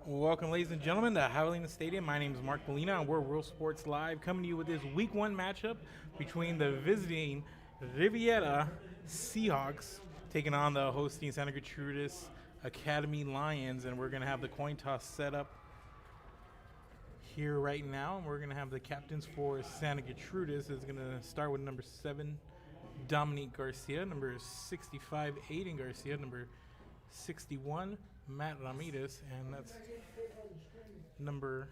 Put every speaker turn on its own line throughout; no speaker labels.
Welcome, ladies and gentlemen, to Javelina Stadium. My name is Mark Molina, and we're World Sports Live, coming to you with this Week 1 matchup between the visiting Riviera Seahawks taking on the hosting Santa Gertrudis Academy Lions. And we're going to have the coin toss set up here right now. And we're going to have the captains for Santa Gertrudis. Is going to start with number 7, Dominique Garcia, number 65, Aiden Garcia, number 61, Matt Ramirez, and that's number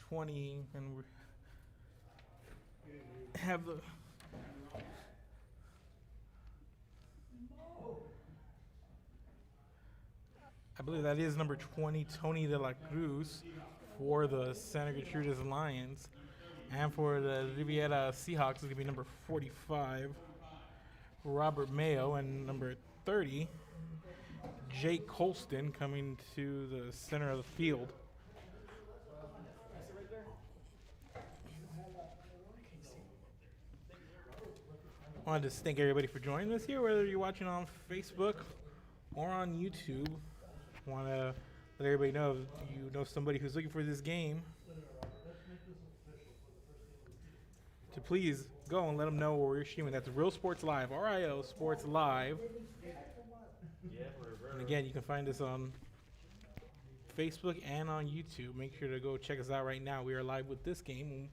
20. And we have the I believe that is number 20, Tony de la Cruz, for the Santa Gertrudis Lions. And for the Riviera Seahawks, it's going to be number 45, Robert Mayo, and number 30, Jake Colston, coming to the center of the field. I wanted to thank everybody for joining us here, whether you're watching on Facebook or on YouTube. I want to let everybody know if you know somebody who's looking for this game, to please go and let them know where we're streaming. That's Real Sports Live, RIO Sports Live. And again, you can find us on Facebook and on YouTube. Make sure to go check us out right now. We are live with this game.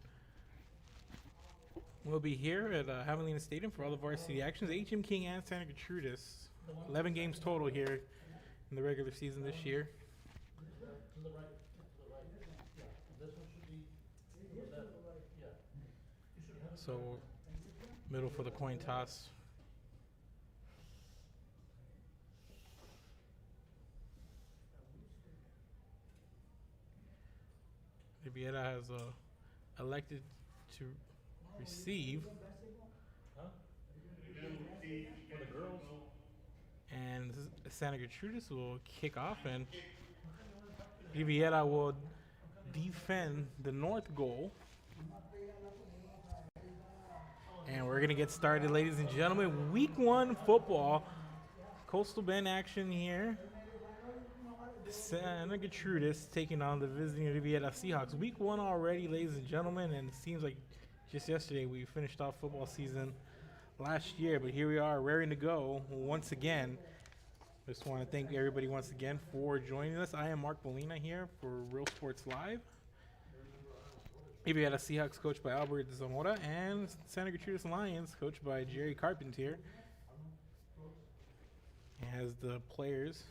We'll be here at Javelina Stadium for all the varsity actions. HM King and Santa Gertrudis. 11 games total here in the regular season this year. So, middle for the coin toss. Riviera has elected to receive. And Santa Gertrudis will kick off, and Riviera will defend the north goal. And we're going to get started, ladies and gentlemen. Week 1 football. Coastal Bend action here. Santa Gertrudis taking on the visiting Riviera Seahawks. Week 1 already, ladies and gentlemen, and it seems like just yesterday we finished off football season last year, but here we are raring to go once again. Just want to thank everybody once again for joining us. I am Mark Molina here for Real Sports Live. Riviera Seahawks coached by Albert Zamora, and Santa Gertrudis Lions coached by Jerry Carpentier. As the players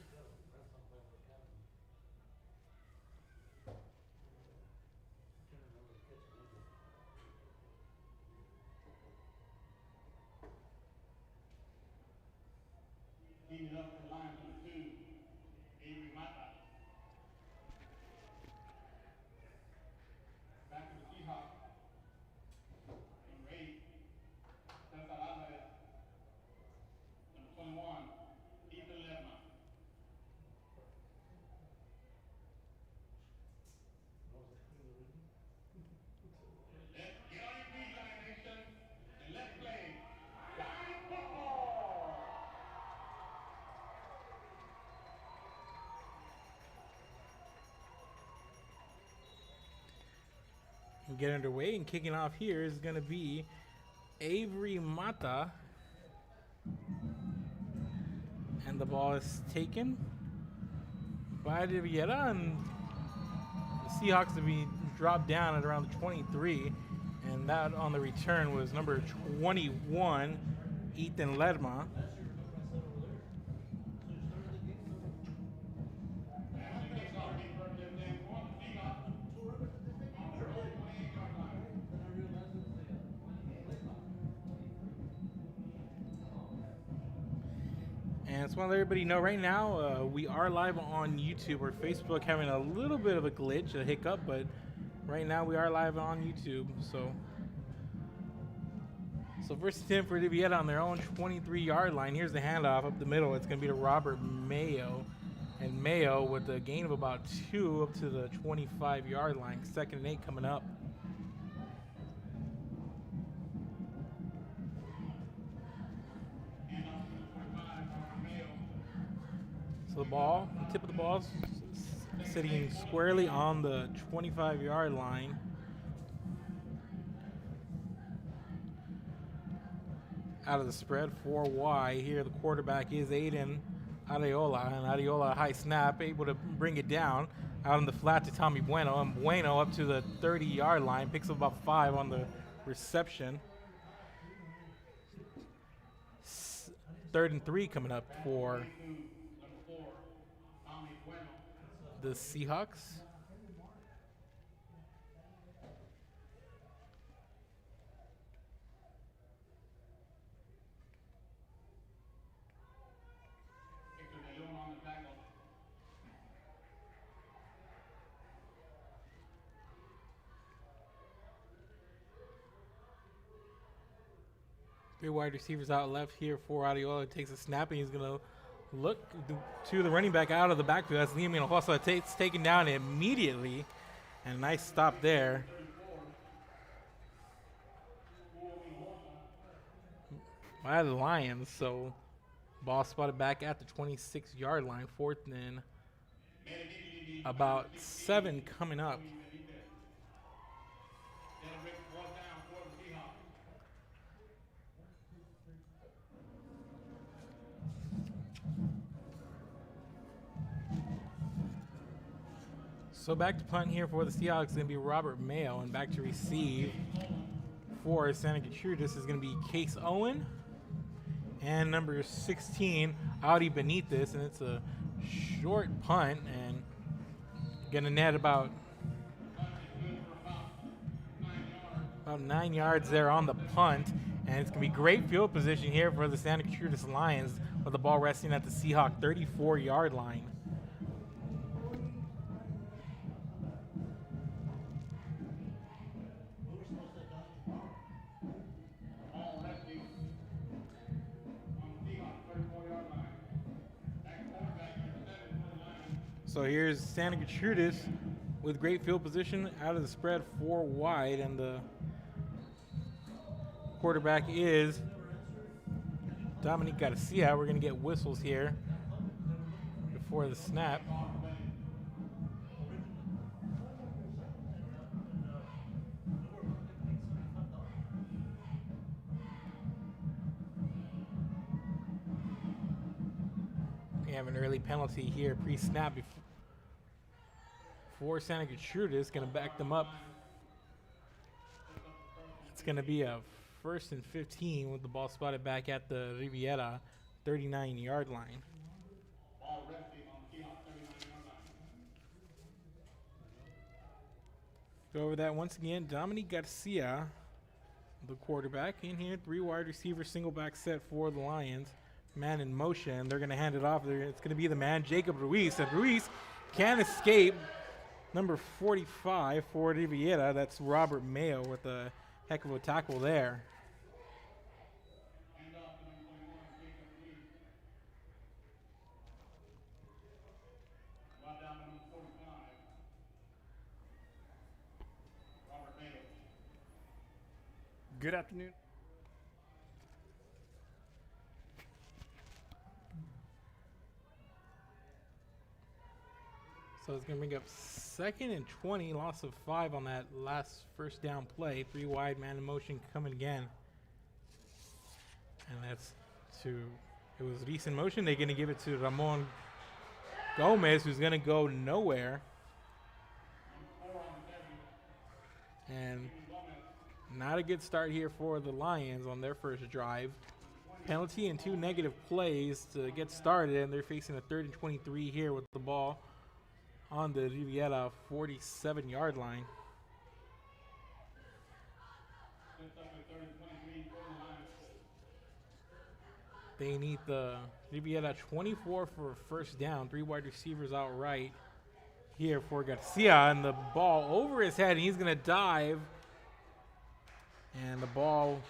leading up the line number 2, Avery Mata. Back to the Seahawks. Number 8, Cesar Alvarez. Number 21, Ethan Ledma. Let's get on your feet, Lion Nation, and let's play Lion football!
get underway, and kicking off here is going to be Avery Mata, and the ball is taken by Riviera, and the Seahawks to be dropped down at around the 23, and that on the return was number 21, Ethan Ledma. And I just want to let everybody know right now, we are live on YouTube or Facebook, having a little bit of a glitch, a hiccup, but right now we are live on YouTube. So first attempt for Riviera on their own 23-yard line. Here's the handoff up the middle. It's going to be to Robert Mayo. And Mayo with a gain of about 2 up to the 25-yard line. 2nd and 8 coming up. So the tip of the ball is sitting squarely on the 25-yard line. Out of the spread, 4 wide. Here the quarterback is Aiden Areola, and Areola high snap, able to bring it down out on the flat to Tommy Bueno, and Bueno up to the 30-yard line, picks up about 5 on the reception. 3rd and 3 coming up for the Seahawks. Three wide receivers out left here for Areola. Takes a snap and he's going to look to the running back out of the backfield. That's Liam Hinojosa. It's taken down immediately. And a nice stop there. By the Lions. So ball spotted back at the 26-yard line. 4th and about 7 coming up. So back to punt here for the Seahawks is going to be Robert Mayo, and back to receive for Santa Gertrudis is going to be Case Owen and number 16 Audi Benitez, and it's a short punt and going to net about 9 yards there on the punt, and it's going to be great field position here for the Santa Gertrudis Lions with the ball resting at the Seahawk 34-yard line. So here's Santa Gertrudis with great field position out of the spread 4 wide, and the quarterback is Dominique Garcia. We're going to get whistles here before the snap. We have an early penalty here pre-snap for Santa Gertrudis, going to back them up. It's going to be a 1st and 15 with the ball spotted back at the Riviera 39-yard line. Go over that once again. Dominique Garcia, the quarterback, in here. 3 wide receiver, single back set for the Lions. Man in motion. They're going to hand it off. It's going to be the man, Jacob Ruiz. And Ruiz can escape. Number 45 for Riviera. That's Robert Mayo with a heck of a tackle there.
Good afternoon.
So it's going to bring up 2nd and 20, loss of 5 on that last first down play. 3 wide, man in motion coming again. And that's it was Reese in motion. They're going to give it to Ramon Gomez, who's going to go nowhere. And not a good start here for the Lions on their first drive. Penalty and 2 negative plays to get started, and they're facing a 3rd and 23 here with the ball on the Riviera 47-yard line. They need the Riviera 24 for a 1st down. 3 wide receivers out right here for Garcia, and the ball over his head, and he's going to dive. And the ball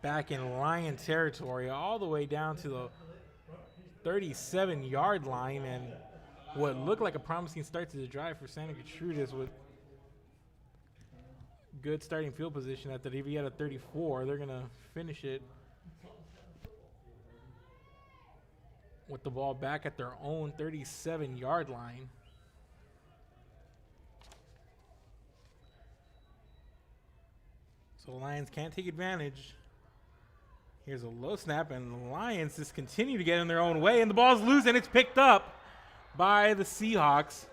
back in Lion territory all the way down to the 37-yard line, and what looked like a promising start to the drive for Santa Gertrudis with good starting field position at the Riviera 34. They're going to finish it with the ball back at their own 37-yard line. So the Lions can't take advantage. Here's a low snap, and the Lions just continue to get in their own way, and the ball's loose, and it's picked up by the Seahawks.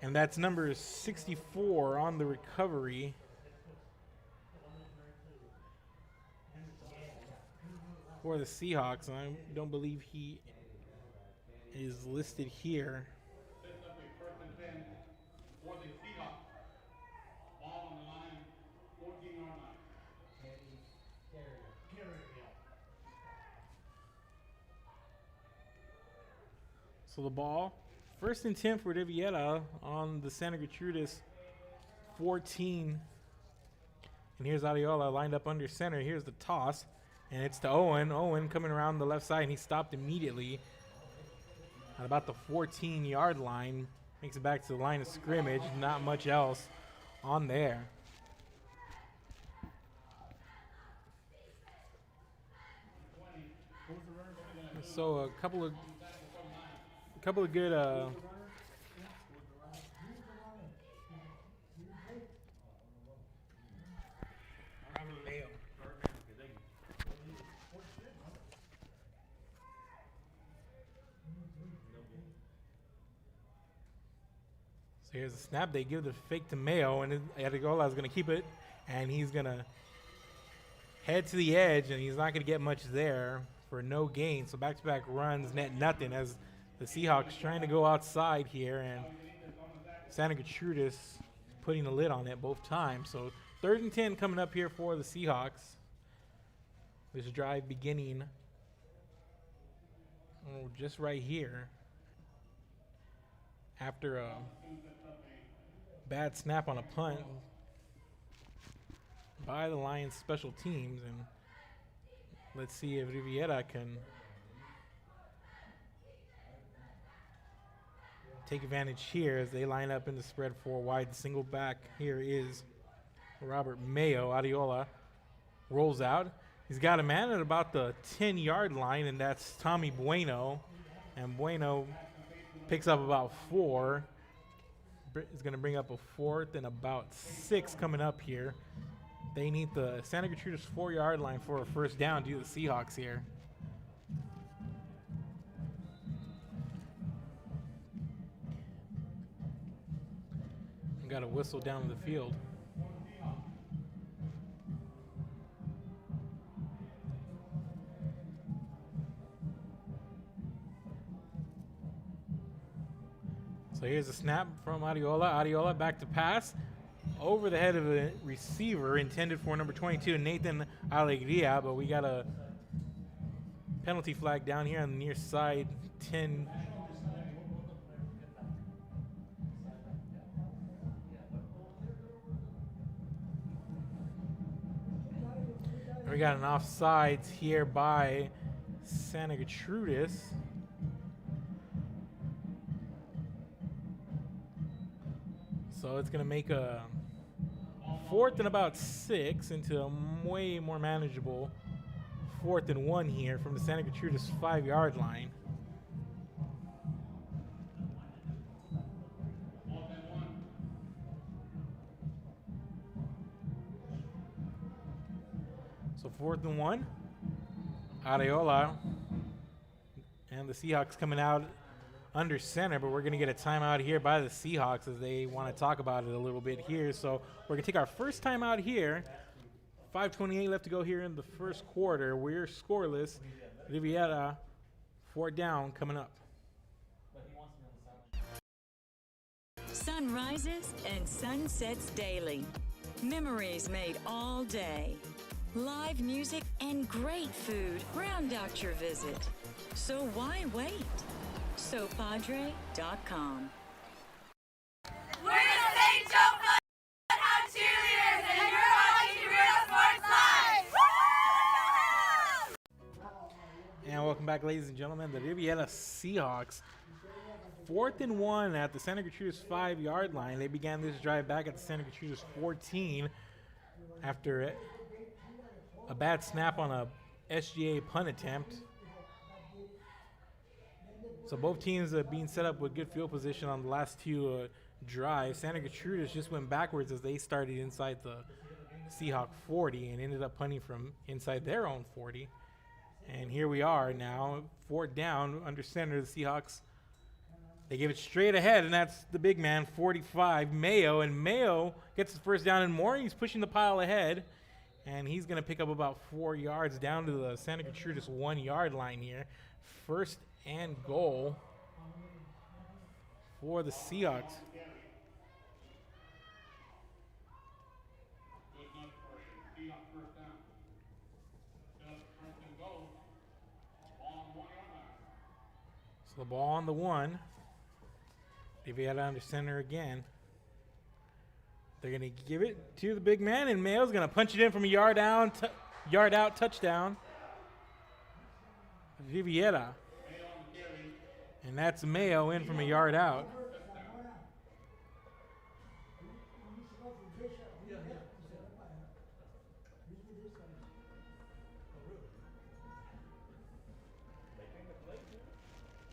And that's number 64 on the recovery. For the Seahawks, and I don't believe he is listed here.
This will be 1st and 10 for the Seahawks. Ball on the line, 14-yard line.
So the ball, 1st and 10 for Riviera on the Santa Gertrudis 14. And here's Adiola lined up under center. Here's the toss. And it's to Owen. Owen coming around the left side, and he stopped immediately at about the 14-yard line. Makes it back to the line of scrimmage. Not much else on there. So a couple of good So here's a snap. They give the fake to Mayo, and Adegola is going to keep it, and he's going to head to the edge, and he's not going to get much there for no gain. So back-to-back runs, net nothing, as the Seahawks trying to go outside here, and Santa Gertrudis putting a lid on it both times. So 3rd and 10 coming up here for the Seahawks. This drive beginning just right here after a bad snap on a punt by the Lions special teams. And let's see if Riviera can take advantage here as they line up in the spread 4 wide. The single back here is Robert Mayo. Adiola rolls out. He's got a man at about the 10-yard line, and that's Tommy Bueno. And Bueno picks up about 4. Is going to bring up a 4th and about 6 coming up here. They need the Santa Gertrudis 4-yard line for a first down due to the Seahawks here. And got a whistle down the field. So here's a snap from Adiola. Adiola back to pass. Over the head of a receiver intended for number 22, Nathan Alegria, but we got a penalty flag down here on the near side, 10. We got an offsides here by Santa Gertrudis. So it's going to make a 4th and about 6 into a way more manageable 4th and 1 here from the Santa Gertrudis 5-yard line. So 4th and 1. Areola and the Seahawks coming out under center, but we're going to get a timeout here by the Seahawks as they want to talk about it a little bit here. So we're going to take our first timeout here. 5:28 left to go here in the first quarter. We're scoreless. Riviera, 4th down coming up.
Sun rises and sun sets daily. Memories made all day. Live music and great food round out your visit. So why wait? SoPadre.com.
We're the St. Joe Bloodhound Cheerleaders, and you're watching Riviera Sports Live!
And welcome back, ladies and gentlemen. The Riviera Seahawks, 4th and 1 at the Santa Gertrudis 5-yard line. They began this drive back at the Santa Gertrudis 14 after a bad snap on a SGA punt attempt. So both teams are being set up with good field position on the last two drives. Santa Gertrudis just went backwards as they started inside the Seahawk 40 and ended up punting from inside their own 40. And here we are now, fourth down under center. The Seahawks, they give it straight ahead, and that's the big man, 45, Mayo. And Mayo gets the first down and more. He's pushing the pile ahead, and he's going to pick up about 4 yards down to the Santa Gertrudis 1 yard line here. First and goal for the Seahawks. So the ball on the 1. Riviera under center again. They're going to give it to the big man, and Mayo's going to punch it in from a yard out, touchdown. Riviera. And that's Mayo in from a yard out.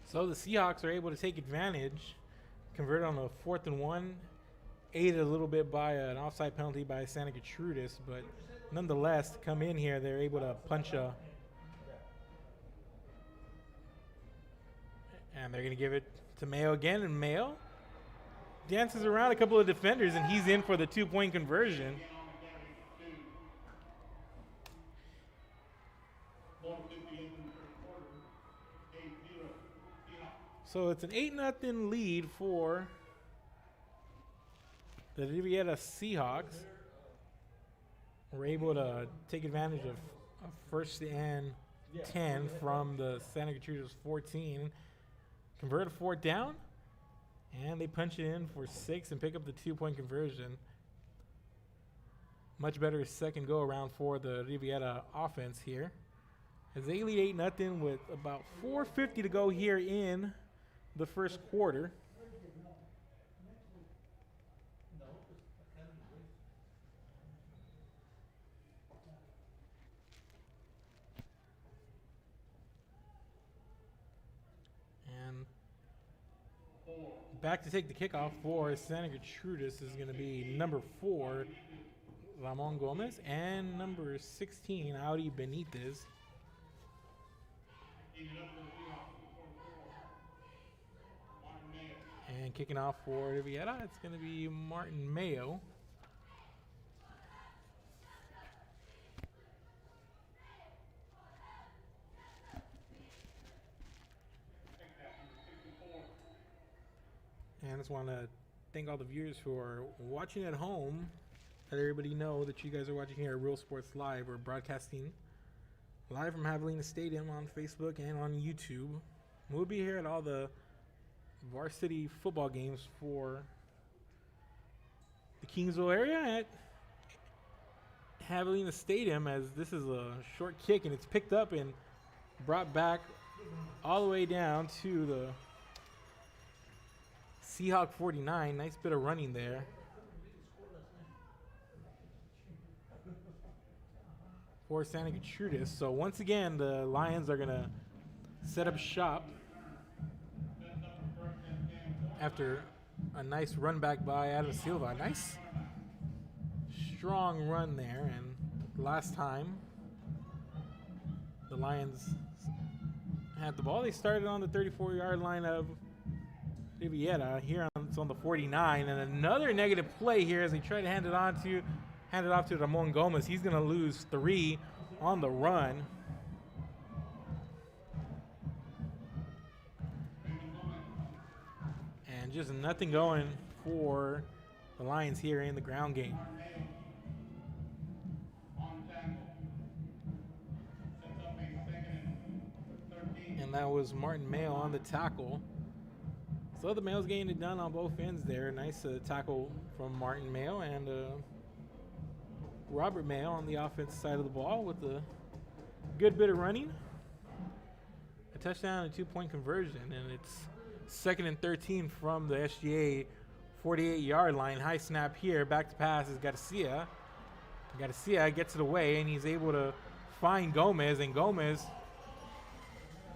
So the Seahawks are able to take advantage, convert on a 4th and 1, aided a little bit by an offside penalty by Santa Gertrudis, but nonetheless, to come in here, they're able to punch a. And they're going to give it to Mayo again, and Mayo dances around a couple of defenders, and he's in for the 2-point conversion. So it's an 8-0 lead for the Riviera Seahawks. We're able to take advantage of a 1st and 10 from the Santa Gertrudis 14. Convert a 4th down, and they punch it in for 6 and pick up the 2-point conversion. Much better second go around for the Riviera offense here, as they lead 8-0 with about 4:50 to go here in the first quarter. And back to take the kickoff for Santa Gertrudis is going to be number 4, Ramon Gomez, and number 16, Audi Benitez. And kicking off for Riviera, it's going to be Martin Mayo. And I just want to thank all the viewers who are watching at home. Let everybody know that you guys are watching here at Real Sports Live. We're broadcasting live from Javelina Stadium on Facebook and on YouTube. We'll be here at all the varsity football games for the Kingsville area at Javelina Stadium, as this is a short kick and it's picked up and brought back all the way down to the Seahawk 49. Nice bit of running there. For Santa Gertrudis. So once again, the Lions are going to set up shop after a nice run back by Adam Silva. Nice strong run there. And last time the Lions had the ball, they started on the 34-yard line of Riviera. Here it's on the 49, and another negative play here as they try to hand it off to Ramon Gomez. He's going to lose 3 on the run. And just nothing going for the Lions here in the ground game. And that was Martin Mayo on the tackle. So the Mayo's getting it done on both ends there. Nice tackle from Martin Mayo and Robert Mayo on the offensive side of the ball with a good bit of running. A touchdown and a 2-point conversion, and it's 2nd and 13 from the SGA 48-yard line. High snap here, back to pass is Garcia. Garcia gets it away, and he's able to find Gomez, and Gomez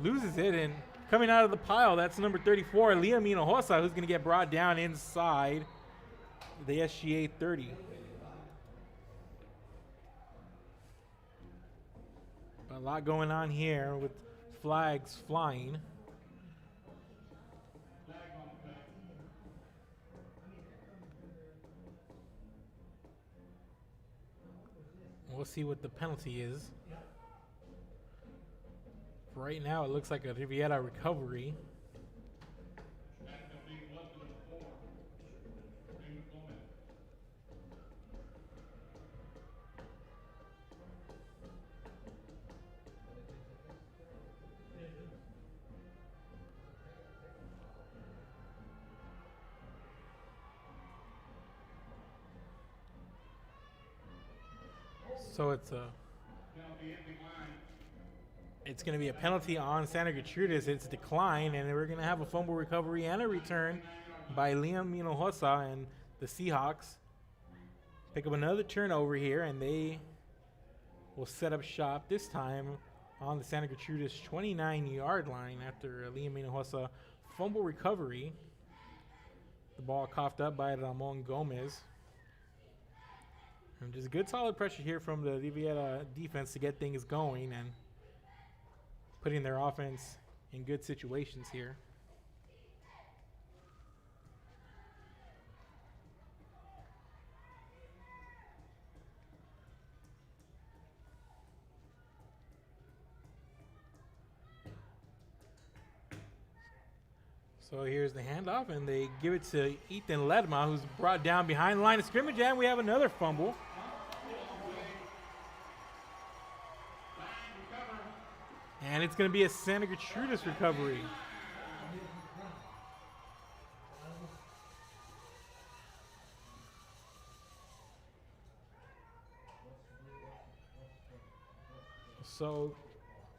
loses it. And coming out of the pile, that's number 34, Liam Hinojosa, who's going to get brought down inside the SGA 30. A lot going on here with flags flying. We'll see what the penalty is. Right now, it looks like a Riviera recovery. So it's going to be a penalty on Santa Gertrudis. It's declined, and we're going to have a fumble recovery and a return by Liam Hinojosa, and the Seahawks pick up another turnover here, and they will set up shop this time on the Santa Gertrudis 29-yard line after Liam Hinojosa fumble recovery. The ball coughed up by Ramon Gomez. And just good solid pressure here from the Riviera defense to get things going and putting their offense in good situations here. So here's the handoff, and they give it to Ethan Ledma, who's brought down behind the line of scrimmage, and we have another fumble. And it's going to be a Santa Gertrudis recovery. So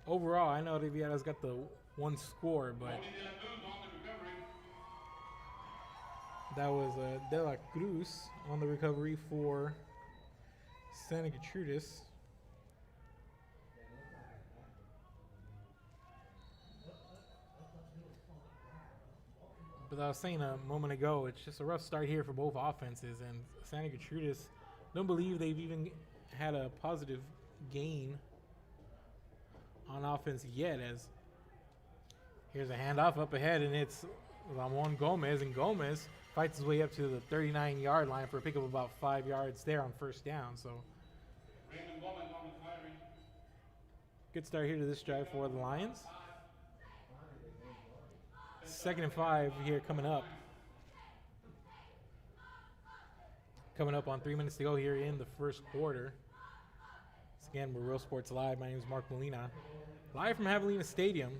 overall, I know Riviera's got the one score, but that was De La Cruz on the recovery for Santa Gertrudis. But I was saying a moment ago, it's just a rough start here for both offenses, and Santa Gertrudis don't believe they've even had a positive gain on offense yet, as here's a handoff up ahead, and it's Ramon Gomez, and Gomez fights his way up to the 39-yard line for a pick of about 5 yards there on first down. So good start here to this drive for the Lions. 2nd and 5 here coming up. Coming up on 3 minutes to go here in the first quarter. Once again, we're Real Sports Live. My name is Mark Molina. Live from Javelina Stadium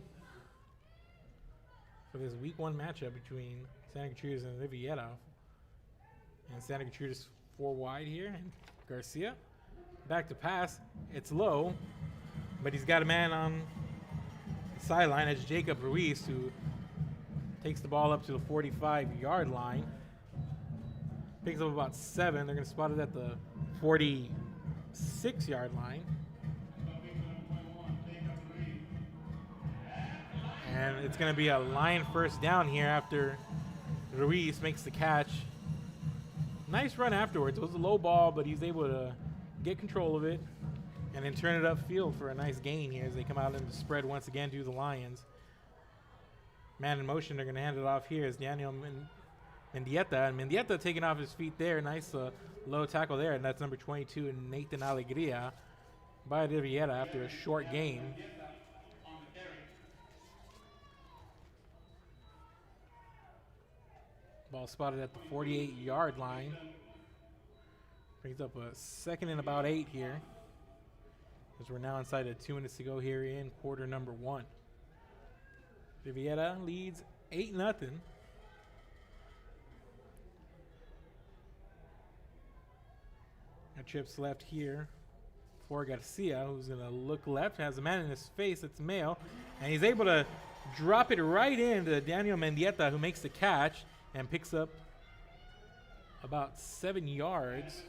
for this week 1 matchup between Santa Gertrudis and Riviera. And Santa Gertrudis 4 wide here. And Garcia back to pass. It's low, but he's got a man on the sideline. It's Jacob Ruiz, who takes the ball up to the 45-yard line. Picks up about 7. They're going to spot it at the 46-yard line. And it's going to be a Lion first down here after Ruiz makes the catch. Nice run afterwards. It was a low ball, but he's able to get control of it and then turn it upfield for a nice gain here as they come out in the spread once again to the Lions. Man in motion, they're going to hand it off here is Daniel Mendieta. And Mendieta taking off his feet there. Nice low tackle there. And that's number 22, Nathan Alegria by Riviera after a short game. Ball spotted at the 48-yard line. Brings up a 2nd and about 8 here, as we're now inside of 2 minutes to go here in quarter number 1. Riviera leads 8-0. Trips left here for Garcia, who's going to look left, has a man in his face, it's Mayo, and he's able to drop it right into Daniel Mendieta, who makes the catch and picks up about 7 yards.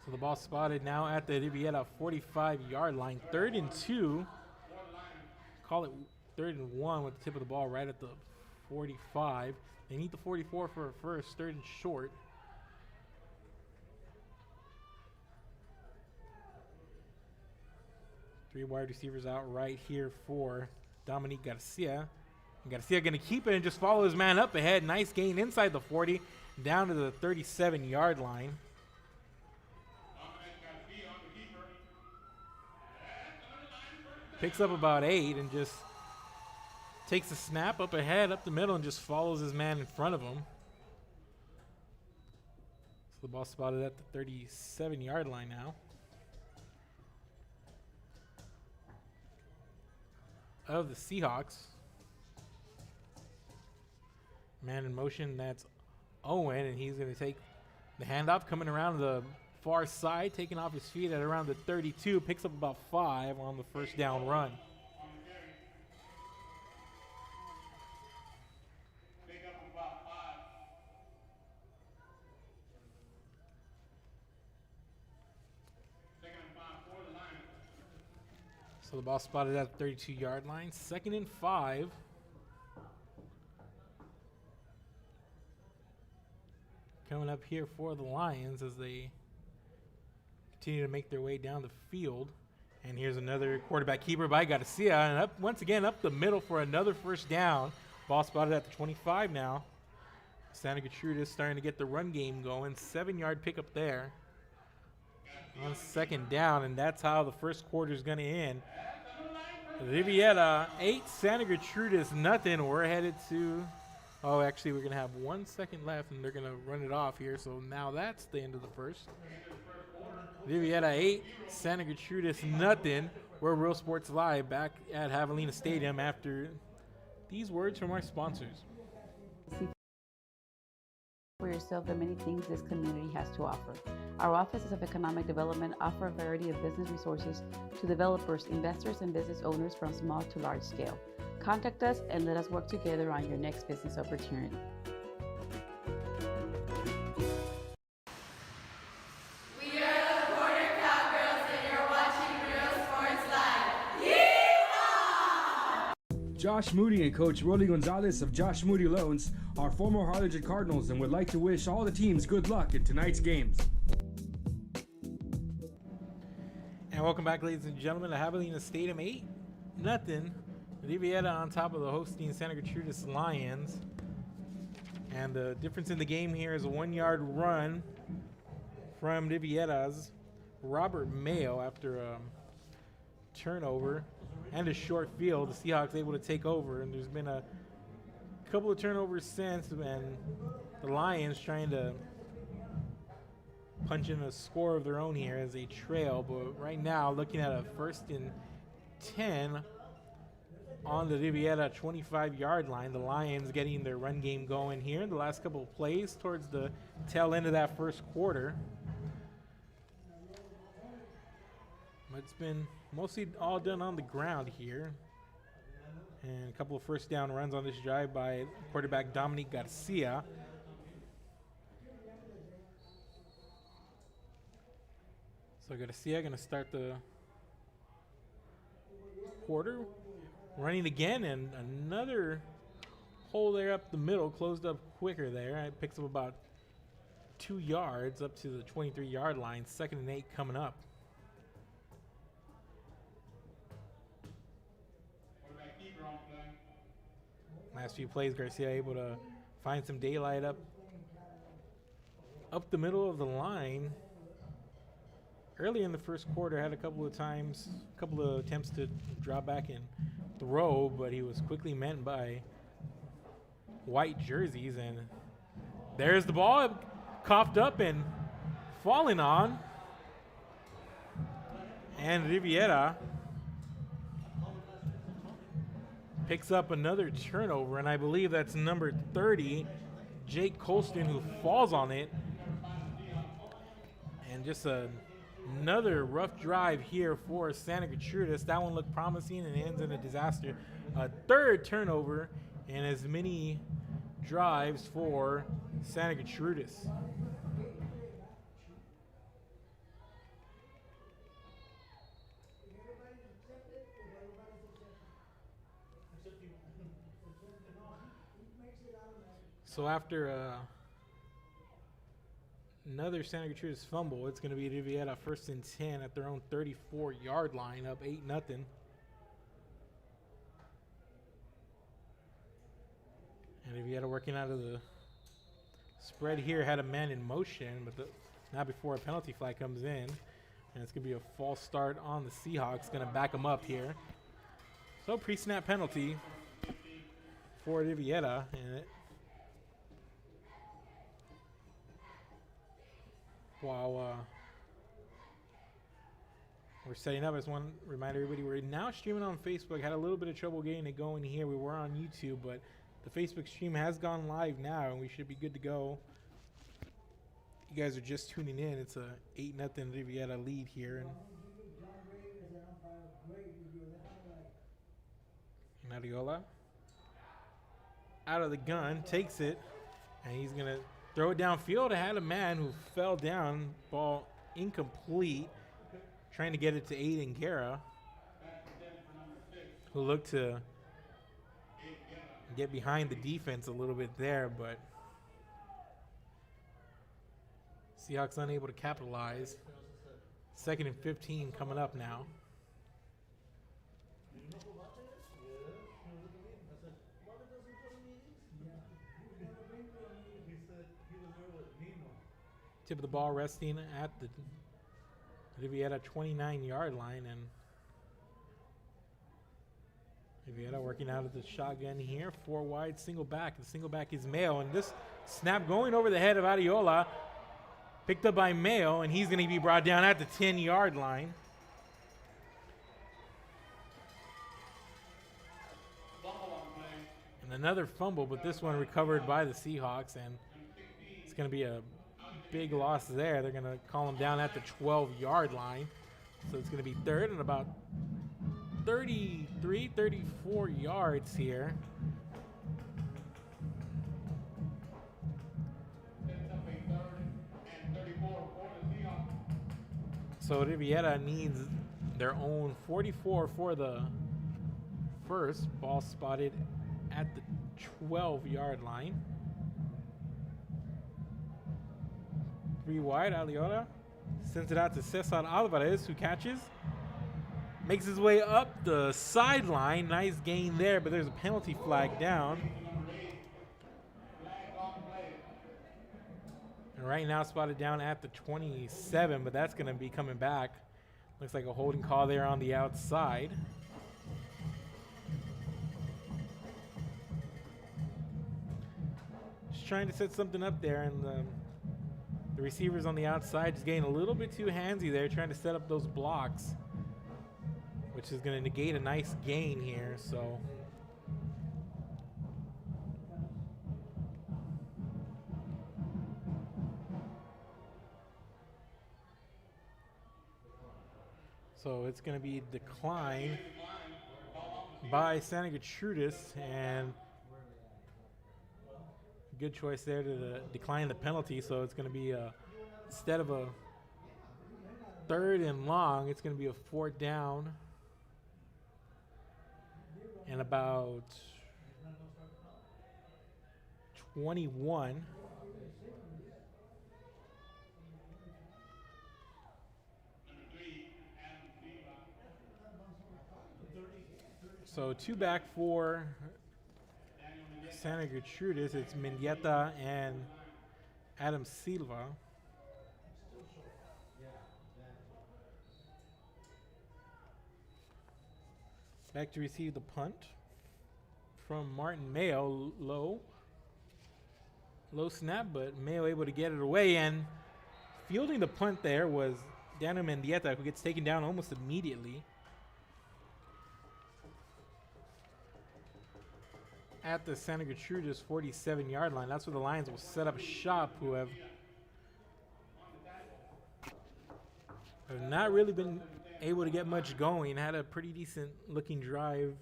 So the ball spotted now at the Riviera 45-yard line. 3rd and 2. Call it 3rd and 1 with the tip of the ball right at the 45. They need the 44 for a first. 3rd and short. Three wide receivers out right here for Dominique Garcia. And Garcia going to keep it and just follow his man up ahead. Nice gain inside the 40, down to the 37-yard line. Picks up about 8 and just takes a snap up ahead, up the middle, and just follows his man in front of him. So the ball spotted at the 37-yard line now. Of the Seahawks. Man in motion, that's Owen, and he's going to take the handoff coming around the far side, taking off his feet at around the 32, picks up about 5 on the first down run. So the ball spotted at the 32-yard line. 2nd and 5. Coming up here for the Lions as they continue to make their way down the field. And here's another quarterback keeper by Garcia. And up once again up the middle for another first down. Ball spotted at the 25 now. Santa Gertrudis starting to get the run game going. 7-yard pickup there. On 2nd down, and that's how the first quarter is going to end. Riviera 8, Santa Gertrudis nothing. We're headed to, oh, actually we're going to have 1 second left, and they're going to run it off here. So now that's the end of the first. Riviera 8, Santa Gertrudis nothing. We're Real Sports Live back at Javelina Stadium after these words from our sponsors.
For yourself the many things this community has to offer. Our offices of economic development offer a variety of business resources to developers, investors, and business owners from small to large scale. Contact us and let us work together on your next business opportunity.
We are the Border Cowgirls and you're watching Real Sports Live. Yeehaw!
Josh Moody and Coach Rolly Gonzalez of Josh Moody Loans are former Harlingen Cardinals and would like to wish all the teams good luck in tonight's games.
And welcome back, ladies and gentlemen, to Javelina Stadium. 8-0. Riviera on top of the hosting Santa Gertrudis Lions. And the difference in the game here is a 1-yard run from Riviera's Robert Mayo after a turnover and a short field. The Seahawks able to take over, and there's been a couple of turnovers since, and the Lions trying to punch in a score of their own here as they trail. But right now, looking at a 1st and 10 on the Riviera 25-yard line. The Lions getting their run game going here in the last couple of plays towards the tail end of that first quarter. But it's been mostly all done on the ground here. And a couple of first down runs on this drive by quarterback Dominique Garcia. So Garcia going to start the quarter running again, and another hole there up the middle, closed up quicker there. It picks up about 2 yards up to the 23-yard line. 2nd and 8 coming up. Last few plays, Garcia able to find some daylight up the middle of the line. Early in the first quarter, had a couple of attempts to draw back and throw, but he was quickly met by white jerseys, and there's the ball, coughed up and falling on. And Riviera picks up another turnover, and I believe that's number 30, Jake Colston, who falls on it. And just another rough drive here for Santa Gertrudis. That one looked promising and ends in a disaster. A 3rd turnover and as many drives for Santa Gertrudis. So after another Santa Gertrudis fumble, it's going to be Riviera first and 10 at their own 34-yard line, up 8-0. And Riviera working out of the spread here, had a man in motion, but not before a penalty flag comes in. And it's going to be a false start on the Seahawks, going to back them up here. So pre-snap penalty for Riviera. And while we're setting up, I just want to remind everybody we're now streaming on Facebook. Had a little bit of trouble getting it going here. We were on YouTube, but the Facebook stream has gone live now, and we should be good to go. You guys are just tuning in. It's a 8-0 Riviera lead here. And Ariola out of the gun, takes it, and he's going to throw it downfield. I had a man who fell down, ball incomplete, trying to get it to Aiden Guerra, who looked to get behind the defense a little bit there, but Seahawks unable to capitalize. 2nd and 15 coming up now. Tip of the ball resting at the Riviera 29-yard line, and Riviera working out of the shotgun here. 4 wide, single back. The single back is Mayo, and this snap going over the head of Ariola, picked up by Mayo, and he's going to be brought down at the 10-yard line. And another fumble, but this one recovered by the Seahawks, and it's going to be a big loss there. They're going to call him down at the 12-yard line. So it's going to be 3rd and about 33, 34 yards here. So Riviera needs their own 44 for the first. Ball spotted at the 12-yard line. 3 wide, Aliola sends it out to Cesar Alvarez, who catches. Makes his way up the sideline. Nice gain there, but there's a penalty flag down. And right now spotted down at the 27, but that's going to be coming back. Looks like a holding call there on the outside. Just trying to set something up there, and the receivers on the outside just getting a little bit too handsy there, trying to set up those blocks, which is going to negate a nice gain here. So it's going to be decline by Santa Gertrudis, and good choice there to decline the penalty. So it's going to be instead of a 3rd and long, it's going to be a 4th down and about 21. So 2 back for Santa Gertrudis. It's Mendieta and Adam Silva. Back to receive the punt from Martin Mayo. Low snap, but Mayo able to get it away, and fielding the punt there was Daniel Mendieta, who gets taken down almost immediately. At the Santa Gertrudis 47-yard line. That's where the Lions will set up shop, who have not really been able to get much going. Had a pretty decent looking drive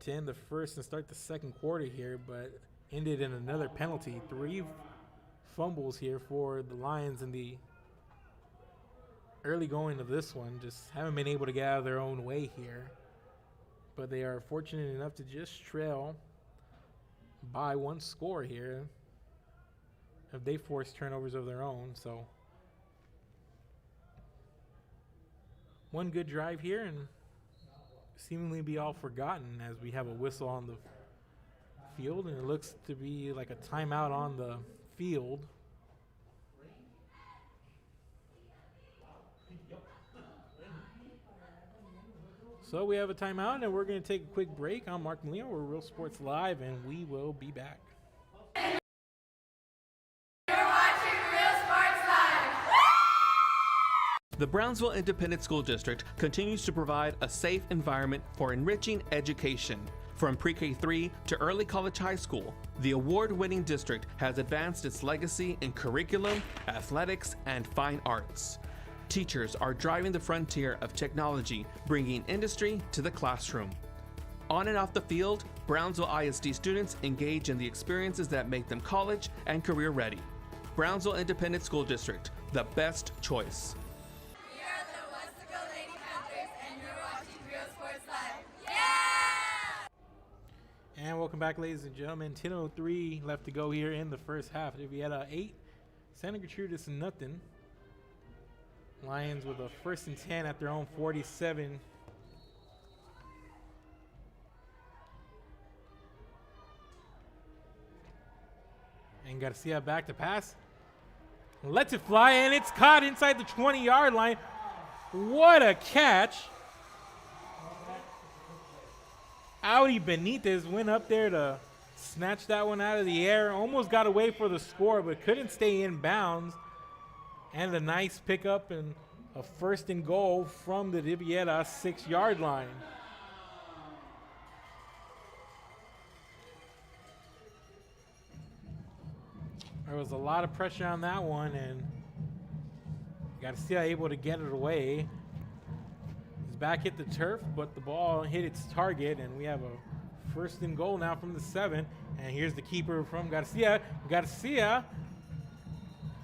to end the first and start the second quarter here, but ended in another penalty. 3 fumbles here for the Lions in the early going of this one. Just haven't been able to get out of their own way here, but they are fortunate enough to just trail by one score here if they force turnovers of their own. So one good drive here and seemingly be all forgotten as we have a whistle on the field, and it looks to be like a timeout on the field. So we have a timeout, and we're going to take a quick break. I'm Mark Molino. We're Real Sports Live, and we will be back.
You're watching Real Sports Live.
The Brownsville Independent School District continues to provide a safe environment for enriching education. From pre-K-3 to early college high school, the award-winning district has advanced its legacy in curriculum, athletics, and fine arts. Teachers are driving the frontier of technology, bringing industry to the classroom. On and off the field, Brownsville ISD students engage in the experiences that make them college and career ready. Brownsville Independent School District, the best choice.
We are the Westaco Lady Panthers, and you're watching Real Sports Live. Yeah!
And welcome back, ladies and gentlemen. 10:03 left to go here in the first half. Riviera 8, Santa Gertrudis nothing. Lions with a 1st and 10 at their own 47. And Garcia back to pass. Lets it fly, and it's caught inside the 20-yard line. What a catch. Audi Benitez went up there to snatch that one out of the air. Almost got away for the score, but couldn't stay in bounds. And a nice pickup and a 1st and goal from the Riviera 6-yard line. There was a lot of pressure on that one, and Garcia able to get it away. His back hit the turf, but the ball hit its target, and we have a 1st and goal now from the 7. And here's the keeper from Garcia. Garcia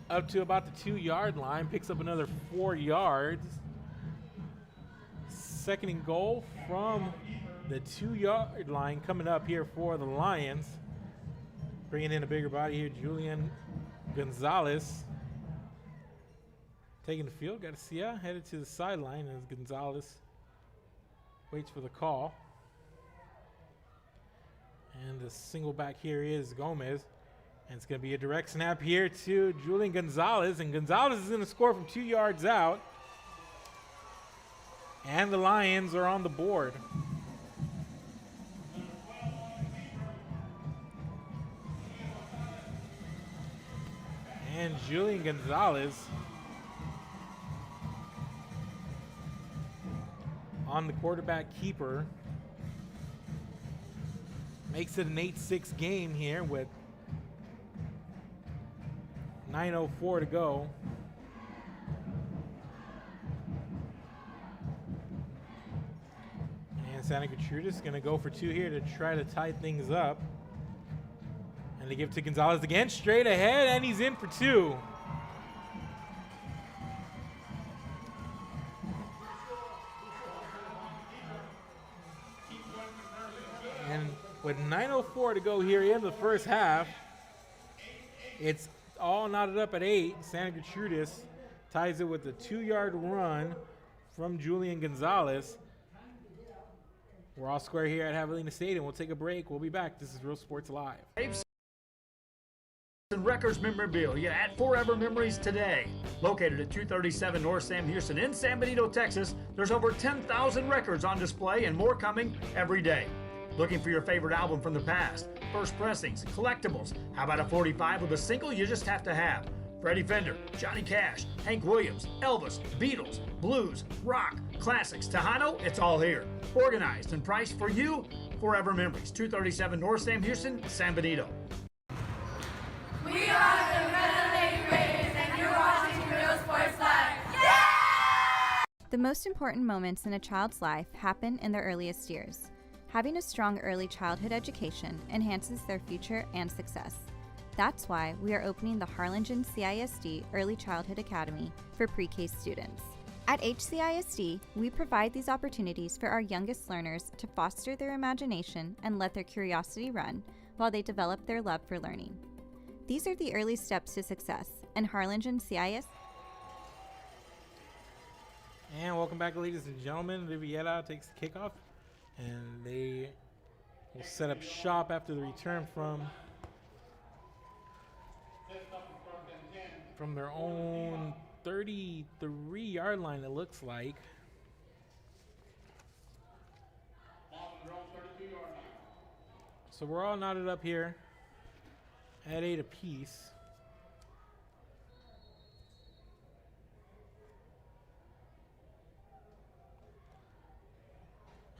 up to about the 2-yard line, picks up another 4 yards. 2nd and goal from the 2-yard line coming up here for the Lions. Bringing in a bigger body here, Julian Gonzalez. Taking the field, Garcia headed to the sideline as Gonzalez waits for the call. And the single back here is Gomez. And it's going to be a direct snap here to Julian Gonzalez. And Gonzalez is going to score from 2 yards out. And the Lions are on the board. And Julian Gonzalez on the quarterback keeper. Makes it an 8-6 game here with 9:04 to go. And Santa Gertrudis is going to go for 2 here to try to tie things up. And they give it to Gonzalez again, straight ahead, and he's in for 2. And with 9:04 to go here in the first half, it's all knotted up at 8. Santa Gertrudis ties it with a 2-yard run from Julian Gonzalez. We're all square here at Javelina Stadium. We'll take a break. We'll be back. This is Real Sports Live.
And Records memorabilia at Forever Memories today. Located at 237 North Sam Houston in San Benito, Texas, there's over 10,000 records on display and more coming every day. Looking for your favorite album from the past? First pressings, collectibles. How about a 45 with a single you just have to have? Freddie Fender, Johnny Cash, Hank Williams, Elvis, Beatles, blues, rock, classics, Tejano, it's all here. Organized and priced for you. Forever Memories, 237 North Sam Houston, San Benito.
We are the Red Lady Raiders, and you're watching Real Sports Live. Yeah!
The most important moments in a child's life happen in their earliest years. Having a strong early childhood education enhances their future and success. That's why we are opening the Harlingen CISD Early Childhood Academy for pre-K students. At HCISD, we provide these opportunities for our youngest learners to foster their imagination and let their curiosity run, while they develop their love for learning. These are the early steps to success, and Harlingen CIS.
And welcome back, ladies and gentlemen. Riviera takes the kickoff, and they will set up shop after the return from their own 33-yard line, it looks like. So we're all knotted up here at 8 apiece.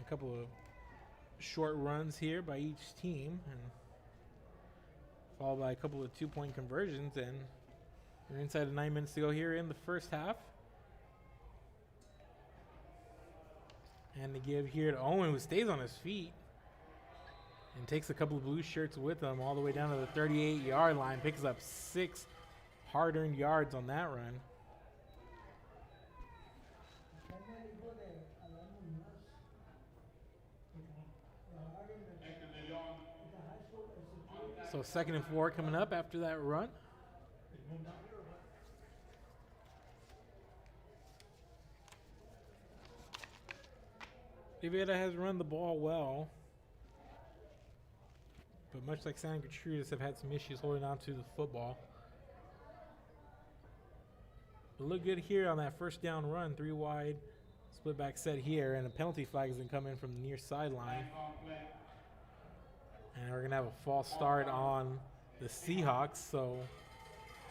A couple of short runs here by each team, and followed by a couple of 2-point conversions, and we're inside of 9 minutes to go here in the first half. And to give here to Owen, who stays on his feet and takes a couple of blue shirts with him all the way down to the 38-yard line, picks up 6 hard-earned yards on that run. So 2nd and 4 coming up after that run. Riviera has run the ball well, but much like Santa Gertrudis have had some issues holding on to the football. But look good here on that first down run, 3 wide, split back set here, and a penalty flag is going to come in from the near sideline. And we're going to have a false start on the Seahawks. So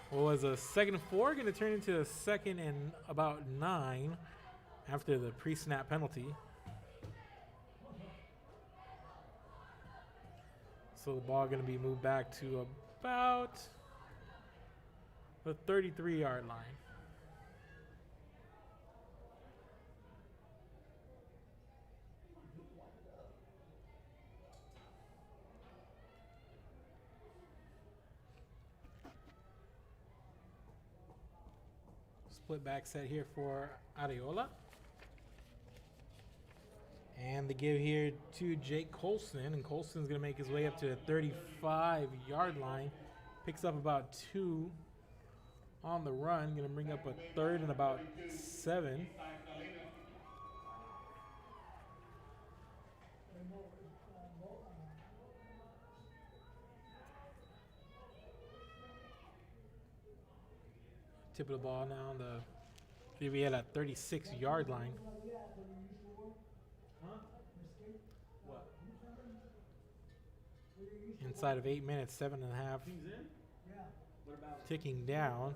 what was a 2nd and 4 going to turn into a 2nd and about 9 after the pre-snap penalty. So the ball going to be moved back to about the 33-yard line. Split back set here for Areola. And the give here to Jake Colson, and Colson's going to make his way up to the 35-yard line. Picks up about 2 on the run. Going to bring up a 3rd and about 7. Tip of the ball now on the Riviera 36-yard line. Inside of 8 minutes, 7.5 ticking down.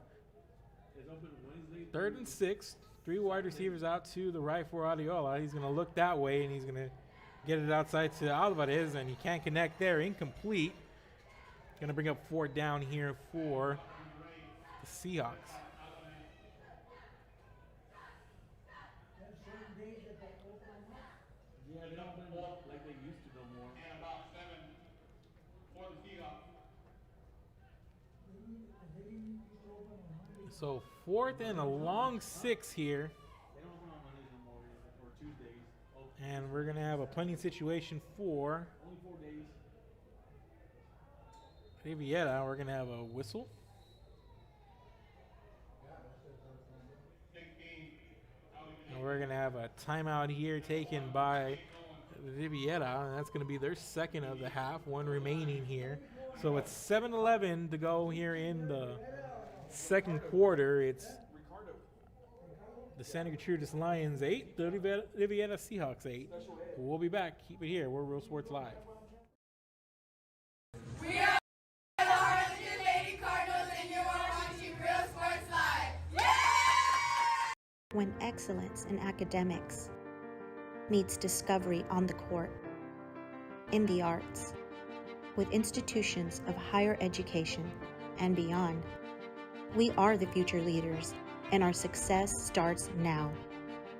3rd and 6, 3 wide receivers out to the right for Areola. He's going to look that way, and he's going to get it outside to Alvarez, and he can't connect there. Incomplete. Going to bring up 4th down here for the Seahawks.
Yeah, they don't play like they used to no more.
And about 7 for the Seahawks.
So 4th and a long 6 here.
They don't open on Mondays no more, or Tuesdays.
And we're going to have a punting situation for
Only 4 days.
Riviera. We're going to have a whistle.
16.
And we're going to have a timeout here taken by Riviera. And that's going to be their 2nd of the half, 1 remaining here. So it's 7:11 to go here in the 2nd quarter. It's the Santa Gertrudis Lions 8, the Riviera Seahawks 8. We'll be back. Keep it here. We're Real Sports Live.
We are the Harlingen Lady Cardinals, and you are watching Real Sports Live. Yeah!
When excellence in academics meets discovery on the court, in the arts, with institutions of higher education and beyond, we are the future leaders, and our success starts now.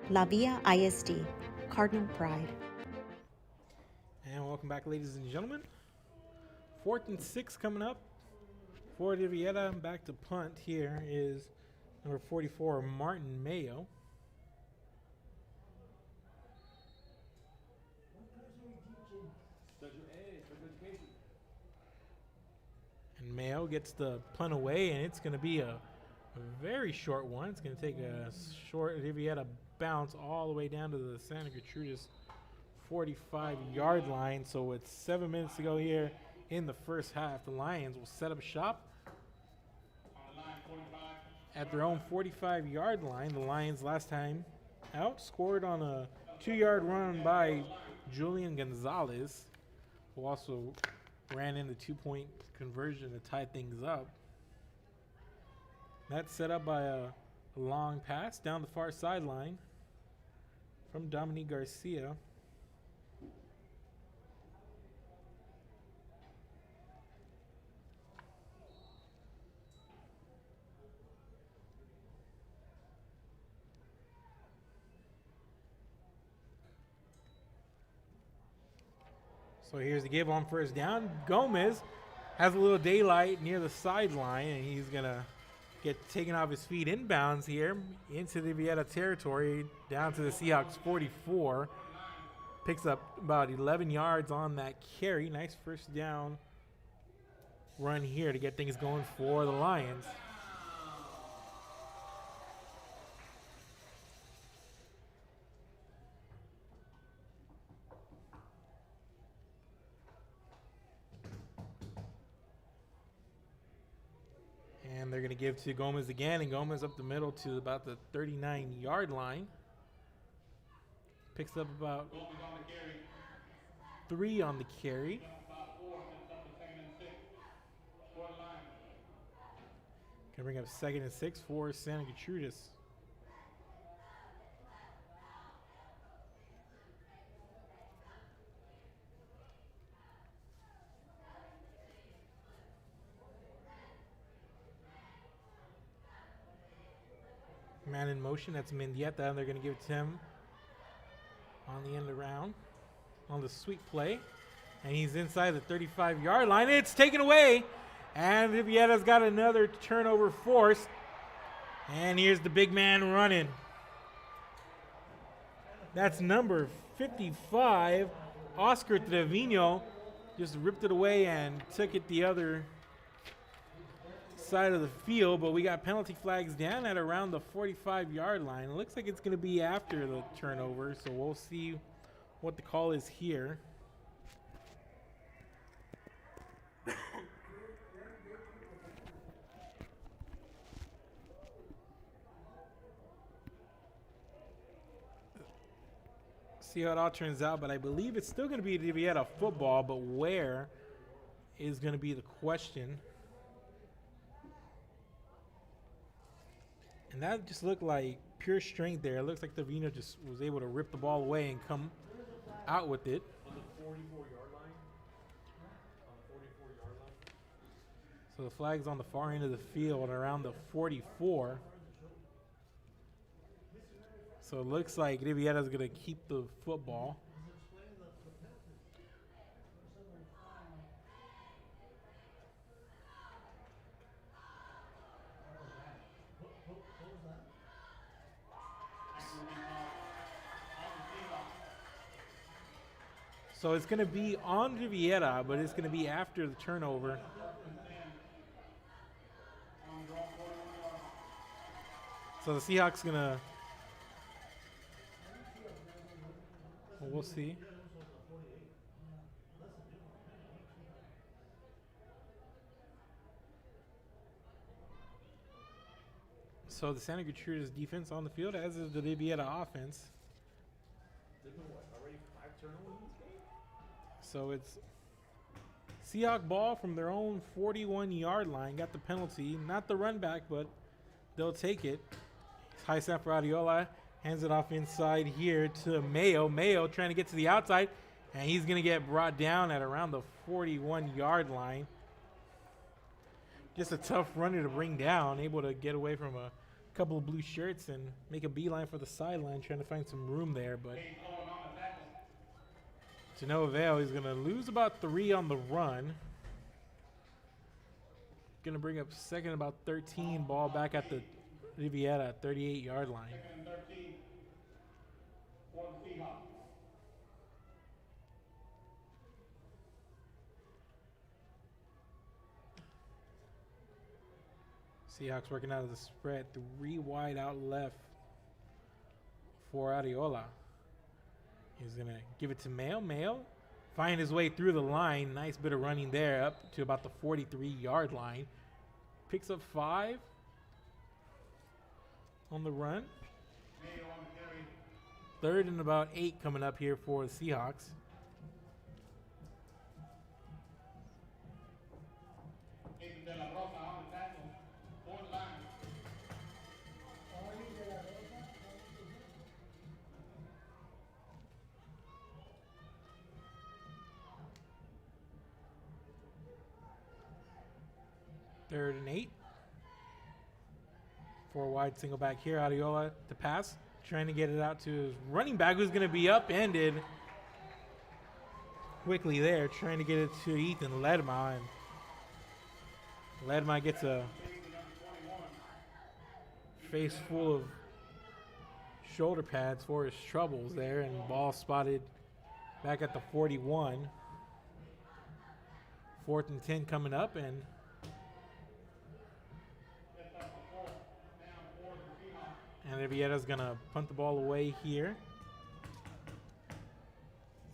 La Villa ISD, Cardinal Pride.
And welcome back, ladies and gentlemen. 4th and 6 coming up for Riviera. Back to punt here is number 44, Martin Mayo.
Special education.
And Mayo gets the punt away, and it's going to be a very short one. It's going to take a short Riviera bounce all the way down to the Santa Gertrudis 45-yard line. So with 7 minutes to go here in the first half, the Lions will set up shop at their own 45-yard line. The Lions last time out scored on a 2-yard run by Julian Gonzalez, who also ran in the 2-point conversion to tie things up. That's set up by a long pass down the far sideline from Dominique Garcia. So here's the give on first down. Gomez has a little daylight near the sideline, and he's going to get taken off his feet inbounds here into the Riviera territory, down to the Seahawks 44. Picks up about 11 yards on that carry. Nice first down run here to get things going for the Lions. And they're going to give to Gomez again, and Gomez up the middle to about the 39-yard line. Picks up about 3 on the carry. Going to bring up 2nd and 6 for Santa Gertrudis. Man in motion, that's Mendieta, and they're going to give it to him on the end around on the sweep play. And he's inside the 35-yard line. It's taken away, and Riviera's got another turnover forced. And here's the big man running. That's number 55, Oscar Trevino. Just ripped it away and took it the other side of the field, but we got penalty flags down at around the 45-yard line. It looks like it's going to be after the turnover, so we'll see what the call is here. See how it all turns out, but I believe it's still going to be Riviera football, but where is going to be the question. And that just looked like pure strength there. It looks like Trevino just was able to rip the ball away and come out with it.
On the 44-yard line? On the 44-yard line?
So the flag's on the far end of the field around the 44. So it looks like Riviera's going to keep the football. So it's going to be on Riviera, but it's going to be after the turnover. So the Seahawks going to, well, we'll see. So the Santa Gertrudis defense on the field, as is the Riviera offense. So it's Seahawk ball from their own 41-yard line. Got the penalty, not the run back, but they'll take it. High snap for Adiola. Hands it off inside here to Mayo. Mayo trying to get to the outside, and he's going to get brought down at around the 41-yard line. Just a tough runner to bring down, able to get away from a couple of blue shirts and make a beeline for the sideline, trying to find some room there, but to no avail. He's going to lose about 3 on the run. Going to bring up 2nd about 13, ball back at the Riviera 38-yard line. Seahawks working out of the spread. 3 wide out left for Ariola. He's going to give it to Mayo. Mayo find his way through the line. Nice bit of running there up to about the 43-yard line. Picks up 5 on the run. 3rd and about 8 coming up here for the Seahawks. Third and 8. 4 wide single back here. Adiola to pass. Trying to get it out to his running back, who's going to be upended quickly there. Trying to get it to Ethan Ledma. And Ledma gets a face full of shoulder pads for his troubles there. And ball spotted back at the 41. 4th and 10 coming up. And Riviera's going to punt the ball away here.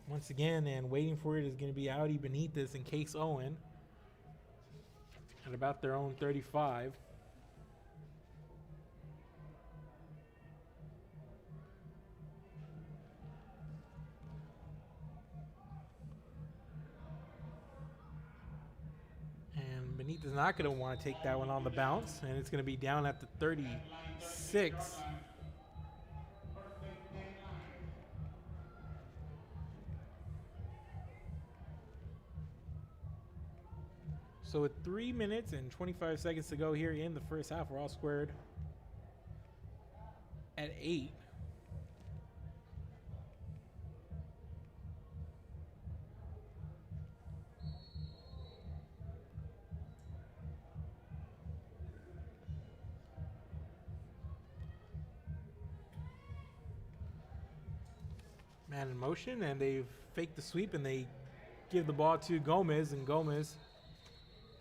Once again, and waiting for it is going to be Audi Benitez and Case Owen at about their own 35. And Benitez not going to want to take that one on the bounce, and it's going to be down at the 36. So with 3 minutes and 25 seconds to go here in the first half, we're all squared at 8. Man in motion, and they've faked the sweep, and they give the ball to Gomez, and Gomez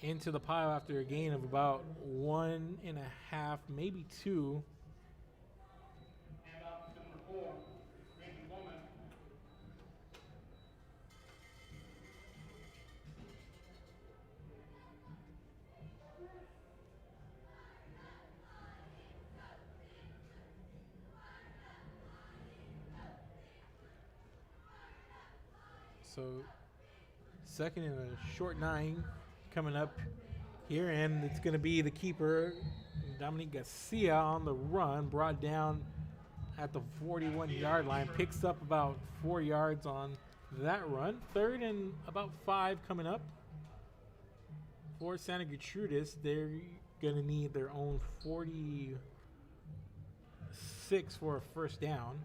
into the pile after a gain of about 1.5, maybe 2. So 2nd and a short 9 coming up here, and it's going to be the keeper, Dominique Garcia, on the run, brought down at the 41-yard line, picks up about 4 yards on that run. 3rd and about 5 coming up for Santa Gertrudis. They're going to need their own 46 for a first down.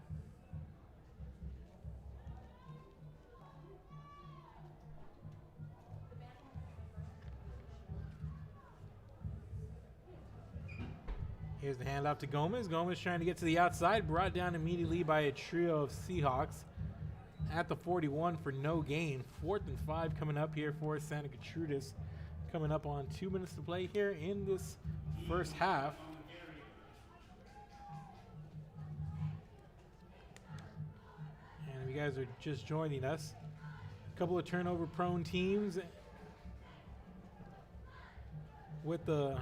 Here's the handoff to Gomez. Gomez trying to get to the outside, brought down immediately by a trio of Seahawks at the 41 for no gain. 4th and 5 coming up here for Santa Gertrudis. Coming up on 2 minutes to play here in this first half. And if you guys are just joining us, a couple of turnover-prone teams with the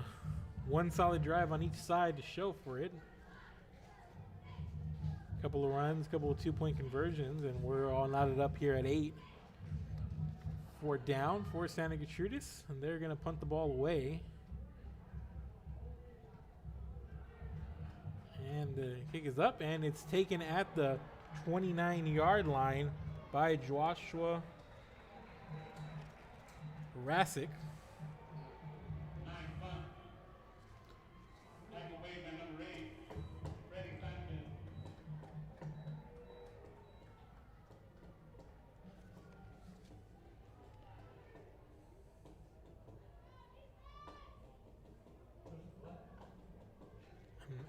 one solid drive on each side to show for it. A couple of runs, a couple of 2-point conversions, and we're all knotted up here at 8. 4th down for Santa Gertrudis, and they're going to punt the ball away. And the kick is up, and it's taken at the 29-yard line by Joshua Rasick.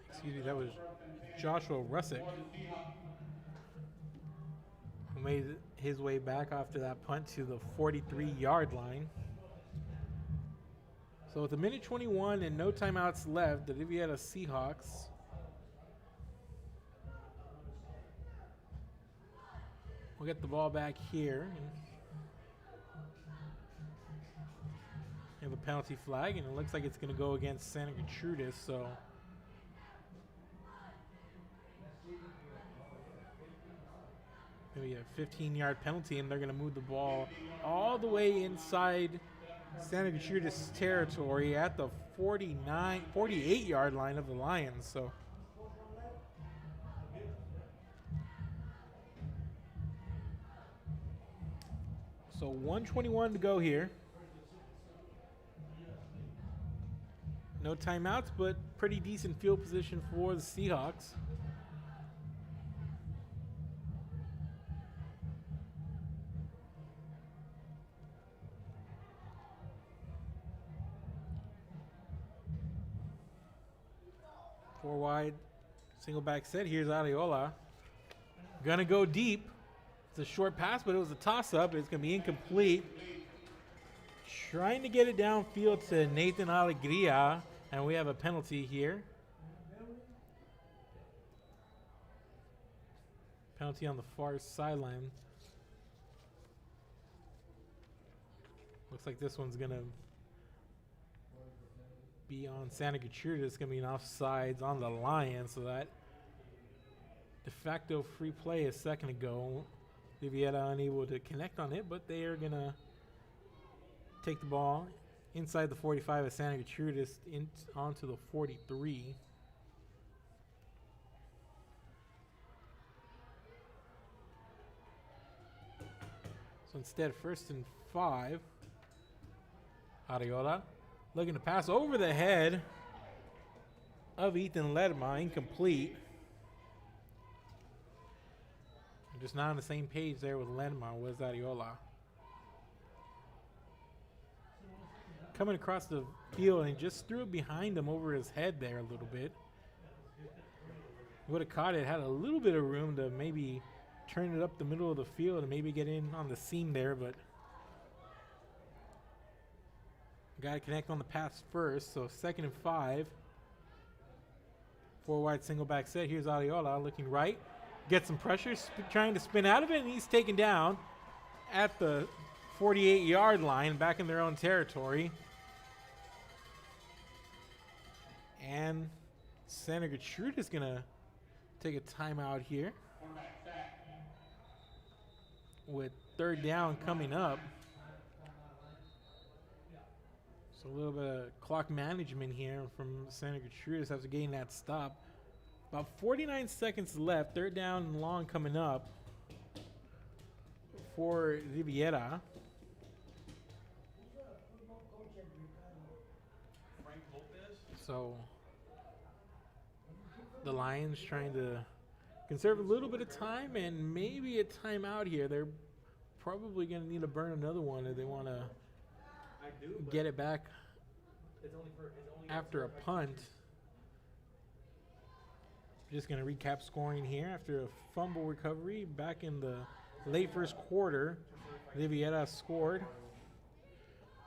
Excuse me, that was Joshua Russick, who made his way back after that punt to the 43-yard line. So with a minute 21 and no timeouts left, the Riviera Seahawks will get the ball back here. Have a penalty flag, and it looks like it's going to go against Santa Gertrudis. So maybe a 15-yard penalty, and they're going to move the ball all the way inside Santa Gertrudis territory at the 48-yard line of the Lions. So So 1:21 to go here. No timeouts, but pretty decent field position for the Seahawks. Four wide, single back set. Here's Ariola. Gonna go deep. It's a short pass, but it was a toss-up. It's gonna be incomplete. Trying to get it downfield to Nathan Alegria, and we have a penalty here. Penalty on the far sideline. Looks like this one's gonna be on Santa Gertrudis. It's gonna be an offsides on the Lions, so that de facto free play a second ago. Riviera unable to connect on it, but they are gonna take the ball inside the 45 of Santa Gertrudis onto the 43. So instead, 1st and 5. Ariola looking to pass over the head of Ethan Ledma, incomplete. I'm just not on the same page there with Ledma. Was Ariola coming across the field and just threw it behind him over his head there a little bit. Would have caught it, had a little bit of room to maybe turn it up the middle of the field and maybe get in on the seam there, but got to connect on the pass first. So 2nd and 5. 4 wide single back set. Here's Ariola looking right. Gets some pressure, trying to spin out of it, and he's taken down at the 48-yard line, back in their own territory. And Santa Gertrudis is going to take a timeout here with 3rd down coming up. So a little bit of clock management here from Santa Gertrudis after getting that stop. About 49 seconds left. 3rd down and long coming up for Riviera. So the Lions trying to conserve a little bit of time and maybe a timeout here. They're probably going to need to burn another one if they want to get it back after a punt. Just going to recap scoring here. After a fumble recovery back in the late 1st quarter, Riviera scored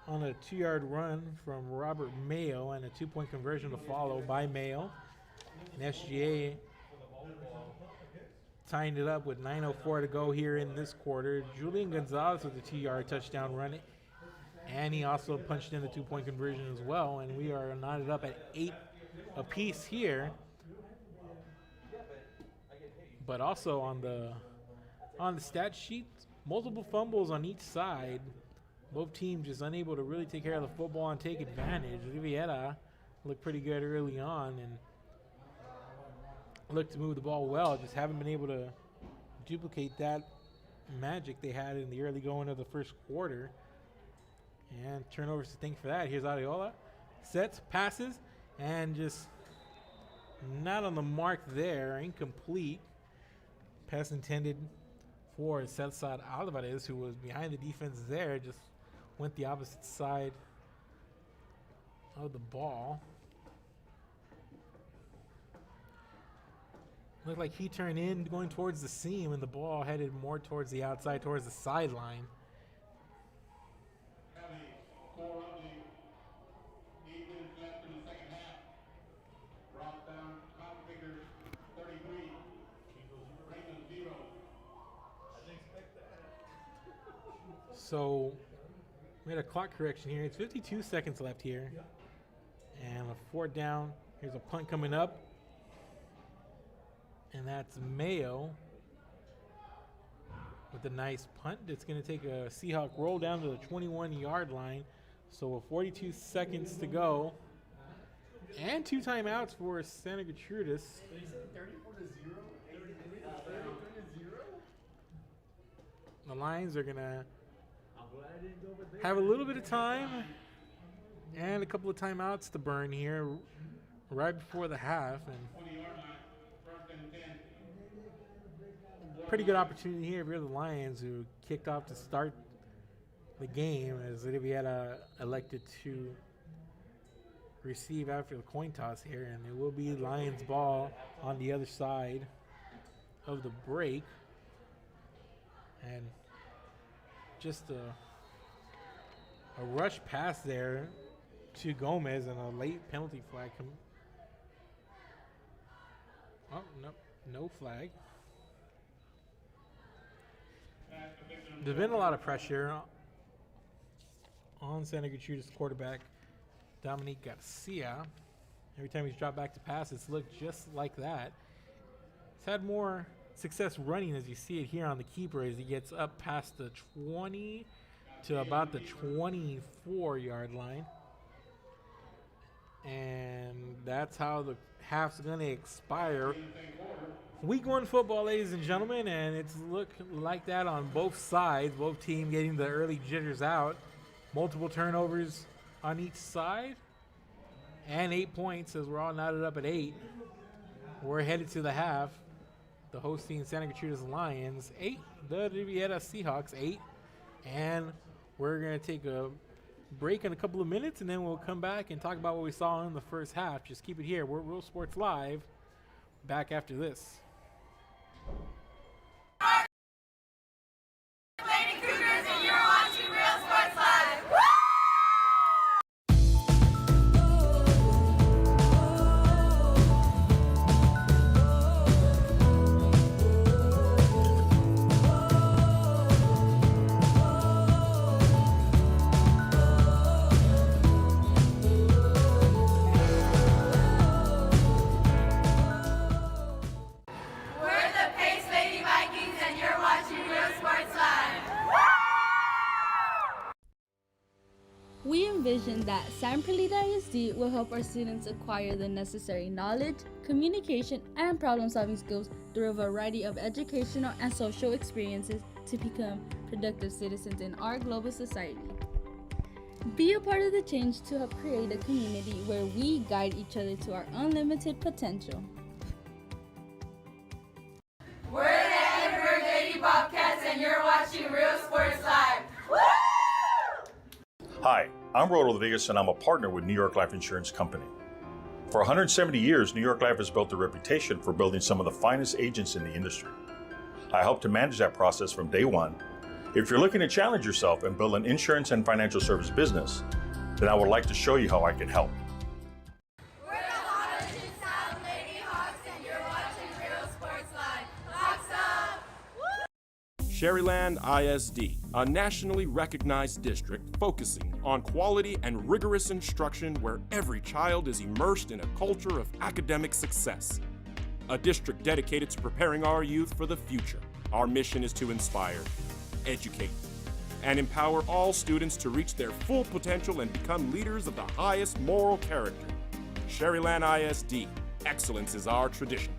on a 2-yard run from Robert Mayo and a 2-point conversion to follow by Mayo. And SGA tying it up with 9:04 to go here in this quarter. Julian Gonzalez with a 2-yard touchdown run. And he also punched in the 2-point conversion as well. And we are knotted up at 8 apiece here. But also on the stat sheet, multiple fumbles on each side. Both teams just unable to really take care of the football and take advantage. Riviera looked pretty good early on and looked to move the ball well. Just haven't been able to duplicate that magic they had in the early going of the 1st quarter. And turnovers to thank for that. Here's Ariola. Sets, passes, and just not on the mark there. Incomplete. Pass intended for Cesar Alvarez, who was behind the defense there. Just went the opposite side of the ball. Looked like he turned in going towards the seam, and the ball headed more towards the outside, towards the sideline. So, made a clock correction here. It's 52 seconds left here. And a 4th down. Here's a punt coming up. And that's Mayo with a nice punt. It's going to take a Seahawk roll down to the 21-yard line. So with 42 seconds to go. And 2 timeouts for Santa Gertrudis. The Lions are going to have a little bit of time and a couple of timeouts to burn here right before the half. And pretty good opportunity here if you're the Lions, who kicked off to start the game, as Riviera elected to receive after the coin toss here, and it will be Lions ball on the other side of the break. And just a rush pass there to Gomez and a late penalty flag. Oh, no flag. There's been a lot of pressure on Santa Gertrudis quarterback Dominique Garcia. Every time he's dropped back to pass, it's looked just like that. He's had more success running, as you see it here on the keeper, as he gets up past the 20 to about the 24-yard line. And that's how the half's going to expire. Week 1 football, ladies and gentlemen, and it's looked like that on both sides. Both teams getting the early jitters out. Multiple turnovers on each side. And 8 points, as we're all knotted up at 8. We're headed to the half. The hosting Santa Gertrudis Lions 8, the Riviera Seahawks 8. And we're going to take a break in a couple of minutes, and then we'll come back and talk about what we saw in the first half. Just keep it here. We're Real Sports Live. Back after this.
Lady Cougars, and you're watching Real Sports Live. We're the Pace Lady Vikings, and you're watching Real Sports Live.
We envision that San Perlita ISD will help our students acquire the necessary knowledge, communication, and problem-solving skills through a variety of educational and social experiences to become productive citizens in our global society. Be a part of the change to help create a community where we guide each other to our unlimited potential.
We're the Edinburgh Lady Bobcats, and you're watching Real Sports Live.
Hi, I'm Roldo Rodriguez, and I'm a partner with New York Life Insurance Company. For 170 years, New York Life has built a reputation for building some of the finest agents in the industry. I help to manage that process from day one. If you're looking to challenge yourself and build an insurance and financial service business, then I would like to show you how I can help.
We're the Hollinger South Lady Hawks, and you're watching Real Sports Live. Hawks up!
Sherryland ISD, a nationally recognized district focusing on quality and rigorous instruction where every child is immersed in a culture of academic success. A district dedicated to preparing our youth for the future. Our mission is to inspire, educate, and empower all students to reach their full potential and become leaders of the highest moral character. Sherryland ISD, excellence is our tradition.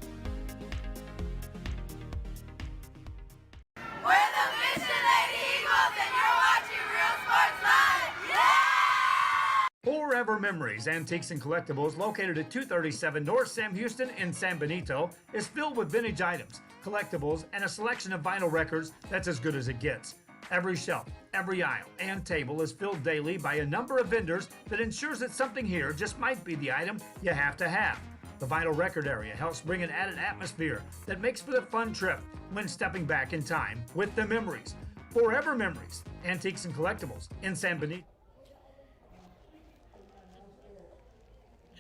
We're the Mission Lady Eagles, and you're watching Real Sports Live. Yeah!
Forever Memories, Antiques and Collectibles, located at 237 North Sam Houston in San Benito, is filled with vintage items, collectibles, and a selection of vinyl records that's as good as it gets. Every shelf, every aisle, and table is filled daily by a number of vendors that ensures that something here just might be the item you have to have. The vinyl record area helps bring an added atmosphere that makes for the fun trip when stepping back in time with the memories. Forever Memories, Antiques and Collectibles in San Benito.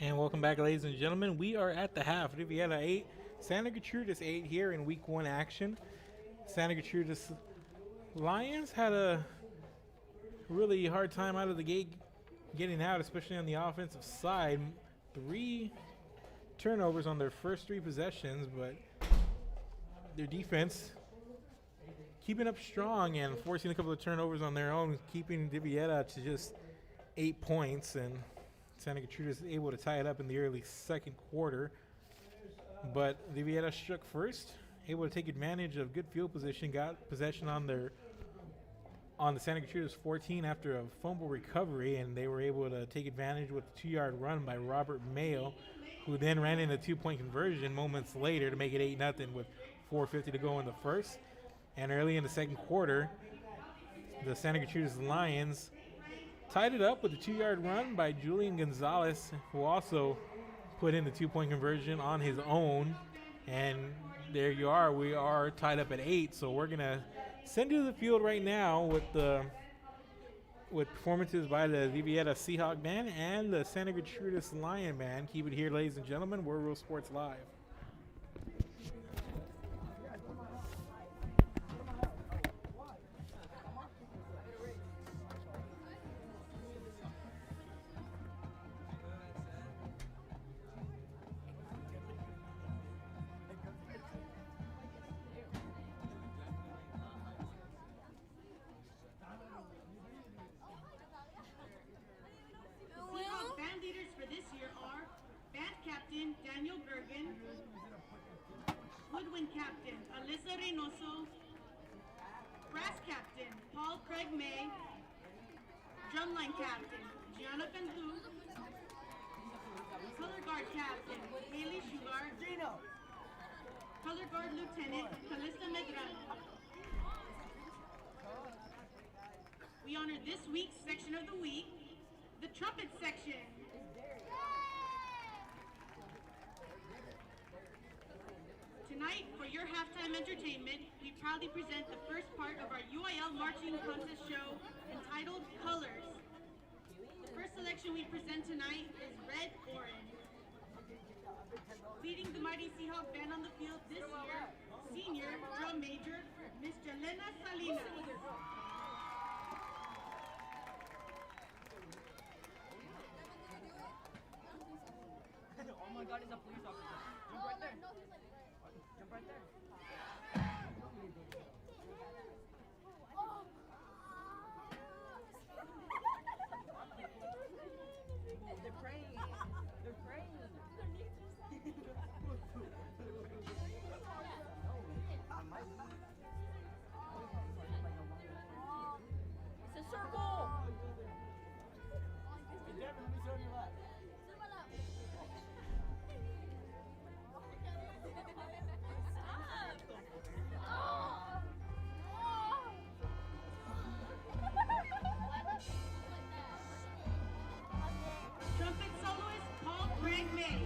And welcome back, ladies and gentlemen. We are at the half. Riviera 8, Santa Gertrudis 8 here in week 1 action. Santa Gertrudis Lions had a really hard time out of the gate getting out, especially on the offensive side. 3 turnovers on their first 3 possessions, but their defense keeping up strong and forcing a couple of turnovers on their own, keeping Riviera to just 8 points, and Santa Gertrudis is able to tie it up in the early second quarter. But Riviera struck first, able to take advantage of good field position, got possession on the Santa Gertrudis 14 after a fumble recovery, and they were able to take advantage with a 2-yard run by Robert Mayo, who then ran in a 2-point conversion moments later to make it 8-0 with 4:50 to go in the first. And early in the second quarter, the Santa Gertrudis Lions tied it up with a 2-yard run by Julian Gonzalez, who also put in the 2-point conversion on his own. And there you are. We are tied up at 8. So we're going to send you to the field right now with performances by the Riviera Seahawk Band and the Santa Gertrudis Lion Band. Keep it here, ladies and gentlemen. We're Real Sports Live.
Daniel Gergen, Woodwind Captain Alyssa Reynoso, Brass Captain Paul Craig May, Drumline Captain Gianna Benhu, Color Guard Captain Haley Sugar, Color Guard Lieutenant Calista Medrano. We honor this week's section of the week, the trumpet section. Tonight, for your halftime entertainment, we proudly present the first part of our UIL Marching Contest show entitled Colors. The first selection we present tonight is Red Orange. Leading the mighty Seahawk Band on the field this year, Senior Drum Major, Miss Jelena Salinas.
Oh my God, it's a police officer. Jump right there. Jump right there. They're praying. They're praying. It's a circle. Hey, Devin, let me see on your lap.
Trumpet soloist Paul Craig May.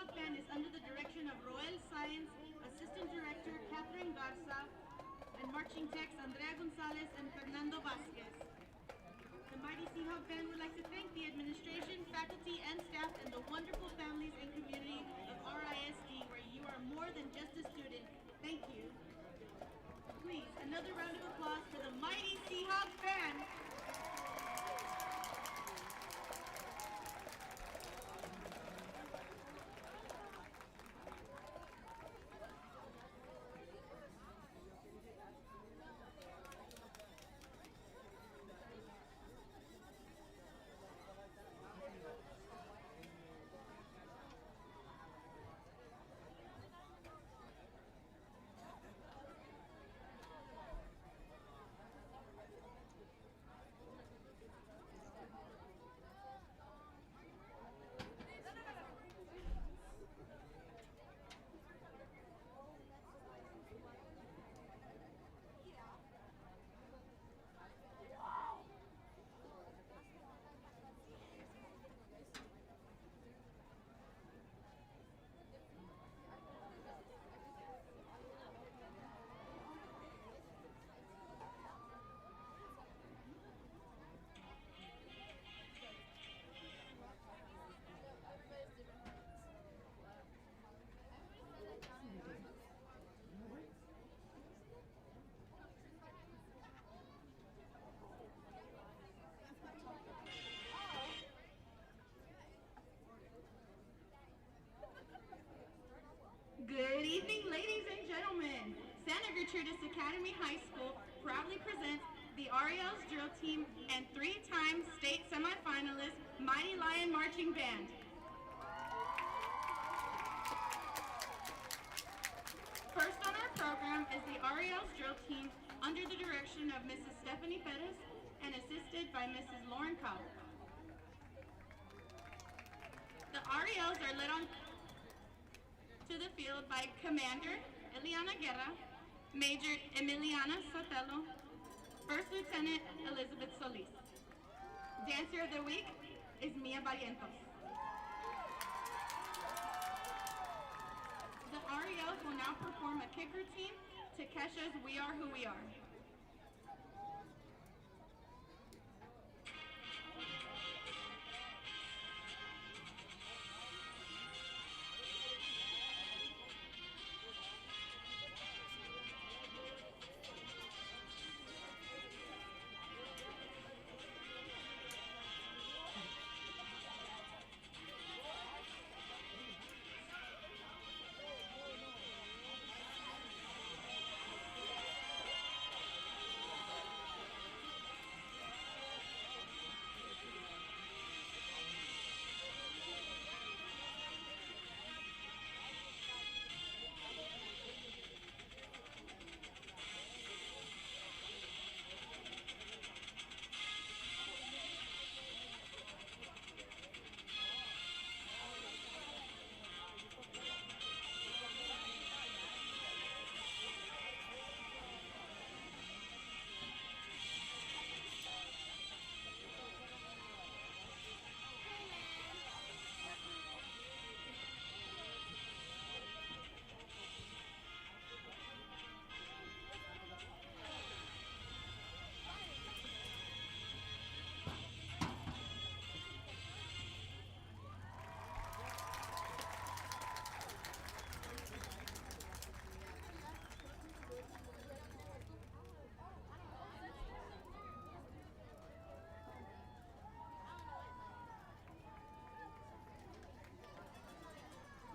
Seahawk Band is under the direction of Royal Science Assistant Director Catherine Garza and marching techs Andrea Gonzalez and Fernando Vasquez. The Mighty Seahawk Band would like to thank the administration, faculty, and staff and the wonderful families and community of RISD, where you are more than just a student. Thank you. Please, another round of applause for the Mighty Seahawk Band. Good evening, ladies and gentlemen. Santa Gertrudis Academy High School proudly presents the REL's drill team and three-time state semifinalist Mighty Lion Marching Band. First on our program is the REL's drill team under the direction of Mrs. Stephanie Perez and assisted by Mrs. Lauren Cobb. The RELs are led on to the field by Commander Eliana Guerra, Major Emiliana Sotelo, First Lieutenant Elizabeth Solis. Dancer of the Week is Mia Barrientos. The RELs will now perform a kick routine to Kesha's We Are Who We Are.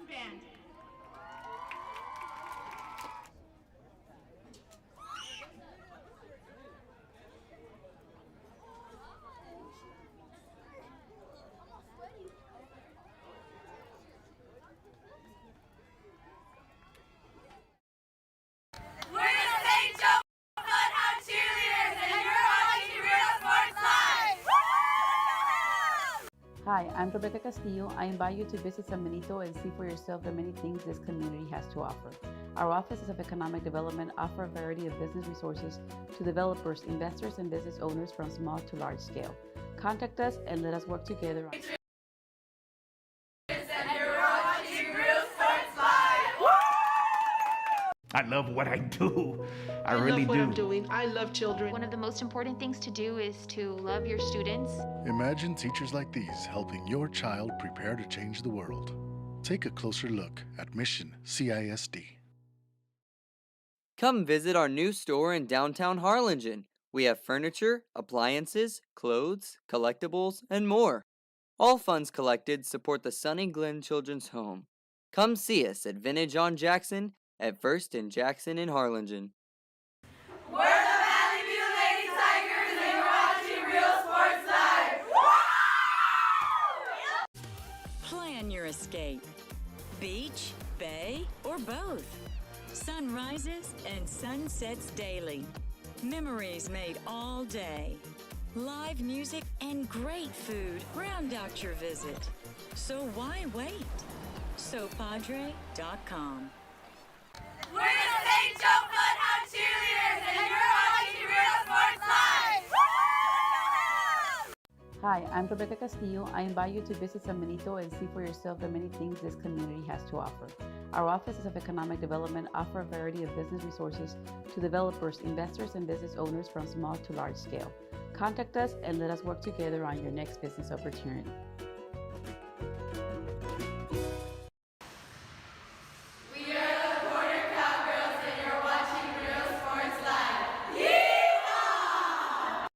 Band.
We're the St. Joe Bloodhound Cheerleaders, and you're watching Real Sports Live!
Hi, I'm Rebecca Castillo. I invite you to visit San Benito and see for yourself the many things this community has to offer. Our offices of economic development offer a variety of business resources to developers, investors, and business owners from small to large scale. Contact us and let us work together on
And you're watching Real
I love what I do. I really
love what
do.
I'm doing. I love children.
One of the most important things to do is to love your students.
Imagine teachers like these helping your child prepare to change the world. Take a closer look at Mission CISD.
Come visit our new store in downtown Harlingen. We have furniture, appliances, clothes, collectibles, and more. All funds collected support the Sunny Glen Children's Home. Come see us at Vintage on Jackson at First and Jackson in Harlingen.
We're the Valley View Lady Tigers and you're watching Real Sports Live.
Plan your escape. Beach, bay, or both. Sun rises and sun sets daily. Memories made all day. Live music and great food round out your visit. So why wait? SoPadre.com.
We're the St. Joe Bloodhound Cheerleaders and you're watching Real Sports Live.
Hi, I'm Rebecca Castillo. I invite you to visit San Benito and see for yourself the many things this community has to offer. Our offices of economic development offer a variety of business resources to developers, investors, and business owners from small to large scale. Contact us and let us work together on your next business opportunity.
We are the Border Cowgirls and you're watching Real Sports Live.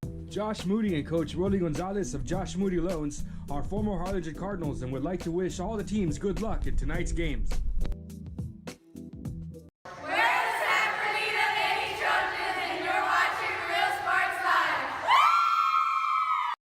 Yeehaw!
Josh Moody and Coach Rolly Gonzalez of Josh Moody Loans are former Harlingen Cardinals and would like to wish all the teams good luck in tonight's games.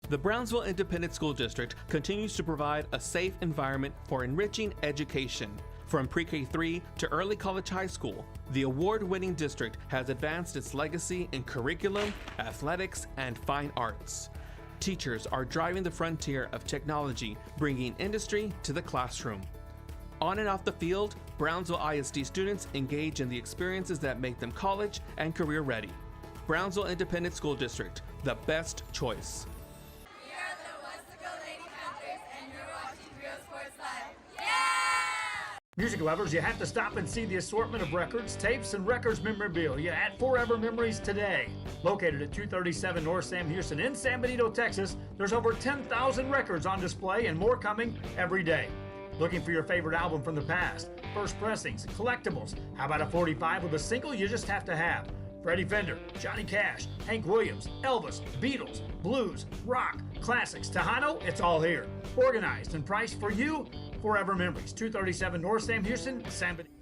The Brownsville Independent School District continues to provide a safe environment for enriching education. From pre-K3 to early college high school, the award-winning district has advanced its legacy in curriculum, athletics, and fine arts. Teachers are driving the frontier of technology, bringing industry to the classroom. On and off the field, Brownsville ISD students engage in the experiences that make them college and career ready. Brownsville Independent School District, the best choice.
Music lovers, you have to stop and see the assortment of records, tapes, and records memorabilia at Forever Memories today. Located at 237 North Sam Houston in San Benito, Texas, there's over 10,000 records on display and more coming every day. Looking for your favorite album from the past, first pressings, collectibles, how about a 45 with a single you just have to have? Freddie Fender, Johnny Cash, Hank Williams, Elvis, Beatles, blues, rock, classics, Tejano, it's all here. Organized and priced for you. Forever Memories, 237 North Sam Houston, San Benito.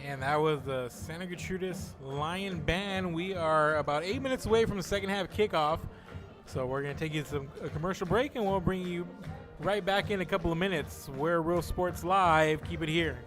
And that was the Santa Gertrudis Lion Band. We are about 8 minutes away from the second half kickoff. So we're going to take you to a commercial break, and we'll bring you right back in a couple of minutes. We're Real Sports Live. Keep it here.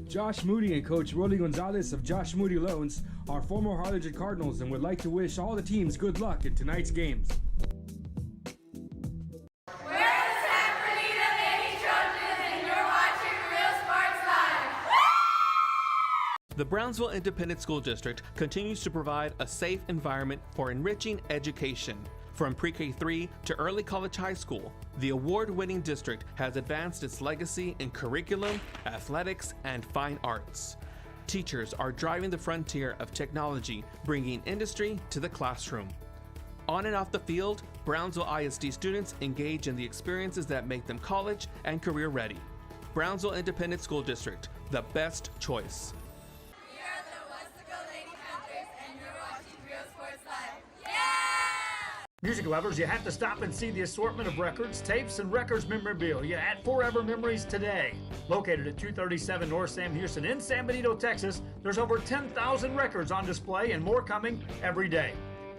Josh Moody and Coach Rolly Gonzalez of Josh Moody Loans are former Harlingen Cardinals and would like to wish all the teams good luck in tonight's games.
We're the San Bernardino Lady Trojans, and you're watching Real Sports Live.
The Brownsville Independent School District continues to provide a safe environment for enriching education. From pre-K3 to early college high school, the award-winning district has advanced its legacy in curriculum, athletics, and fine arts. Teachers are driving the frontier of technology, bringing industry to the classroom. On and off the field, Brownsville ISD students engage in the experiences that make them college and career ready. Brownsville Independent School District, the best choice.
We are the Westaco Lady Panthers, and you're watching Real Sports Live. Yeah!
Music lovers, you have to stop and see the assortment of records, tapes, and records memorabilia at Forever Memories today. Located at 237 North Sam Houston in San Benito, Texas, there's over 10,000 records on display and more coming every day.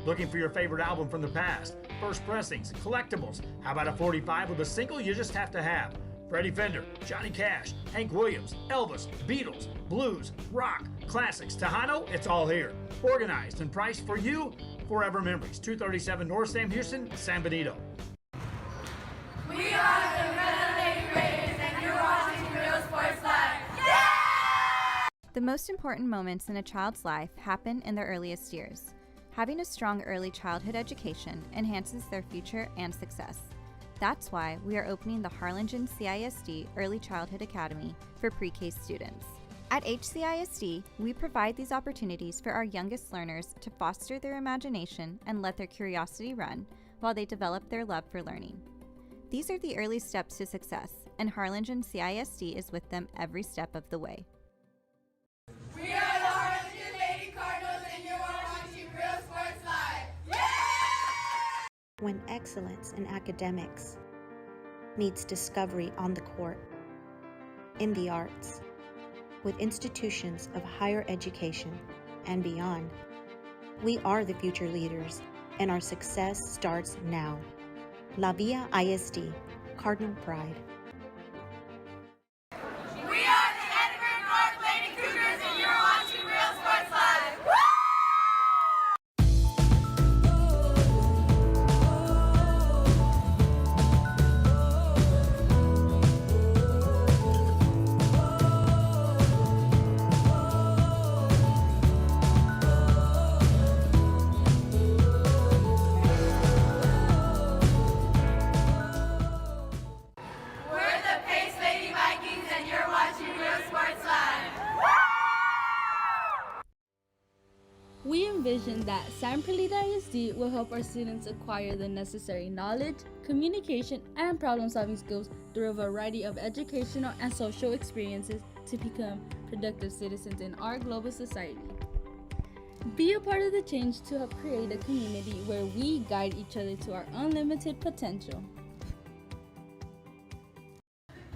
Looking for your favorite album from the past, first pressings, collectibles? How about a 45 with a single you just have to have? Freddie Fender, Johnny Cash, Hank Williams, Elvis, Beatles, blues, rock, classics, Tejano, it's all here. Organized and priced for you. Forever Memories, 237 North Sam Houston, San Benito.
We are the Red Lady Raiders, and you're watching Real Sports Live. Yeah!
The most important moments in a child's life happen in their earliest years. Having a strong early childhood education enhances their future and success. That's why we are opening the Harlingen CISD Early Childhood Academy for pre-K students. At HCISD, we provide these opportunities for our youngest learners to foster their imagination and let their curiosity run while they develop their love for learning. These are the early steps to success, and Harlingen CISD is with them every step of the way.
We are the Harlingen Lady Cardinals, and you're watching Real Sports Live. Yeah!
When excellence in academics meets discovery on the court, in the arts, with institutions of higher education and beyond, we are the future leaders, and our success starts now. La Villa ISD, Cardinal Pride.
We are the Edinburgh North Lady Cougars, and you're watching Real Sports Live. We're the Pace Lady Vikings, and you're watching Real Sports Live.
We envision that San Perlita ISD will help our students acquire the necessary knowledge, communication, and problem-solving skills through a variety of educational and social experiences to become productive citizens in our global society. Be a part of the change to help create a community where we guide each other to our unlimited potential.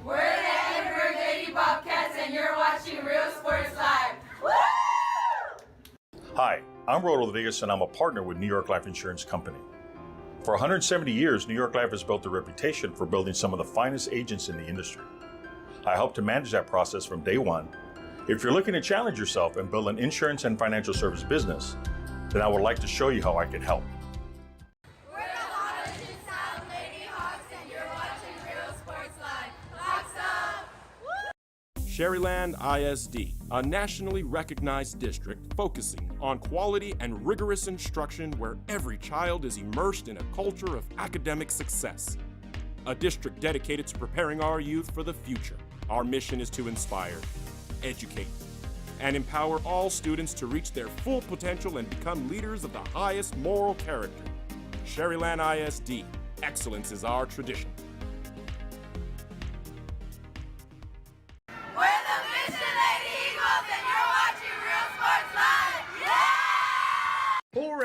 We're the Edinburgh Lady Bobcats, and you're watching Real Sports Live.
Hi, I'm Rodo Rodriguez, and I'm a partner with New York Life Insurance Company. For 170 years, New York Life has built a reputation for building some of the finest agents in the industry. I help to manage that process from day one. If you're looking to challenge yourself and build an insurance and financial service business, then I would like to show you how I can help.
We're the Harlingen South Lady Hawks, and you're watching Real Sports Live. Hawks up!
Sherryland ISD, a nationally recognized district focusing on quality and rigorous instruction where every child is immersed in a culture of academic success. A district dedicated to preparing our youth for the future. Our mission is to inspire, educate, and empower all students to reach their full potential and become leaders of the highest moral character. Sherryland ISD, excellence is our tradition.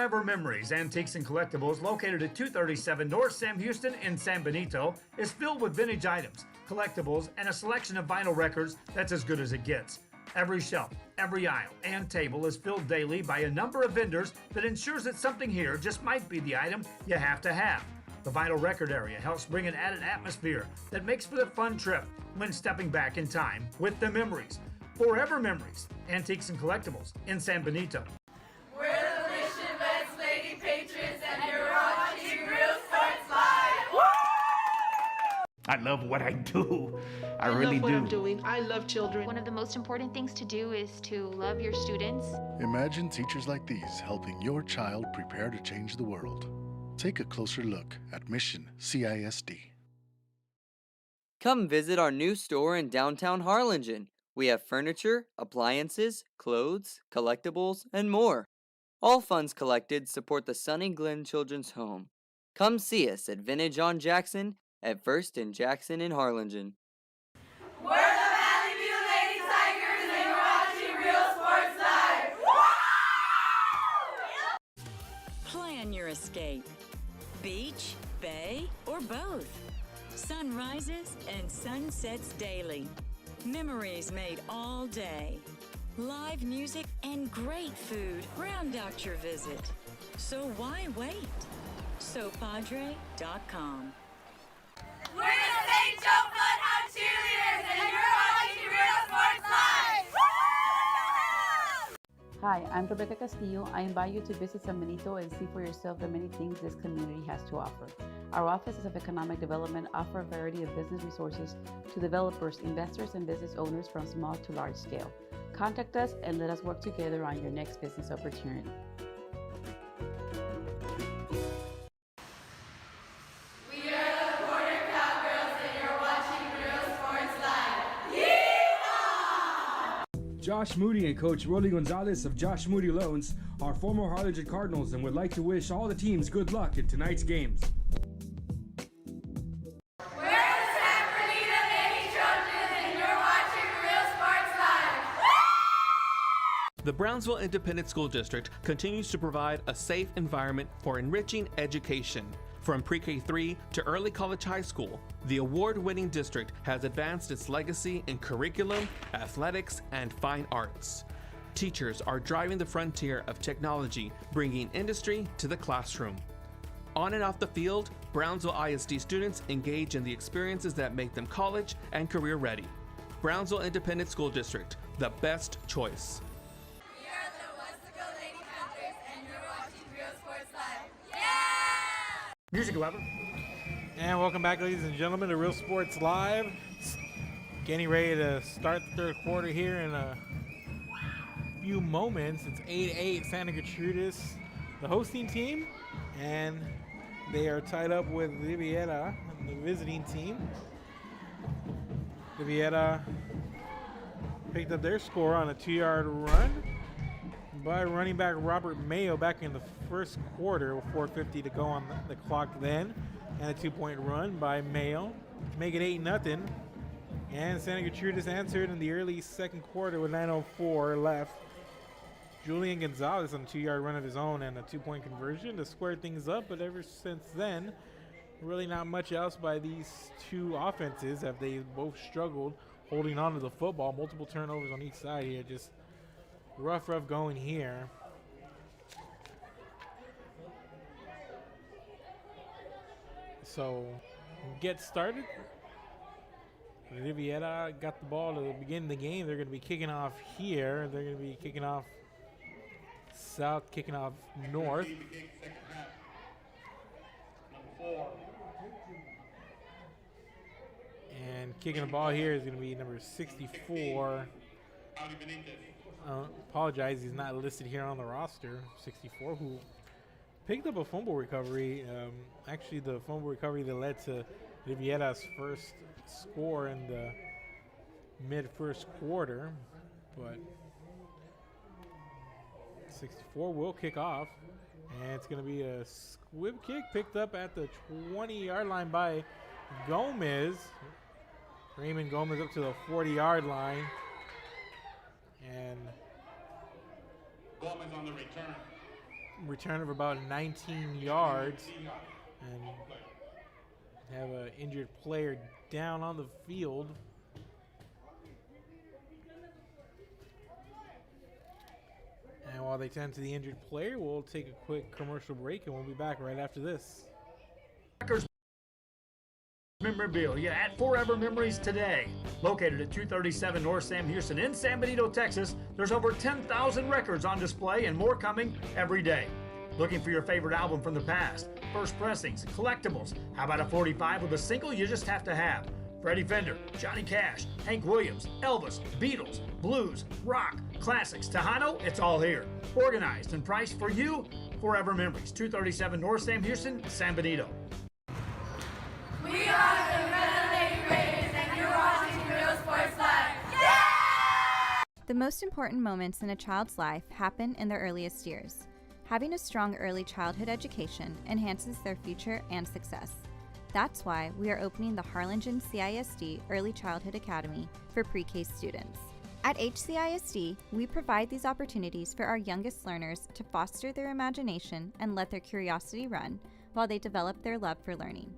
Forever Memories, Antiques and Collectibles, located at 237 North Sam Houston in San Benito, is filled with vintage items, collectibles, and a selection of vinyl records that's as good as it gets. Every shelf, every aisle, and table is filled daily by a number of vendors that ensures that something here just might be the item you have to have. The vinyl record area helps bring an added atmosphere that makes for a fun trip when stepping back in time with the memories. Forever Memories, Antiques and Collectibles in San Benito.
We're the Mission Vets Lady Patriots, and you're watching Real Sports Live.
I love what I do. I
love
really
what
do.
I'm
doing. I love children.
One of the most important things to do is to love your students.
Imagine teachers like these helping your child prepare to change the world. Take a closer look at Mission CISD.
Come visit our new store in downtown Harlingen. We have furniture, appliances, clothes, collectibles, and more. All funds collected support the Sunny Glen Children's Home. Come see us at Vintage on Jackson at First and Jackson in Harlingen.
We're the Valley View Lady Tigers, and you're watching Real Sports Live.
Plan your escape. Beach, bay, or both. Sun rises and sunsets daily. Memories made all day. Live music and great food round out your visit. So why wait? SoPadre.com.
We're the St. Joe Bloodhound Cheerleaders, and you're watching Real Sports Live.
Hi, I'm Rebecca Castillo. I invite you to visit San Benito and see for yourself the many things this community has to offer. Our offices of economic development offer a variety of business resources to developers, investors, and business owners from small to large scale. Contact us and let us work together on your next business opportunity.
We are the Border Cowgirls, and you're watching Real Sports Live. Yeehaw!
Josh Moody and Coach Rolly Gonzalez of Josh Moody Loans are former Harlingen Cardinals and would like to wish all the teams good luck in tonight's games.
The Brownsville Independent School District continues to provide a safe environment for enriching education. From pre-K3 to early college high school, the award-winning district has advanced its legacy in curriculum, athletics, and fine arts. Teachers are driving the frontier of technology, bringing industry to the classroom. On and off the field, Brownsville ISD students engage in the experiences that make them college and career ready. Brownsville Independent School District, the best choice.
Music Lover.
And welcome back, ladies and gentlemen, to Real Sports Live. Getting ready to start the third quarter here in a few moments. It's 8-8 Santa Gertrudis, the hosting team, and they are tied up with Riviera, the visiting team. Riviera picked up their score on a 2-yard run by running back Robert Mayo back in the first quarter with 4:50 to go on the clock then, and a 2-point run by Mayo to make it 8-0. And Santa Gertrudis answered in the early second quarter with 9:04 left. Julian Gonzalez on a 2-yard run of his own and a 2-point conversion to square things up, but ever since then, really not much else by these two offenses. Have they both struggled holding on to the football? Multiple turnovers on each side here, just rough going here. So, get started. Riviera got the ball to begin the game. They're going to be kicking off here. They're going to be kicking off south, kicking off north. And kicking the ball here is going to be number 64. Apologize, he's not listed here on the roster. 64, who picked up a fumble recovery. Actually, the fumble recovery that led to Riviera's first score in the mid-first quarter. But 64 will kick off, and it's going to be a squib kick picked up at the 20-yard line by Gomez. Raymond Gomez up to the 40-yard line. And
Gomez on the return.
return of about 19 yards and have an injured player down on the field. And while they tend to the injured player, we'll take a quick commercial break and we'll be back right after this.
Memorabilia at Forever Memories today. Located at 237 North Sam Houston in San Benito, Texas, there's over 10,000 records on display and more coming every day. Looking for your favorite album from the past, first pressings, collectibles. How about a 45 with a single you just have to have? Freddie Fender, Johnny Cash, Hank Williams, Elvis, Beatles, blues, rock, classics, Tejano, it's all here. Organized and priced for you. Forever Memories, 237 North Sam Houston, San Benito.
We are the Red Lady Raiders, and you're watching Real Sports Live. Yeah!
The most important moments in a child's life happen in their earliest years. Having a strong early childhood education enhances their future and success. That's why we are opening the Harlingen CISD Early Childhood Academy for pre-K students. At HCISD, we provide these opportunities for our youngest learners to foster their imagination and let their curiosity run while they develop their love for learning.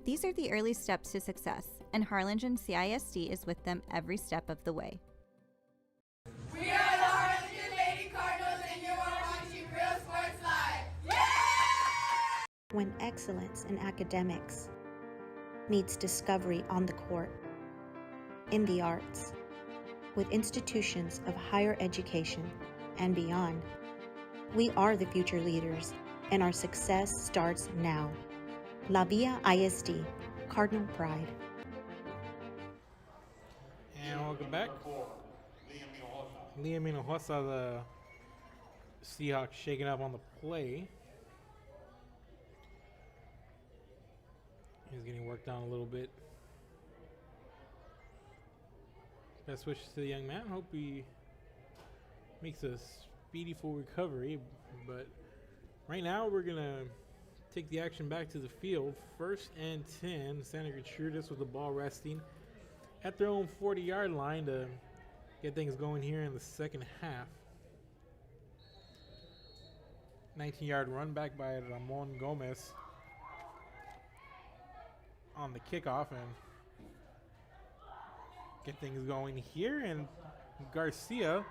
These are the early steps to success, and Harlingen CISD is with them every step of the way.
We are the Harlingen Lady Cardinals, and you're watching Real Sports Live. Yeah!
When excellence in academics meets discovery on the court, in the arts, with institutions of higher education and beyond, we are the future leaders, and our success starts now. La Villa ISD, Cardinal Pride.
And welcome back. Liam Hinojosa, the Seahawks, shaking up on the play. He's getting worked on a little bit. Best wishes to the young man. Hope he makes a speedy full recovery. But right now we're going to take the action back to the field. 1st and 10. Santa Gertrudis with the ball resting at their own 40-yard line to get things going here in the second half. 19-yard run back by Ramon Gomez on the kickoff and get things going here. And Garcia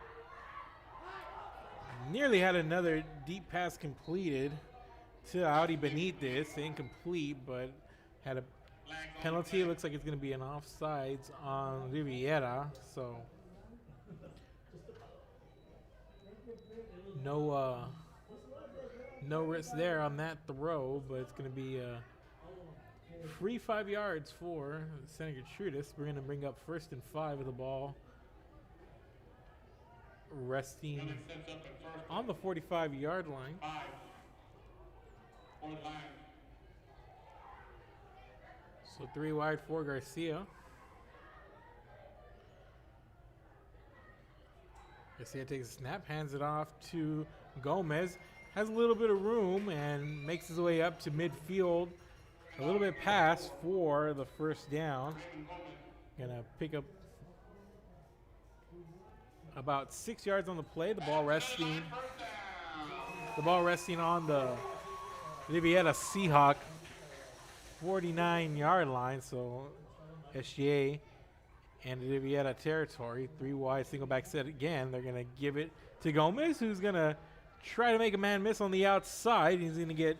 nearly had another deep pass completed to Audi Benitez, incomplete, but had a penalty. It looks like it's going to be an offsides on Riviera, so no risk there on that throw, but it's going to be free 5 yards for Santa Gertrudis. We're going to bring up 1st and 5 with the ball resting on the 45-yard line. So 3 wide for Garcia. Garcia takes a snap, hands it off to Gomez. Has a little bit of room and makes his way up to midfield. A little bit past for the first down. Gonna pick up about 6 yards on the play. The ball resting on the Riviera Seahawk 49-yard line. So SGA and Riviera territory. 3 wide, single back set again. They're gonna give it to Gomez, who's gonna try to make a man miss on the outside. He's gonna get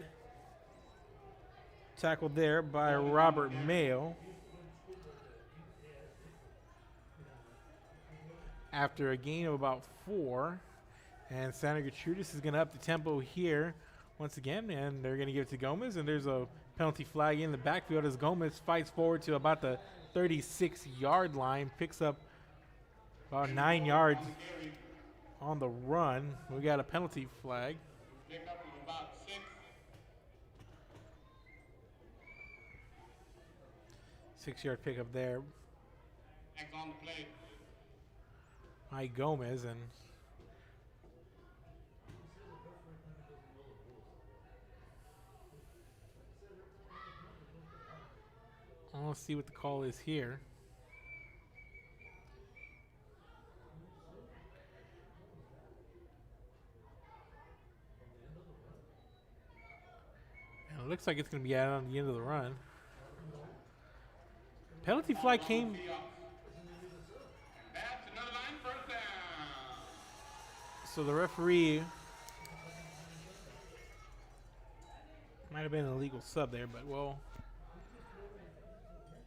tackled there by Robert Mayo. After a gain of about 4. And Santa Gertrudis is going to up the tempo here once again, and they're going to give it to Gomez, and there's a penalty flag in the backfield as Gomez fights forward to about the 36-yard line, picks up about 9 yards on the run. We got a penalty flag. 6-yard pickup there.
On the play.
Mike Gomez, and I'll see what the call is here. It looks like it's going to be out on the end of the run. Penalty flag came. So the referee might have been an illegal sub there, but we'll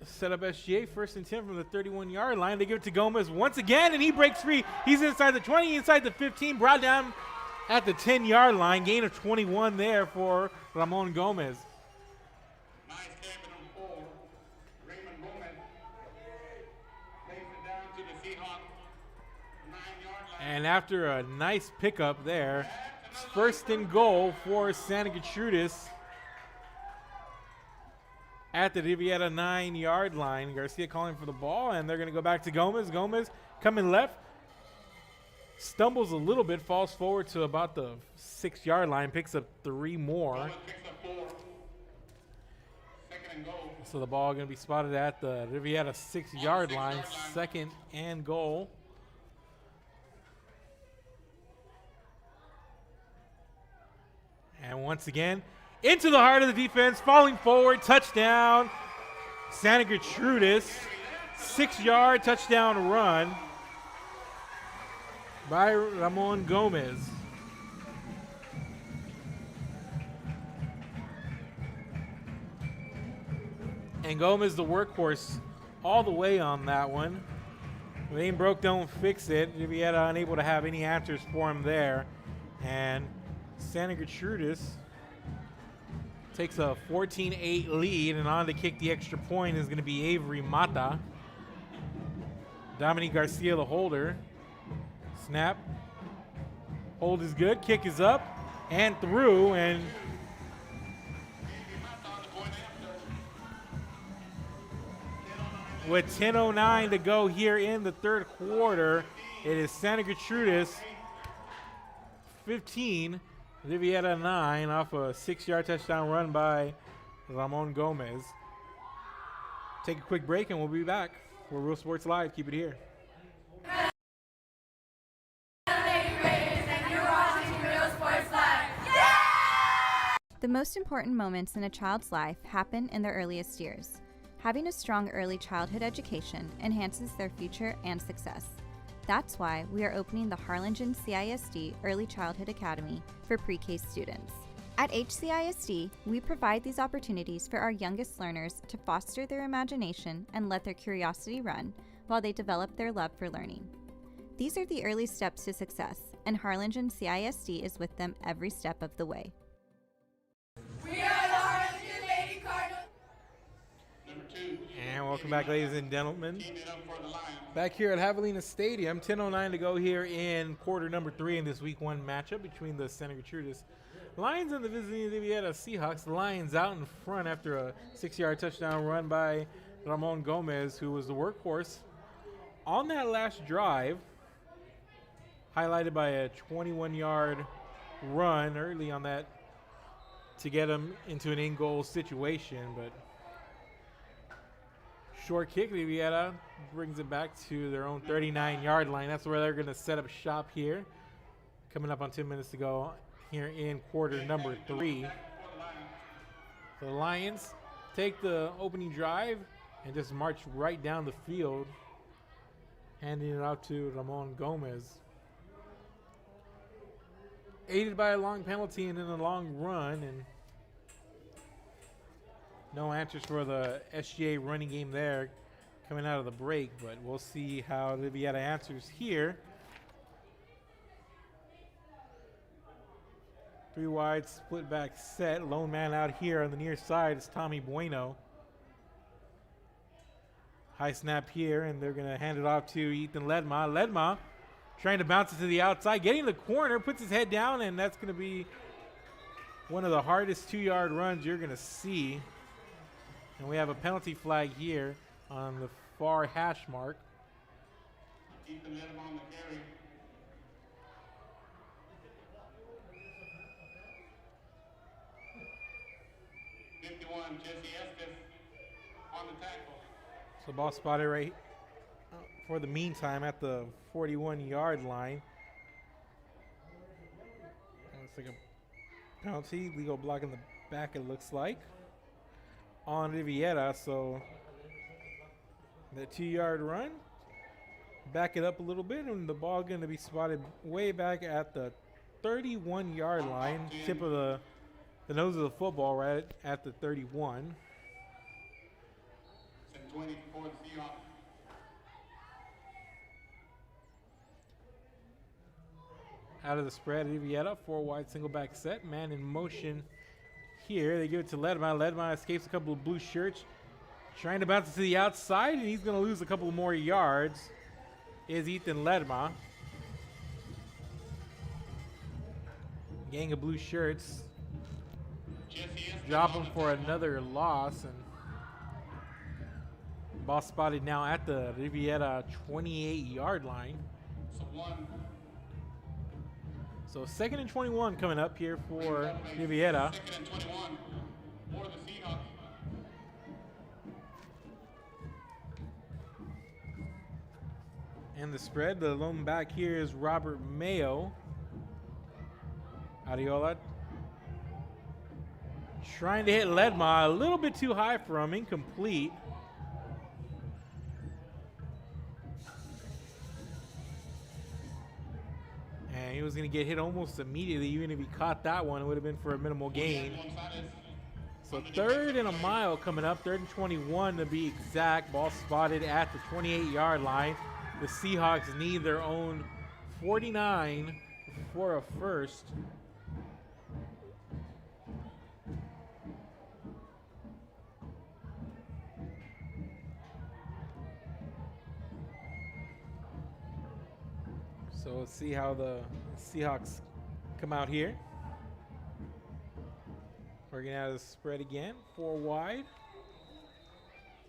set up SGA first and 10 from the 31-yard line. They give it to Gomez once again, and he breaks free. He's inside the 20, inside the 15, brought down at the 10-yard line. Gain of 21 there for Ramon Gomez.
Nice carry number 4. Raymond Gomez takes it down to the Seahawks 9-yard line.
And after a nice pickup there, it's first and goal for Santa Gertrudis at the Riviera 9-yard line. Garcia calling for the ball, and they're going to go back to Gomez. Gomez coming left, stumbles a little bit, falls forward to about the 6-yard line, picks up 3 more. So the ball going to be spotted at the Riviera 6-yard line, second and goal. And once again, into the heart of the defense, falling forward, touchdown, Santa Gertrudis, 6-yard touchdown run by Ramon Gomez. And Gomez, the workhorse, all the way on that one. If it ain't broke, don't fix it. Riviera unable to have any answers for him there. And Santa Gertrudis takes a 14-8 lead, and on to kick the extra point is going to be Avery Mata. Dominique Garcia, the holder. Snap. Hold is good. Kick is up and through, and with 10:09 to go here in the third quarter, it is Santa Gertrudis 15, Riviera 9, off a 6-yard touchdown run by Ramon Gomez. Take a quick break and we'll be back for Real Sports Live. Keep it here.
The most important moments in a child's life happen in their earliest years. Having a strong early childhood education enhances their future and success. That's why we are opening the Harlingen CISD Early Childhood Academy for pre-K students. At HCISD, we provide these opportunities for our youngest learners to foster their imagination and let their curiosity run while they develop their love for learning. These are the early steps to success, and Harlingen CISD is with them every step of the way.
We are the Harlingen Lady Cardinals.
And welcome back, ladies and gentlemen. Back here at Javelina Stadium, 10:09 to go here in quarter number 3 in this week 1 matchup between the Santa Gertrudis Lions and the visiting Riviera Seahawks. The Lions out in front after a 6-yard touchdown run by Ramon Gomez, who was the workhorse on that last drive, highlighted by a 21-yard run early on that to get him into an in-goal situation, but short kick, Riviera brings it back to their own 39-yard line. That's where they're going to set up shop here. Coming up on 10 minutes to go here in quarter number 3. The Lions take the opening drive and just march right down the field, handing it out to Ramon Gomez. Aided by a long penalty and then a long run, and no answers for the SGA running game there coming out of the break, but we'll see how Riviera answers here. 3 wide split back set. Lone man out here on the near side is Tommy Bueno. High snap here, and they're going to hand it off to Ethan Ledma. Ledma trying to bounce it to the outside, getting the corner, puts his head down, and that's going to be one of the hardest 2-yard runs you're going to see. And we have a penalty flag here on the far hash mark.
Ethan Ledma on the carry. Jesse Estes on the tackle.
So ball spotted right for the meantime at the 41-yard line. Looks like a penalty, legal block in the back, it looks like, on Riviera. So the 2-yard run, back it up a little bit, and the ball going to be spotted way back at the 31-yard line, tip of the nose of the football, right at the 31.
It's 20 for the Seahawks.
Out of the spread, Riviera, 4-wide single back set, man in motion here. They give it to Ledma. Ledma escapes a couple of blue shirts, trying to bounce it to the outside, and he's going to lose a couple more yards. Is Ethan Ledma. Gang of blue shirts drop him for another loss, and ball spotted now at the Riviera 28-yard line. So 2nd and 21 coming up here for Riviera.
2nd and 21 for the Seahawks.
And the spread, the lone back here is Robert Mayo. Adiola trying to hit Ledma, a little bit too high for him, incomplete. And he was going to get hit almost immediately. Even if he caught that one, it would have been for a minimal gain. So 3rd and a mile coming up, 3rd and 21 to be exact. Ball spotted at the 28-yard line. The Seahawks need their own 49 for a first. So let's see how the Seahawks come out here. We're going to have the spread again, 4 wide.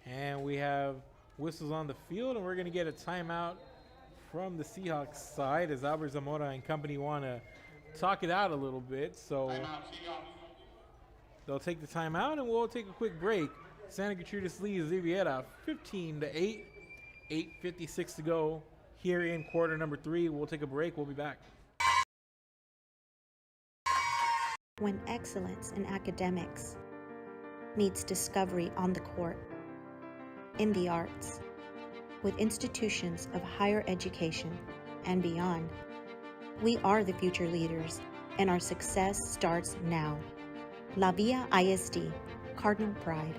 And we have whistles on the field, and we're going to get a timeout from the Seahawks side as Albert Zamora and company want to talk it out a little bit. So they'll take the timeout, and we'll take a quick break. Santa Gertrudis leads Riviera 15-8, 8:56 to go here in quarter number 3. We'll take a break. We'll be back.
When excellence in academics meets discovery on the court, in the arts, with institutions of higher education and beyond, we are the future leaders, and our success starts now. La Villa ISD, Cardinal Pride.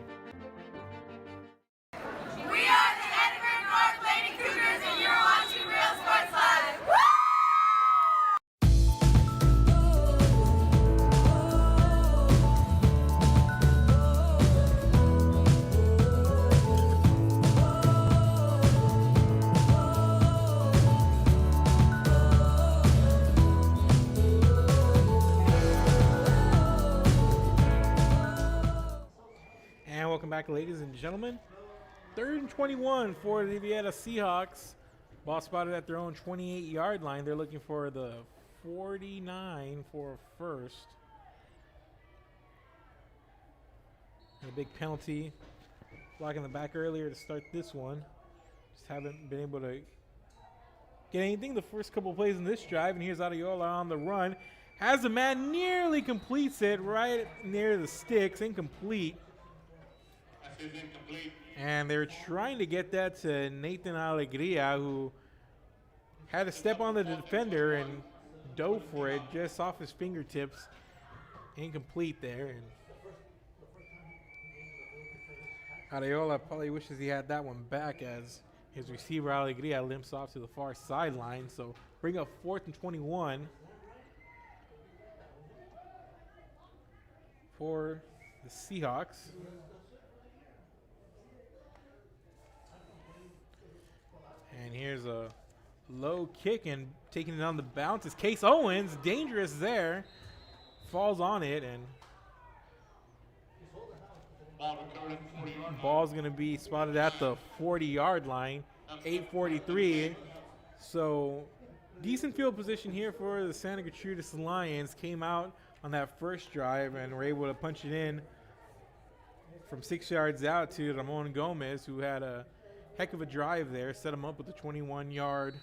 We are the Edinburgh North Lady Cougars, and you're watching Real Sports Live.
And welcome back, ladies and gentlemen. 3rd and 21 for the Riviera Seahawks. Ball spotted at their own 28-yard line. They're looking for the 49 for a first. And a big penalty. Blocking the back earlier to start this one. Just haven't been able to get anything the first couple plays in this drive. And here's Adiola on the run. Has a man, nearly completes it right near the sticks. Incomplete. And they're trying to get that to Nathan Alegria, who had to step on the defender and dove for it just off his fingertips. Incomplete there. And Areola probably wishes he had that one back as his receiver Alegria limps off to the far sideline. So bring up 4th and 21 for the Seahawks. And here's a low kick, and taking it on the bounce is Case Owens. Dangerous there. Falls on it, and ball's going to be spotted at the 40-yard line. 8:43. So decent field position here for the Santa Gertrudis Lions. Came out on that first drive and were able to punch it in from 6 yards out to Ramon Gomez, who had a heck of a drive there. Set him up with a 21-yard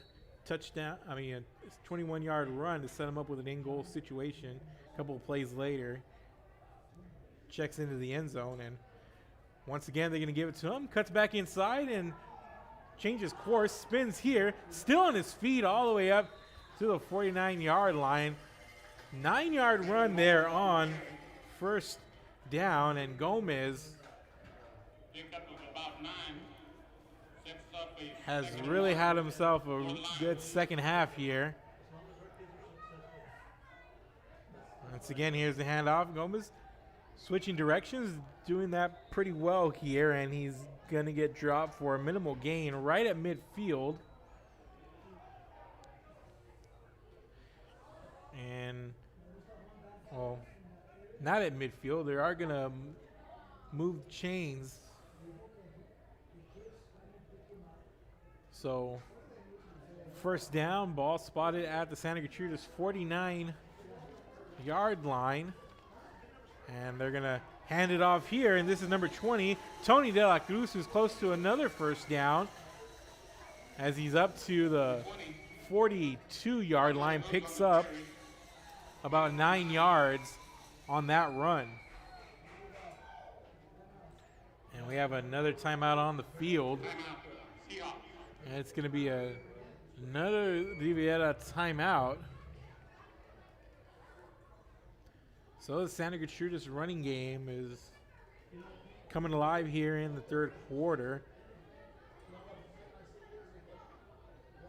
touchdown. A 21-yard run to set him up with an in-goal situation a couple of plays later. checks into the end zone, and once again they're going to give it to him. Cuts back inside and changes course, spins here, still on his feet all the way up to the 49-yard line. 9-yard run there on first down, and Gomez has really had himself a good second half here. Once again, here's the handoff. Gomez switching directions, doing that pretty well here, and he's going to get dropped for a minimal gain right at midfield. And, well, not at midfield. They are going to move chains. So, first down, ball spotted at the Santa Gertrudis 49-yard line. And they're going to hand it off here, and this is number 20, Tony De La Cruz, who's close to another first down as he's up to the 42-yard line, picks up about 9 yards on that run. And we have another timeout on the field. And it's going to be another Riviera timeout. So the Santa Gertrudis running game is coming alive here in the third quarter.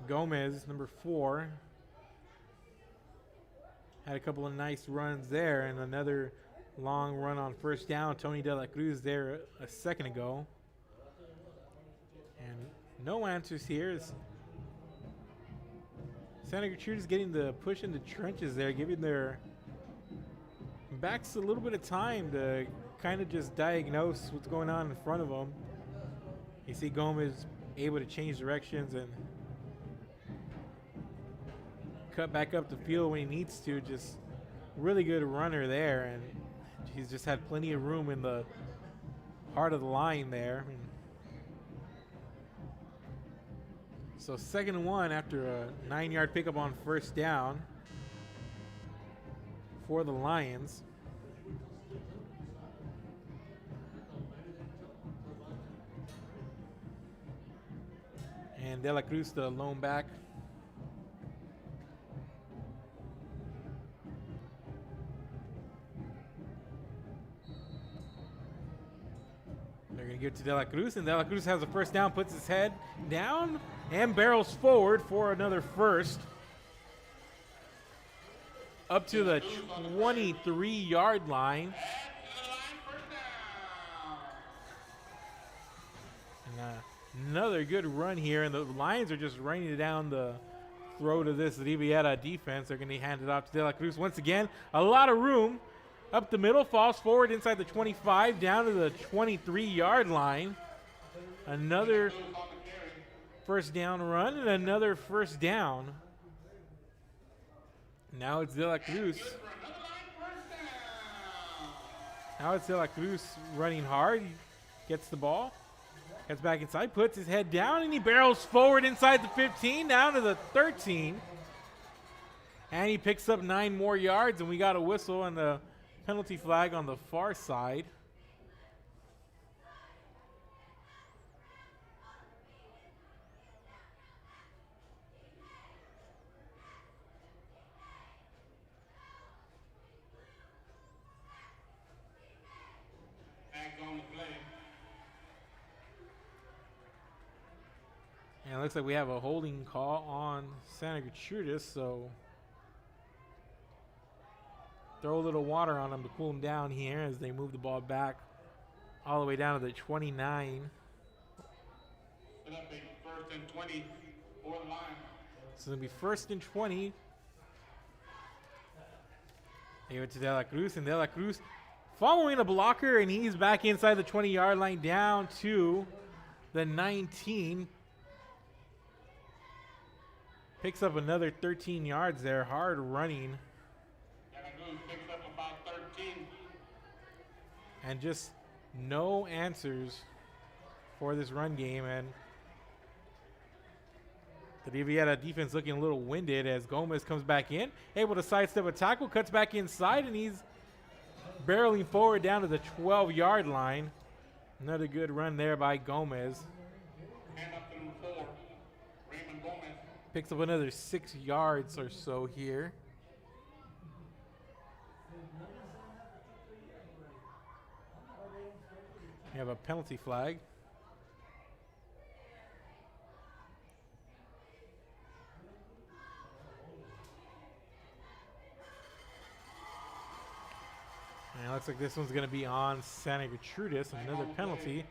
Gomez, number 4, had a couple of nice runs there, and another long run on first down. Tony De La Cruz there a second ago. And no answers here. As Santa Gertrudis getting the push in the trenches there, giving their backs a little bit of time to kind of just diagnose what's going on in front of them. You see Gomez able to change directions and cut back up the field when he needs to. Just really good runner there, and he's just had plenty of room in the heart of the line there. So 2nd and 1 after a 9-yard pickup on first down for the Lions. And De La Cruz, the lone back. They're going to give it to De La Cruz, and De La Cruz has a first down, puts his head down, and barrels forward for another first. Up to the 23-yard line. And another good run here, and the Lions are just raining down the throat of this Riviera defense. They're going to hand it off to De La Cruz once again. A lot of room up the middle, falls forward inside the 25, down to the 23-yard line. Another first down run and another first down. Now it's De La Cruz. Now it's De La Cruz running hard. He gets the ball. Gets back inside, puts his head down, and he barrels forward inside the 15, down to the 13. And he picks up 9 more yards, and we got a whistle and the penalty flag on the far side. And it looks like we have a holding call on Santa Gertrudis, so throw a little water on them to cool them down here as they move the ball back all the way down to the 29.
Set up a 1st and 20 for the line.
So it'll be 1st and 20. They give it to De La Cruz, and De La Cruz following a blocker, and he's back inside the 20-yard line down to the 19. Picks up another 13 yards there. Hard running.
Picks up about 13.
And just no answers for this run game. And the Riviera defense looking a little winded as Gomez comes back in. Able to sidestep a tackle, cuts back inside, and he's barreling forward down to the 12-yard line. Another good run there by Gomez.
Hand up to number 4, Raymond Gomez.
Picks up another 6 yards or so here. We have a penalty flag. And it looks like this one's going to be on Santa Gertrudis, another penalty.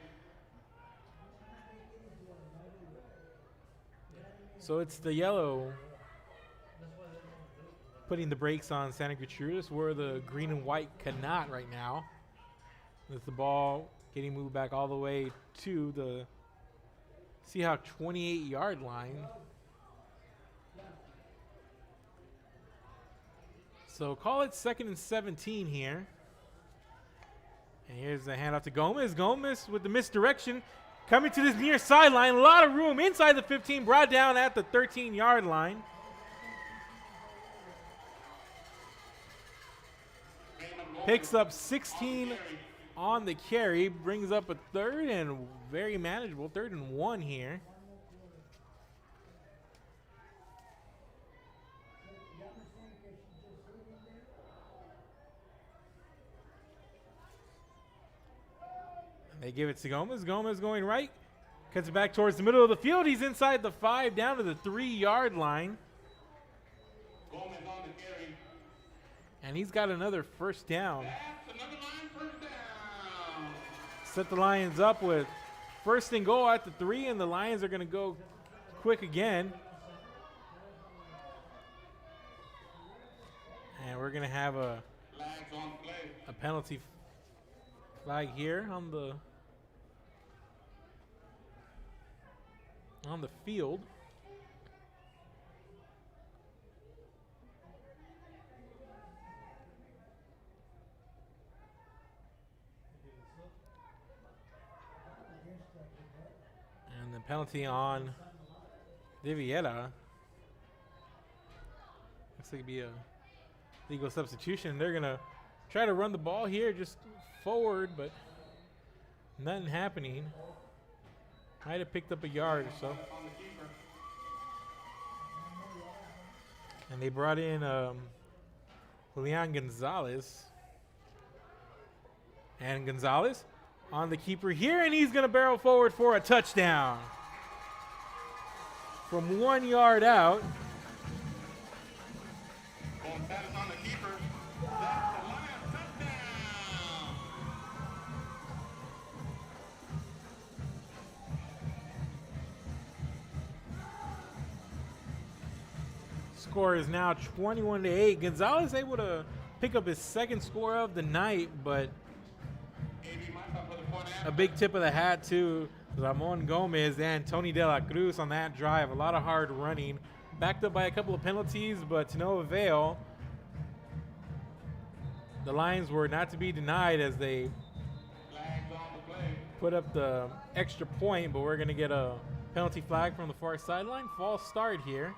So it's the yellow putting the brakes on Santa Gertrudis, where the green and white cannot right now. With the ball getting moved back all the way to the Seahawk 28-yard line. So call it 2nd and 17 here. And here's the handoff to Gomez. Gomez with the misdirection coming to this near sideline. A lot of room inside the 15, brought down at the 13-yard line. Picks up 16 on the carry, brings up a 3rd and very manageable 3rd and 1 here. They give it to Gomez. Gomez going right. Cuts it back towards the middle of the field. He's inside the 5 down to the 3-yard line.
Gomez on the carry.
And he's got another first down.
That's another line first down.
Set the Lions up with 1st and goal at the 3, and the Lions are going to go quick again. And we're going to have a penalty flag here on the field. And the penalty on Riviera. Looks like it'd be a legal substitution. They're gonna try to run the ball here, just forward, but nothing happening. Might have picked up a yard or so. And they brought in Julian Gonzalez. And Gonzalez on the keeper here, and he's going to barrel forward for a touchdown. From 1 yard out.
Gonzalez on the keeper. That's the Lions touchdown.
Score is now 21-8. Gonzalez able to pick up his 2nd score of the night, but a big tip of the hat to Ramon Gomez and Tony De La Cruz on that drive. A lot of hard running, backed up by a couple of penalties, but to no avail. The Lions were not to be denied as they put up the extra point, but we're going to get a penalty flag from the far sideline. False start here.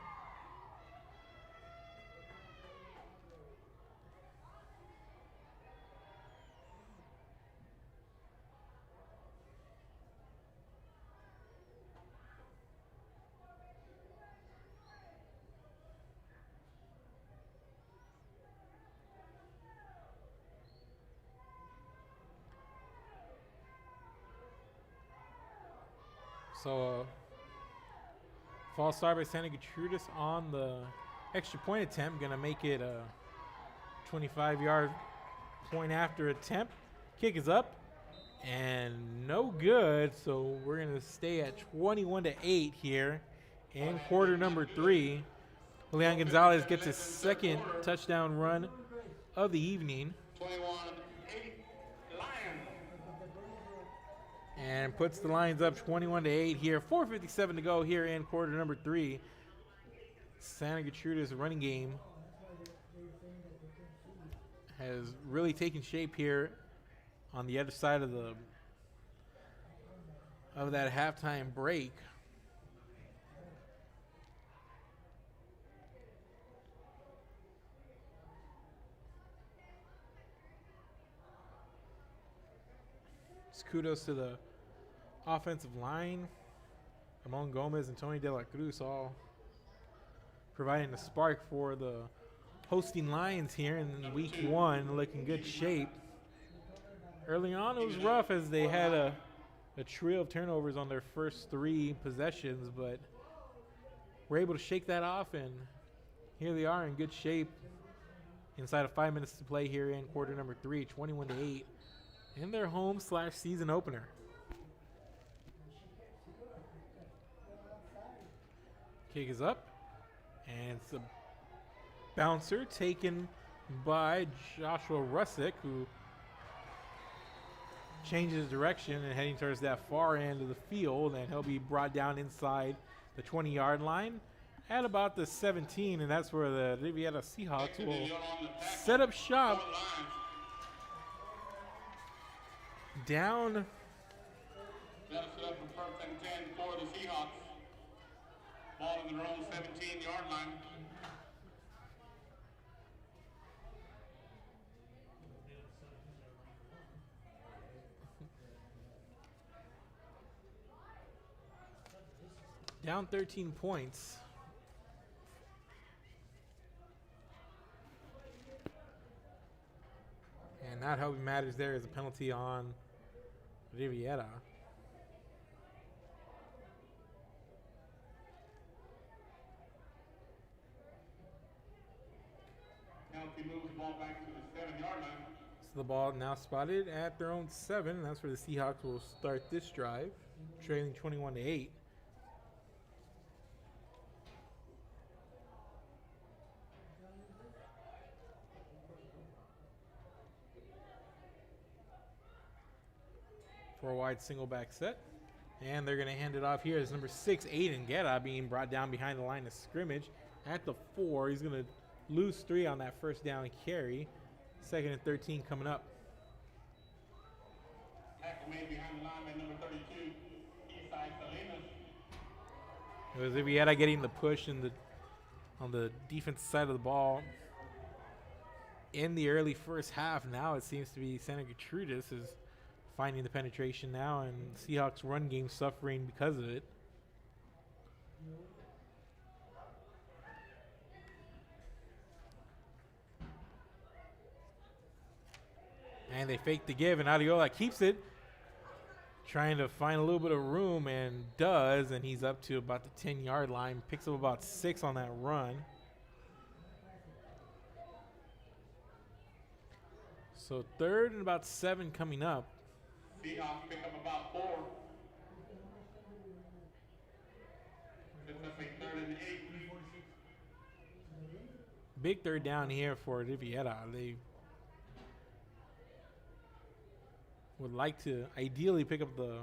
So false start by Santa Gertrudis on the extra point attempt. Going to make it a 25-yard point after attempt. Kick is up and no good. So we're going to stay at 21-8 here in quarter number 3. Julian Gonzalez gets his 2nd touchdown run of the evening.
21-8 Lions.
And puts the Lions up 21-8 here. 4:57 to go here in quarter number 3. Santa Gertrudis' running game has really taken shape here on the other side of that halftime break. Just kudos to the offensive line. Ramon Gomez and Tony De La Cruz all providing a spark for the hosting Lions here in week 1, looking good shape. Early on, it was rough as they had a trio of turnovers on their first 3 possessions, but were able to shake that off, and here they are in good shape inside of 5 minutes to play here in quarter number 3, 21-8, in their home/season opener. Kick is up, and it's a bouncer taken by Joshua Russick, who changes direction and heading towards that far end of the field, and he'll be brought down inside the 20-yard line at about the 17, and that's where the Riviera Seahawks will set up shop down.
That'll set up a 1st and 10 for the Seahawks. Ball in their own 17-yard line.
Down 13 points. And not helping matters there is a penalty on Riviera.
Penalty moves the ball back to the 7-yard line.
So the ball now spotted at their own 7. And that's where the Seahawks will start this drive, trailing 21-8. Four wide single back set. And they're going to hand it off here as number 6, Aiden Guerra, being brought down behind the line of scrimmage at the 4. He's going to lose 3 on that first down carry. 2nd and 13 coming up.
Tackle made behind the line by number 32, Eastside Salinas.
It was Riviera getting the push on the defensive side of the ball in the early first half. Now it seems to be Santa Gertrudis is finding the penetration now, and Seahawks run game suffering because of it. And they fake the give, and Adiola keeps it, trying to find a little bit of room, and does, and he's up to about the 10-yard line, picks up about 6 on that run. So 3rd and about 7 coming up.
Seahawks pick up about 4. Sets up a 3rd and 8.
Big 3rd down here for Riviera. They would like to ideally pick up the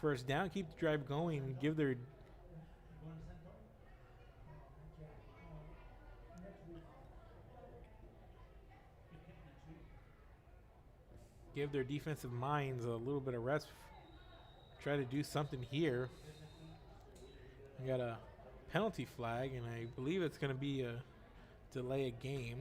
first down, keep the drive going, give their defensive minds a little bit of rest. Try to do something here. We got a penalty flag, and I believe it's going to be a delay a game.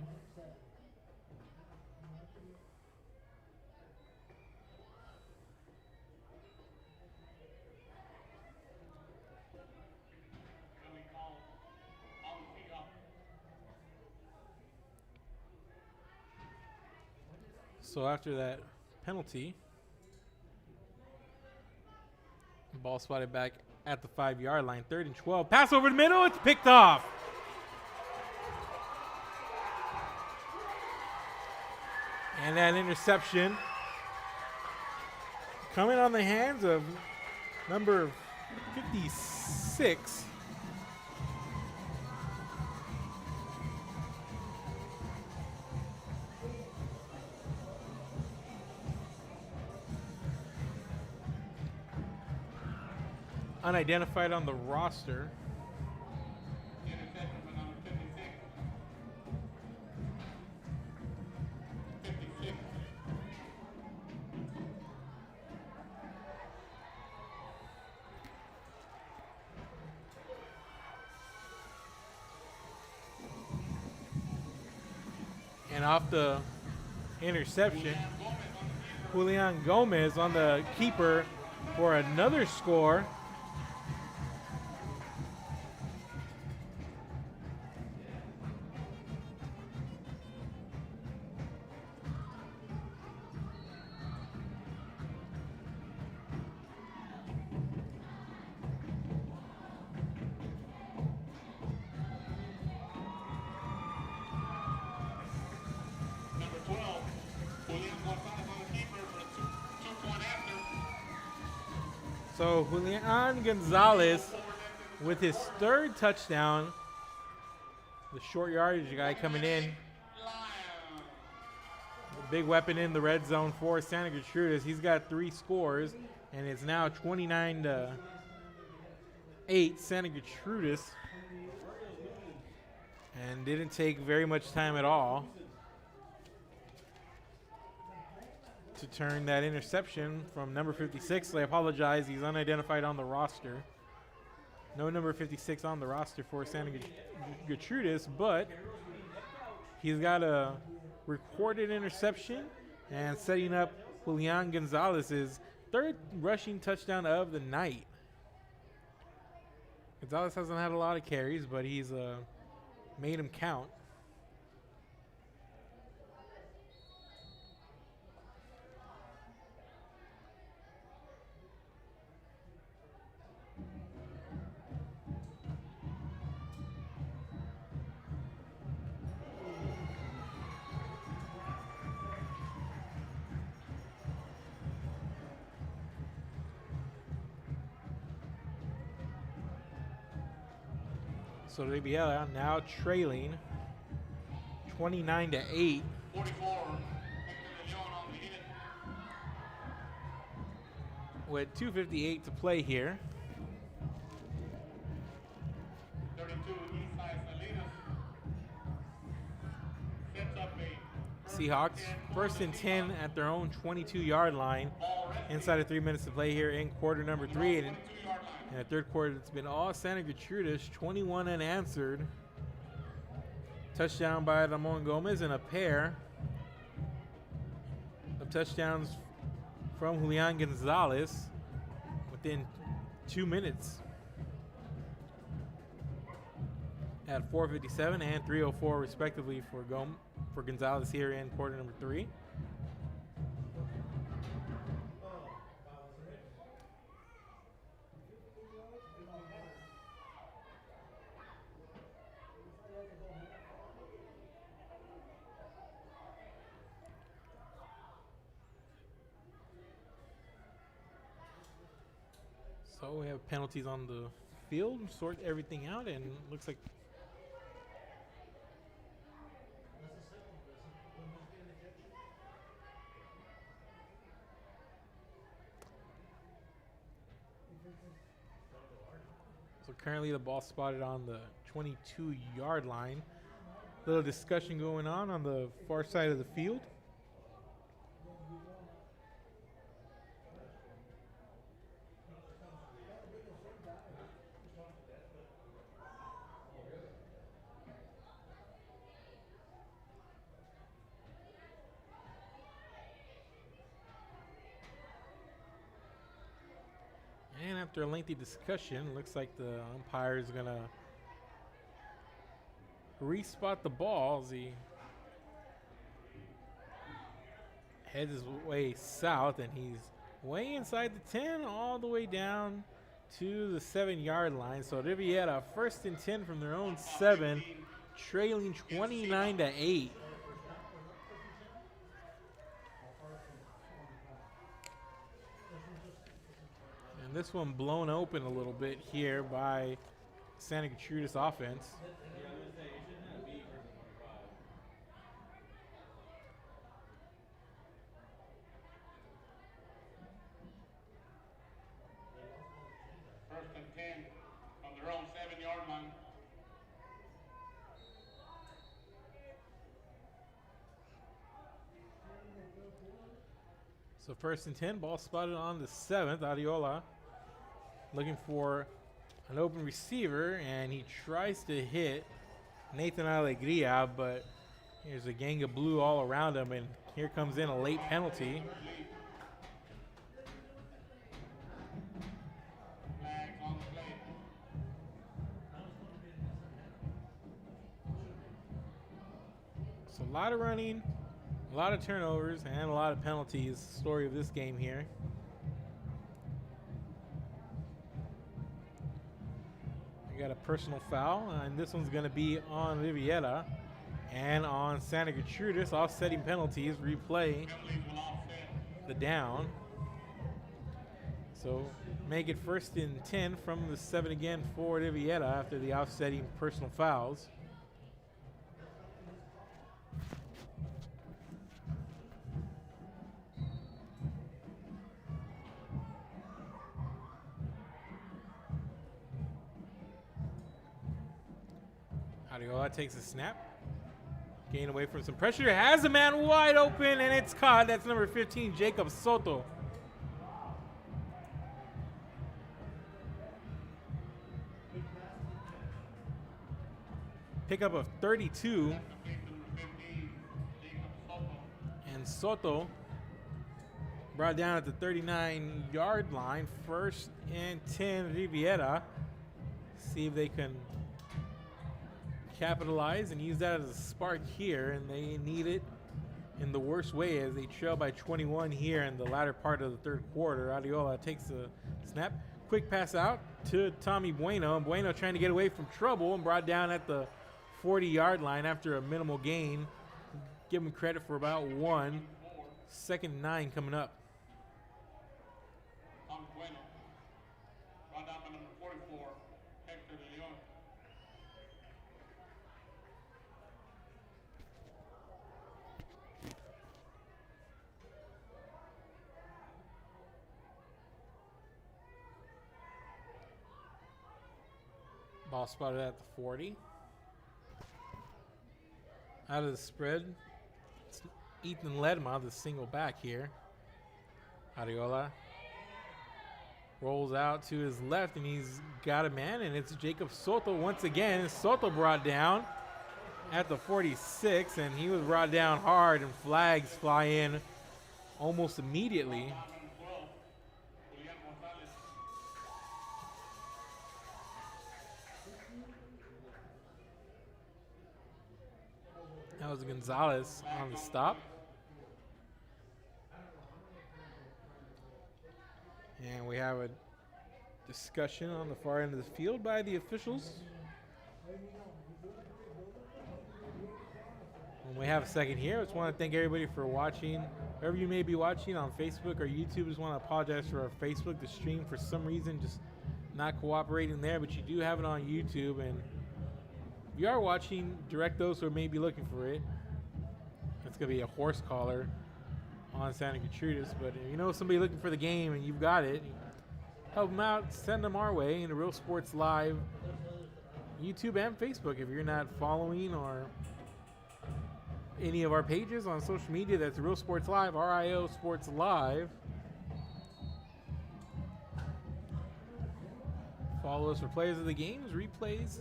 So after that penalty, ball spotted back at the 5-yard line. 3rd and 12. Pass over the middle. It's picked off. And that interception coming on the hands of number 56. Unidentified on the roster. And off the interception, Julian Gomez on the keeper for another score.
Number 12, Julian Gonzalez on the keeper for a two-point after.
So Julian Gonzalez with his third touchdown. The short yardage guy coming in. The big weapon in the red zone for Santa Gertrudis. He's got 3 scores, and it's now 29-8 Santa Gertrudis. And didn't take very much time at all to turn that interception from number 56. I apologize, he's unidentified on the roster. No number 56 on the roster for Santa Gertrudis, but he's got a recorded interception and setting up Julian Gonzalez's third rushing touchdown of the night. Gonzalez hasn't had a lot of carries, but he's made them count. So Riviera now trailing 29-8.
44,
with 2:58 to play here.
32, Eastside Salinas. Sets up a
Seahawks first and 10 at their own 22-yard line. Inside of 3 minutes to play here in quarter number 3. And in the third quarter, it's been all Santa Gertrudis, 21 unanswered. Touchdown by Ramon Gomez and a pair of touchdowns from Julian Gonzalez within 2 minutes. At 4:57 and 3:04 respectively for Gonzalez here in quarter number 3. So we have penalties on the field, sort everything out, and looks like currently the ball spotted on the 22-yard line. Little discussion going on the far side of the field. And after a lengthy discussion, looks like the umpire is going to respot the ball as he heads his way south, and he's way inside the 10 all the way down to the 7-yard line. So Riviera first and 10 from their own 7, trailing 29-8. This one blown open a little bit here by Santa Gertrudis offense.
First and 10 from their own 7-yard line.
So first and 10, ball spotted on the 7th. Adiola looking for an open receiver, and he tries to hit Nathan Alegria, but there's a gang of blue all around him, and here comes in a late penalty. lot of running, a lot of turnovers, and a lot of penalties. Story of this game here. We got a personal foul, and this one's going to be on Riviera and on Santa Gertrudis. Offsetting penalties, replay the down. So make it 1st and 10 from the 7 again for Riviera after the offsetting personal fouls. Adiola takes a snap. Gain away from some pressure. Has a man wide open, and it's caught. That's number 15, Jacob Soto. Pickup of 32. And Soto brought down at the 39-yard line. 1st and 10, Riviera. See if they can capitalize and use that as a spark here, and they need it in the worst way as they trail by 21 here in the latter part of the 3rd quarter. Adiola takes a snap. Quick pass out to Tommy Bueno. Bueno trying to get away from trouble and brought down at the 40-yard line after a minimal gain. Give him credit for about 1. 2nd and 9 coming up. Ball spotted at the 40. Out of the spread, it's Ethan Ledma, the single back here. Adiola rolls out to his left, and he's got a man, and it's Jacob Soto once again. Soto brought down at the 46, and he was brought down hard, and flags fly in almost immediately. That was Gonzalez on the stop. And we have a discussion on the far end of the field by the officials. And we have a second here. I just want to thank everybody for watching. Wherever you may be watching on Facebook or YouTube, just want to apologize for our Facebook. The stream, for some reason, just not cooperating there. But you do have it on YouTube, and if you are watching, direct those who may be looking for it. It's going to be a horse collar on Santa Gertrudis. But if you know somebody looking for the game and you've got it, help them out, send them our way in the Real Sports Live YouTube and Facebook. If you're not following or any of our pages on social media, that's Real Sports Live, RIO Sports Live. Follow us for players of the games, replays,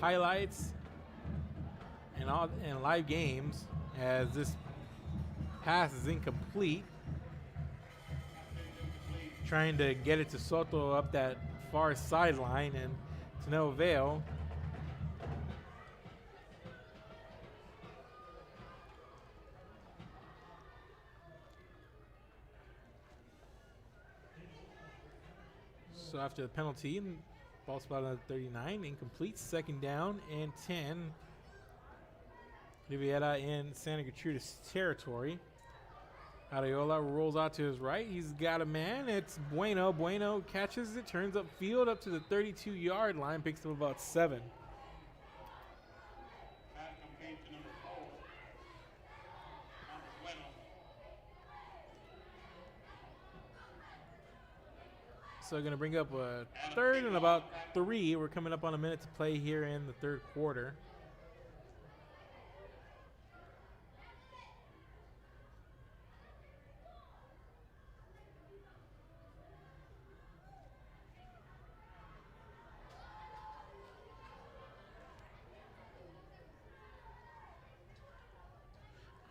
highlights, and live games, as this pass is incomplete. Trying to get it to Soto up that far sideline, and to no avail. So after the penalty, ball spot on 39, incomplete, 2nd down and 10. Riviera in Santa Gertrudis territory. Adiola rolls out to his right. He's got a man. It's Bueno. Bueno catches it, turns up field up to the 32-yard line, picks up about 7. So going to bring up a 3rd and about 3. We're coming up on a minute to play here in the 3rd quarter.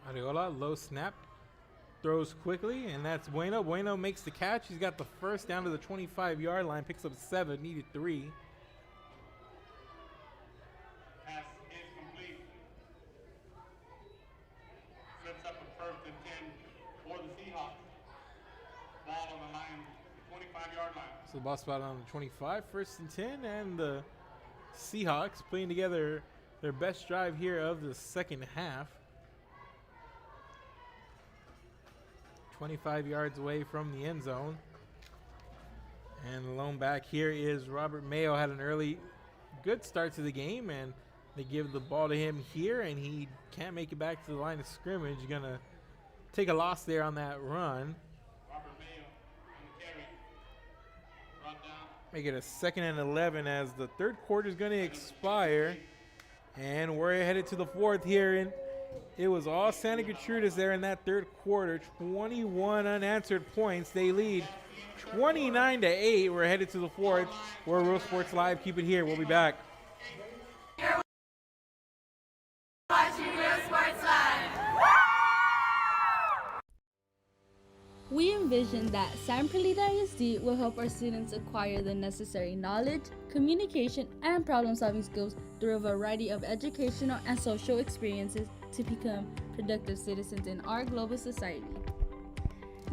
Adiola, low snap, throws quickly, and that's Bueno. Bueno makes the catch. He's got the 1st down to the 25-yard line, picks up 7, needed 3.
Pass is complete. first and 10 for the Seahawks. Ball on the line, 25-yard line.
So the ball spot on the 25, first and 10, and the Seahawks putting together their best drive here of the second half. 25 yards away from the end zone. And the lone back here is Robert Mayo. Had an early good start to the game, and they give the ball to him here, and he can't make it back to the line of scrimmage. Gonna take a loss there on that run.
Robert Mayo on the carry. Brought down.
Make it a 2nd and 11 as the third quarter is going to expire. And we're headed to the fourth here. And it was all Santa Gertrudis there in that third quarter. 21 unanswered points. They lead 29-8. We're headed to the fourth. We're Real Sports Live. Keep it here. We'll be back.
Watching Real Sports Live.
We envision that San Perlita ISD will help our students acquire the necessary knowledge, communication, and problem-solving skills through a variety of educational and social experiences to become productive citizens in our global society.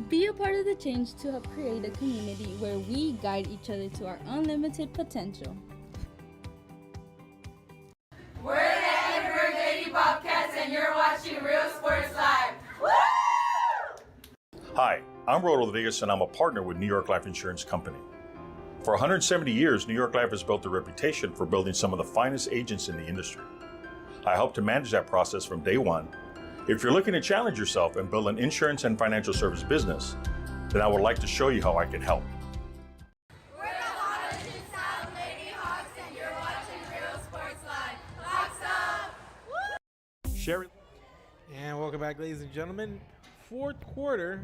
Be a part of the change to help create a community where we guide each other to our unlimited potential.
We're the Edinburgh Lady Bobcats, and you're watching Real Sports Live. Woo!
Hi, I'm Roy Rodriguez, and I'm a partner with New York Life Insurance Company. For 170 years, New York Life has built a reputation for building some of the finest agents in the industry. I help to manage that process from day one. If you're looking to challenge yourself and build an insurance and financial service business, then I would like to show you how I can help.
We're the Harlingen South Lady Hawks, and you're watching Real Sports Live. Hawks up! Woo!
Sherry.
And welcome back, ladies and gentlemen. Fourth quarter.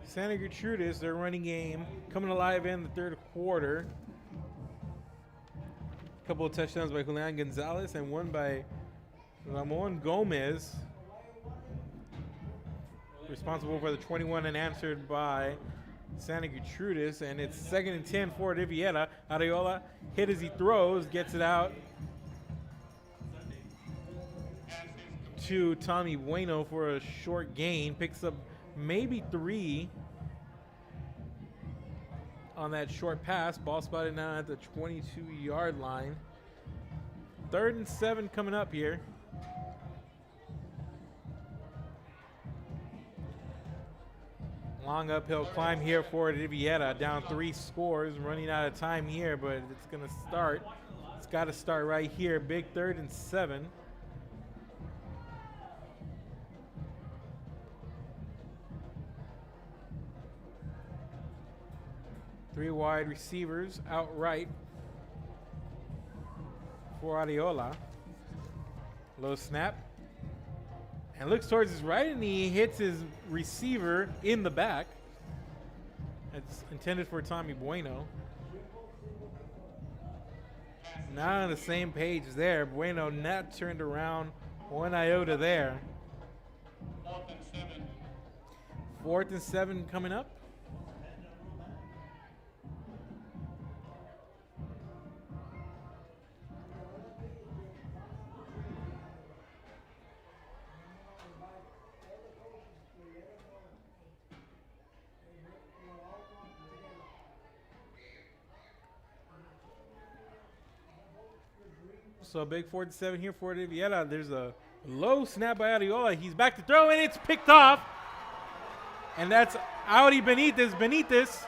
Santa Gertrudis, their running game, coming alive in the third quarter. A couple of touchdowns by Julian Gonzalez and one by Ramon Gomez. Responsible for the 21 unanswered by Santa Gertrudis. And it's 2nd and 10 for Riviera. Areola hit as he throws, gets it out to Tommy Bueno for a short gain. Picks up maybe 3 on that short pass. Ball spotted now at the 22-yard line. 3rd and 7 coming up here. Long uphill climb here for Riviera. Down 3 scores. Running out of time here, but it's going to start. It's got to start right here. Big 3rd and 7. Three wide receivers outright for Areola. Low snap. And looks towards his right, and he hits his receiver in the back. It's intended for Tommy Bueno. Not on the same page there. Bueno not turned around 1 iota there.
4th and 7.
4th and 7 coming up. So a big 4th and 7 here for Riviera. There's a low snap by Areola. He's back to throw, and it's picked off. And that's Audi Benitez. Benitez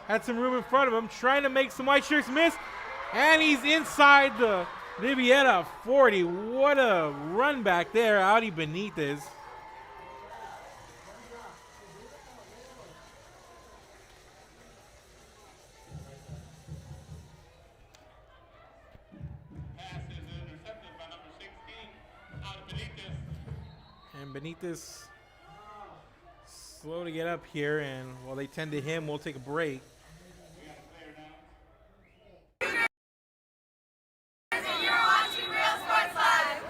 had some room in front of him, trying to make some white shirts miss. And he's inside the Riviera 40. What a run back there, Audi Benitez. And Benitez slow to get up here, and while they tend to him, we'll take a break.
You're watching Real Sports Live.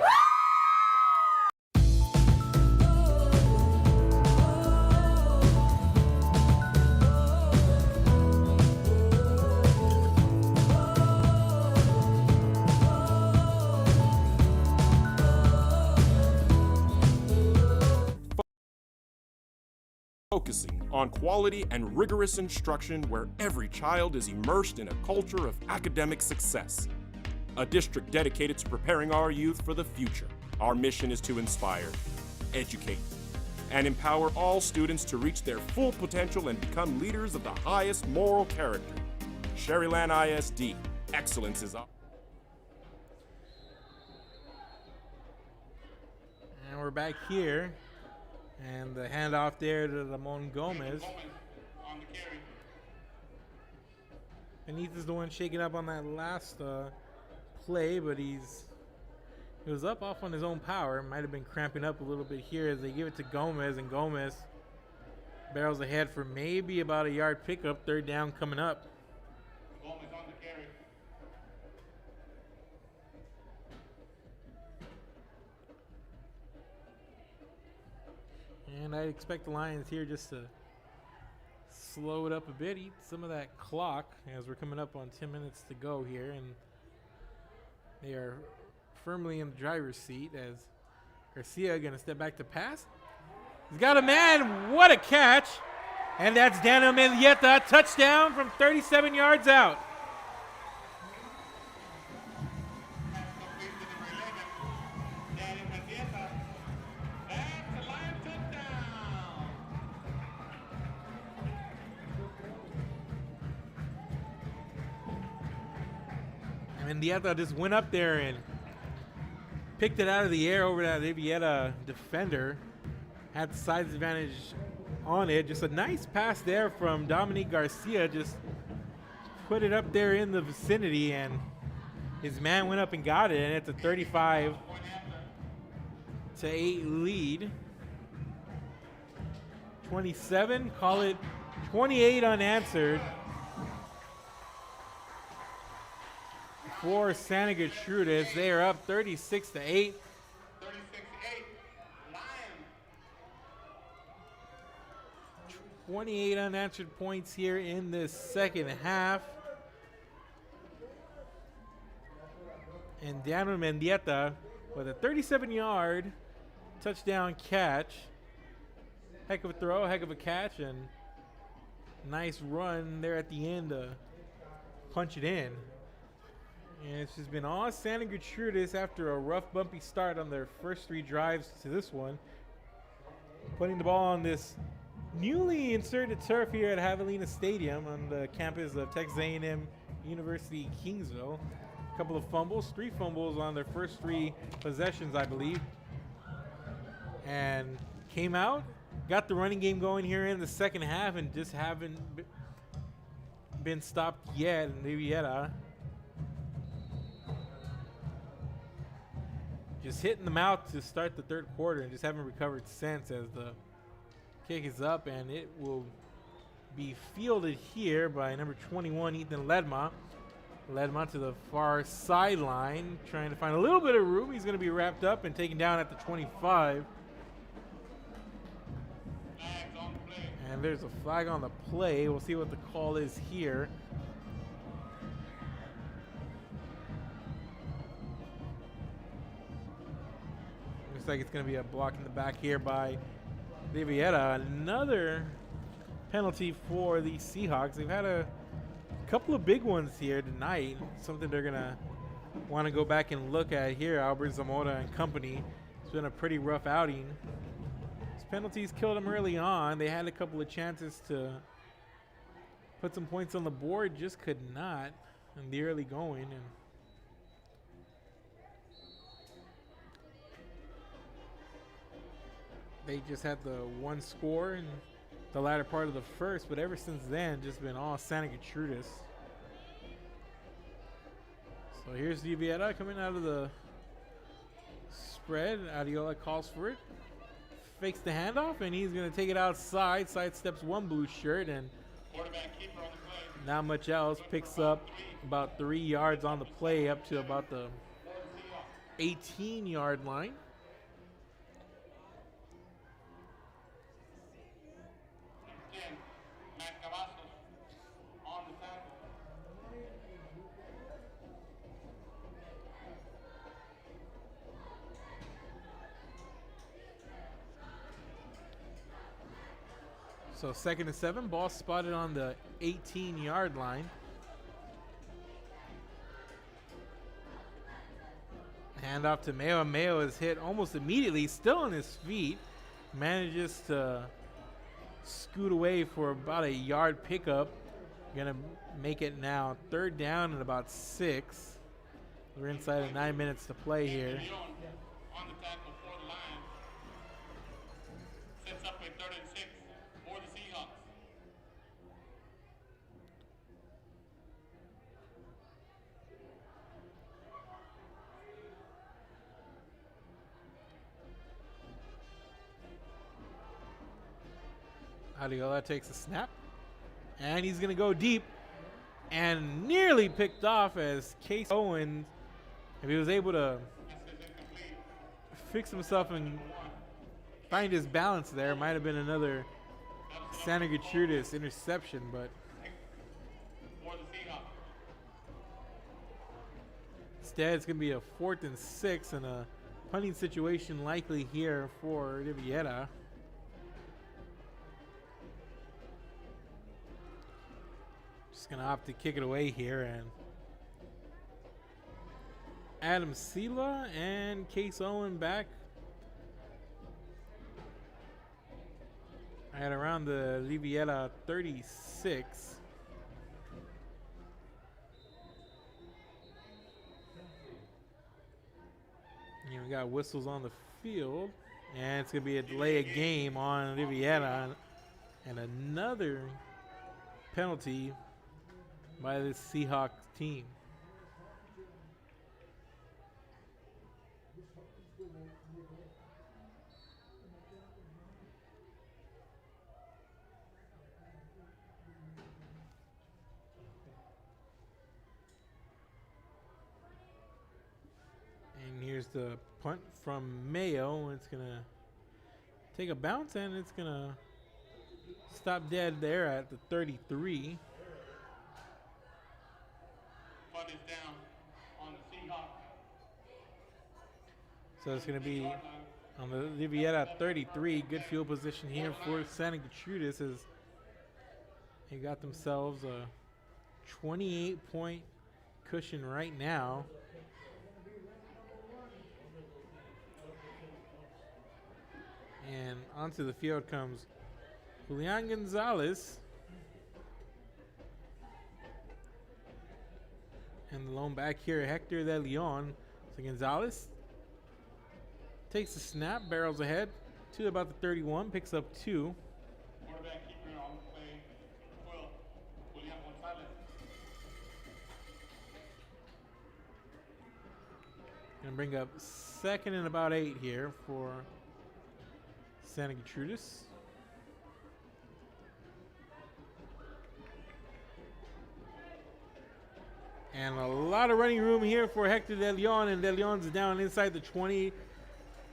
focusing on quality and rigorous instruction where every child is immersed in a culture of academic success. A district dedicated to preparing our youth for the future. Our mission is to inspire, educate, and empower all students to reach their full potential and become leaders of the highest moral character. Sherryland ISD, excellence is up.
And we're back here. And the handoff there to Ramon Gomez.
On the carry.
Benitez is the one shaking up on that last play, but he was up off on his own power. Might have been cramping up a little bit here as they give it to Gomez, and Gomez barrels ahead for maybe about a yard pickup. Third down coming up.
Gomez on the carry.
And I expect the Lions here just to slow it up a bit, eat some of that clock as we're coming up on 10 minutes to go here. And they are firmly in the driver's seat as Garcia going to step back to pass. He's got a man. What a catch. And that's Daniel Mendieta. Touchdown from 37 yards out. Mendieta just went up there and picked it out of the air over that Riviera defender. Had the size advantage on it. Just a nice pass there from Dominique Garcia. Just put it up there in the vicinity, and his man went up and got it, and it's a 35-8 lead. 27, call it 28 unanswered. For Santa Gertrudis, they are up 36-8.
36-8. Lions.
28 unanswered points here in this second half. And Daniel Mendieta with a 37-yard touchdown catch. Heck of a throw, heck of a catch, and nice run there at the end to punch it in. And it's just been all Santa Gertrudis after a rough, bumpy start on their first three drives to this one. Putting the ball on this newly inserted turf here at Javelina Stadium on the campus of Texas A&M University Kingsville. A couple of fumbles, 3 fumbles on their first 3 possessions, I believe. And came out, got the running game going here in the second half, and just haven't been stopped yet in Riviera. Just hitting them out to start the third quarter and just haven't recovered since, as the kick is up, and it will be fielded here by number 21, Ethan Ledma. Ledma to the far sideline, trying to find a little bit of room. He's going to be wrapped up and taken down at the 25. And there's a flag on the play. We'll see what the call is here. Looks like it's going to be a block in the back here by Riviera. Another penalty for the Seahawks. They've had a couple of big ones here tonight. Something they're going to want to go back and look at here. Albert Zamora and company. It's been a pretty rough outing. These penalties killed them early on. They had a couple of chances to put some points on the board, just could not in the early going. And they just had the one score in the latter part of the first, but ever since then, just been all Santa Gertrudis. So here's Riviera coming out of the spread. Adiola calls for it. Fakes the handoff, and he's going to take it outside. Sidesteps one blue shirt, and not much else. Picks up about 3 yards on the play, up to about the 18-yard line. So 2nd and 7, ball spotted on the 18-yard line. Hand off to Mayo. Mayo is hit almost immediately, still on his feet. Manages to scoot away for about a yard pickup. Gonna make it now 3rd down and about 6. We're inside of 9 minutes to play here.
On the tackle for the Lions. Sets up a 3rd and 6 for the Seahawks.
Adiola takes a snap, and he's going to go deep, and nearly picked off as Case Owen, if he was able to fix himself and find his balance there, might have been another Santa Gertrudis interception, but instead it's going to be a 4th and 6 and a punting situation likely here for Riviera. Just going to opt to kick it away here, and Adam Sela and Case Owen back at around the Riviera 36. And we got whistles on the field, and it's going to be a delay of game on Riviera, and another penalty by the Seahawks team. And here's the punt from Mayo. It's going to take a bounce, and it's going to stop dead there at the 33.
Punt is down on the Seahawks.
So it's going to be on the Riviera 33. Good field position here for Santa Gertrudis as they got themselves a 28-point cushion right now. And onto the field comes Julian Gonzalez. And the lone back here, Hector De Leon. So Gonzalez takes the snap, barrels ahead to about the 31, picks up 2.
Quarterback keeper on the play, 12, Julian Gonzalez.
Gonna bring up 2nd and about 8 here for Santa Gertrudis. And a lot of running room here for Hector De Leon, and De Leon's down inside the 20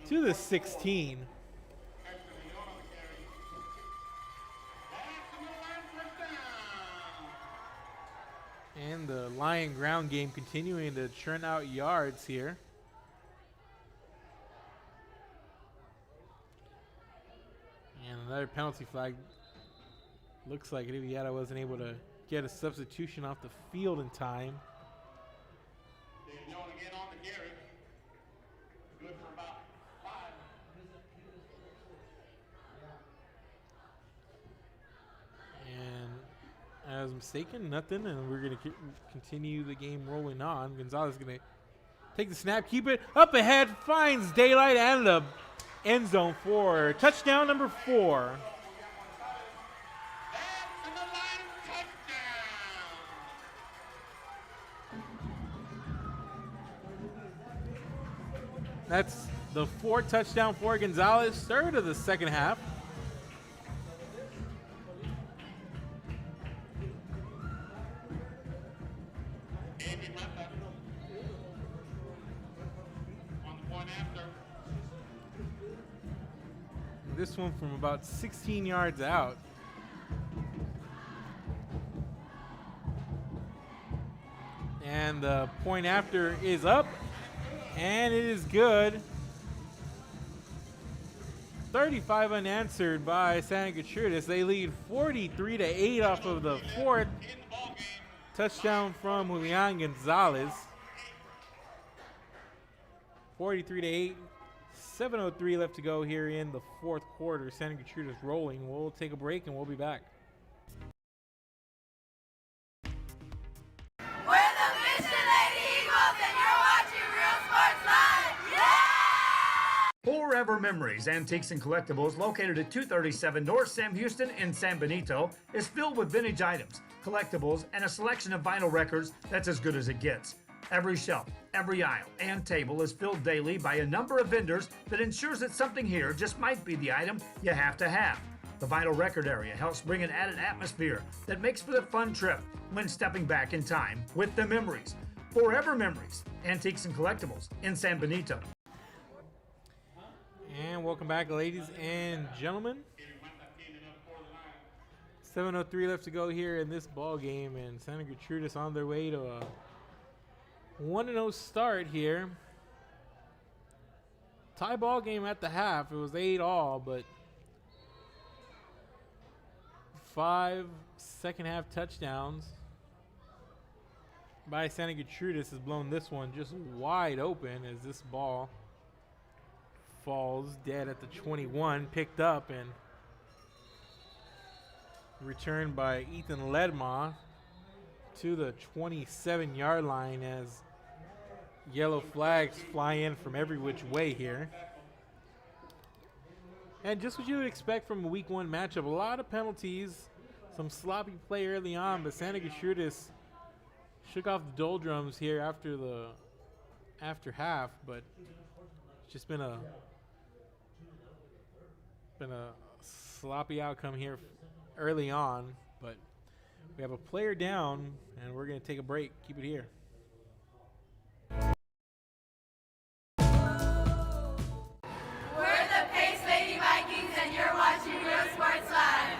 to the 16. And the Lion ground game continuing to churn out yards here. And another penalty flag. Looks like Riviera wasn't able to get a substitution off the field in time.
De Leon again on the carry. Good for about 5.
And I was mistaken, nothing, and we're going to continue the game rolling on. Gonzalez is going to take the snap, keep it up ahead, finds daylight and the end zone for touchdown number 4. That's the 4th touchdown for Gonzalez, 3rd of the second half. This one from about 16 yards out. And the point after is up, and it is good. 35 unanswered by Santa Gertrudis. They lead 43-8 off of the fourth. Touchdown from Julian Gonzalez. 43-8. 7:03 left to go here in the fourth quarter. Santa Gertrudis rolling. We'll take a break and we'll be back.
We're the Mission Lady Eagles, and you're watching Real Sports Live. Yeah!
Forever Memories, Antiques and Collectibles, located at 237 North Sam Houston in San Benito, is filled with vintage items, collectibles, and a selection of vinyl records that's as good as it gets. Every shelf, every aisle, and table is filled daily by a number of vendors that ensures that something here just might be the item you have to have. The vinyl record area helps bring an added atmosphere that makes for the fun trip when stepping back in time with the memories. Forever Memories, Antiques and Collectibles in San Benito.
And welcome back, ladies and gentlemen. 7:03 left to go here in this ball game, and Santa Gertrudis on their way to a 1-0 start here. Tie ball game at the half. It was 8-all, but 5 second half touchdowns by Santa Gertrudis has blown this one just wide open as this ball falls dead at the 21, picked up and returned by Ethan Ledma to the 27-yard line as yellow flags fly in from every which way here. And just what you would expect from a week one matchup, a lot of penalties, some sloppy play early on, but Santa Gertrudis shook off the doldrums here after half, but it's just been a sloppy outcome here early on. But we have a player down, and we're going to take a break. Keep it here.
We're the Pace Lady Vikings, and you're watching Real Sports Live.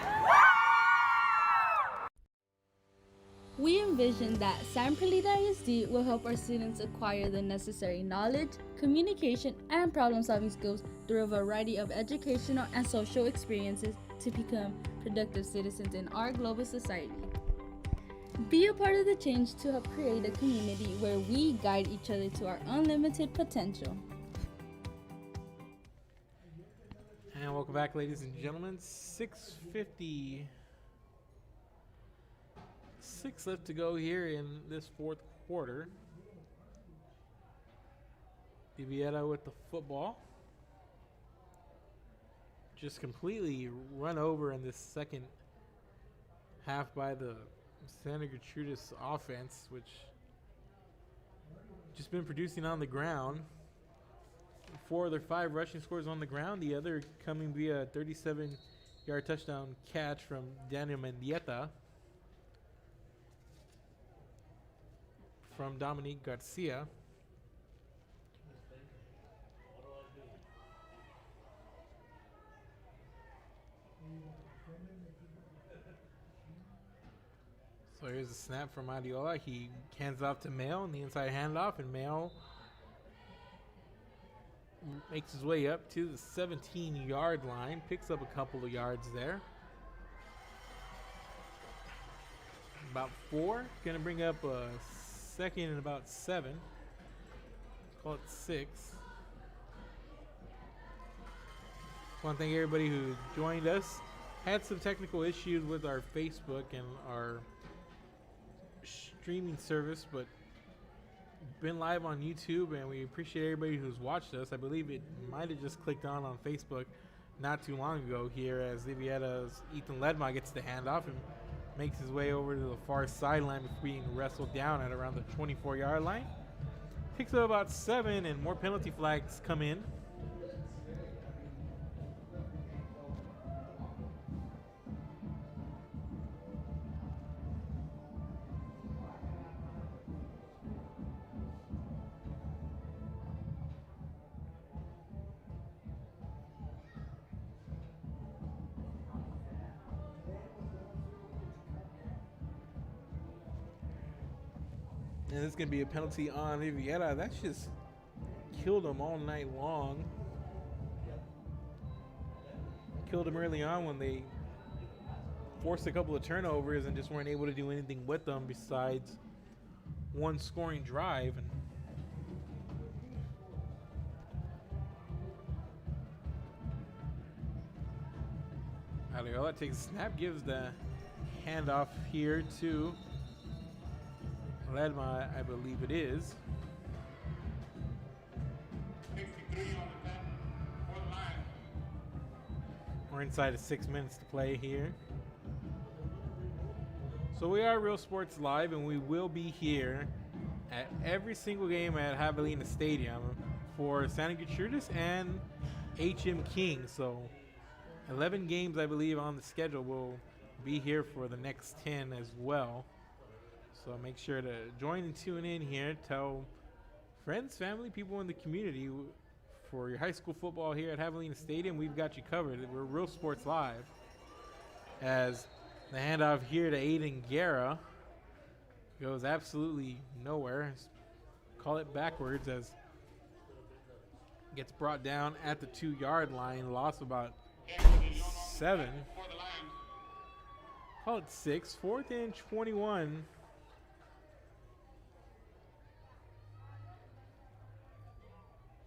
We envision that San Perlita ISD will help our students acquire the necessary knowledge, communication, and problem-solving skills through a variety of educational and social experiences to become productive citizens in our global society. Be a part of the change to help create a community where we guide each other to our unlimited potential.
And welcome back, ladies and gentlemen. 6:56 left to go here in this fourth quarter. Riviera with the football. Just completely run over in this second half by the Santa Gertrudis offense, which just been producing on the ground. 4 of their 5 rushing scores on the ground, the other coming via a 37-yard touchdown catch from Daniel Mendieta from Dominique Garcia. So here's a snap from Adiola. He hands off to Mail on the inside handoff, and Mail makes his way up to the 17-yard line, picks up a couple of yards there. About 4, gonna bring up a second and about 7. Call it 6. Want to thank everybody who joined us. Had some technical issues with our Facebook and our streaming service, but been live on YouTube, and we appreciate everybody who's watched us. I believe it might have just clicked on Facebook not too long ago here as Riviera's Ethan Ledma gets the handoff and makes his way over to the far sideline before being wrestled down at around the 24-yard line. Picks up about 7, and more penalty flags come in. And this is going to be a penalty on Riviera. That's just killed him all night long. killed them early on when they forced a couple of turnovers and just weren't able to do anything with them besides one scoring drive. And Aliola takes a snap, gives the handoff here to Ledma, I believe it is.
63 on the 10 for the line.
We're inside of 6 minutes to play here. So we are Real Sports Live, and we will be here at every single game at Javelina Stadium for Santa Gertrudis and HM King. So 11 games, I believe, on the schedule will be here for the next 10 as well. So make sure to join and tune in here. Tell friends, family, people in the community for your high school football here at Javelina Stadium. We've got you covered. We're Real Sports Live. As the handoff here to Aiden Guerra goes absolutely nowhere. Call it backwards as gets brought down at the 2-yard line. Loss about 7. Call it 6. 4th and 21.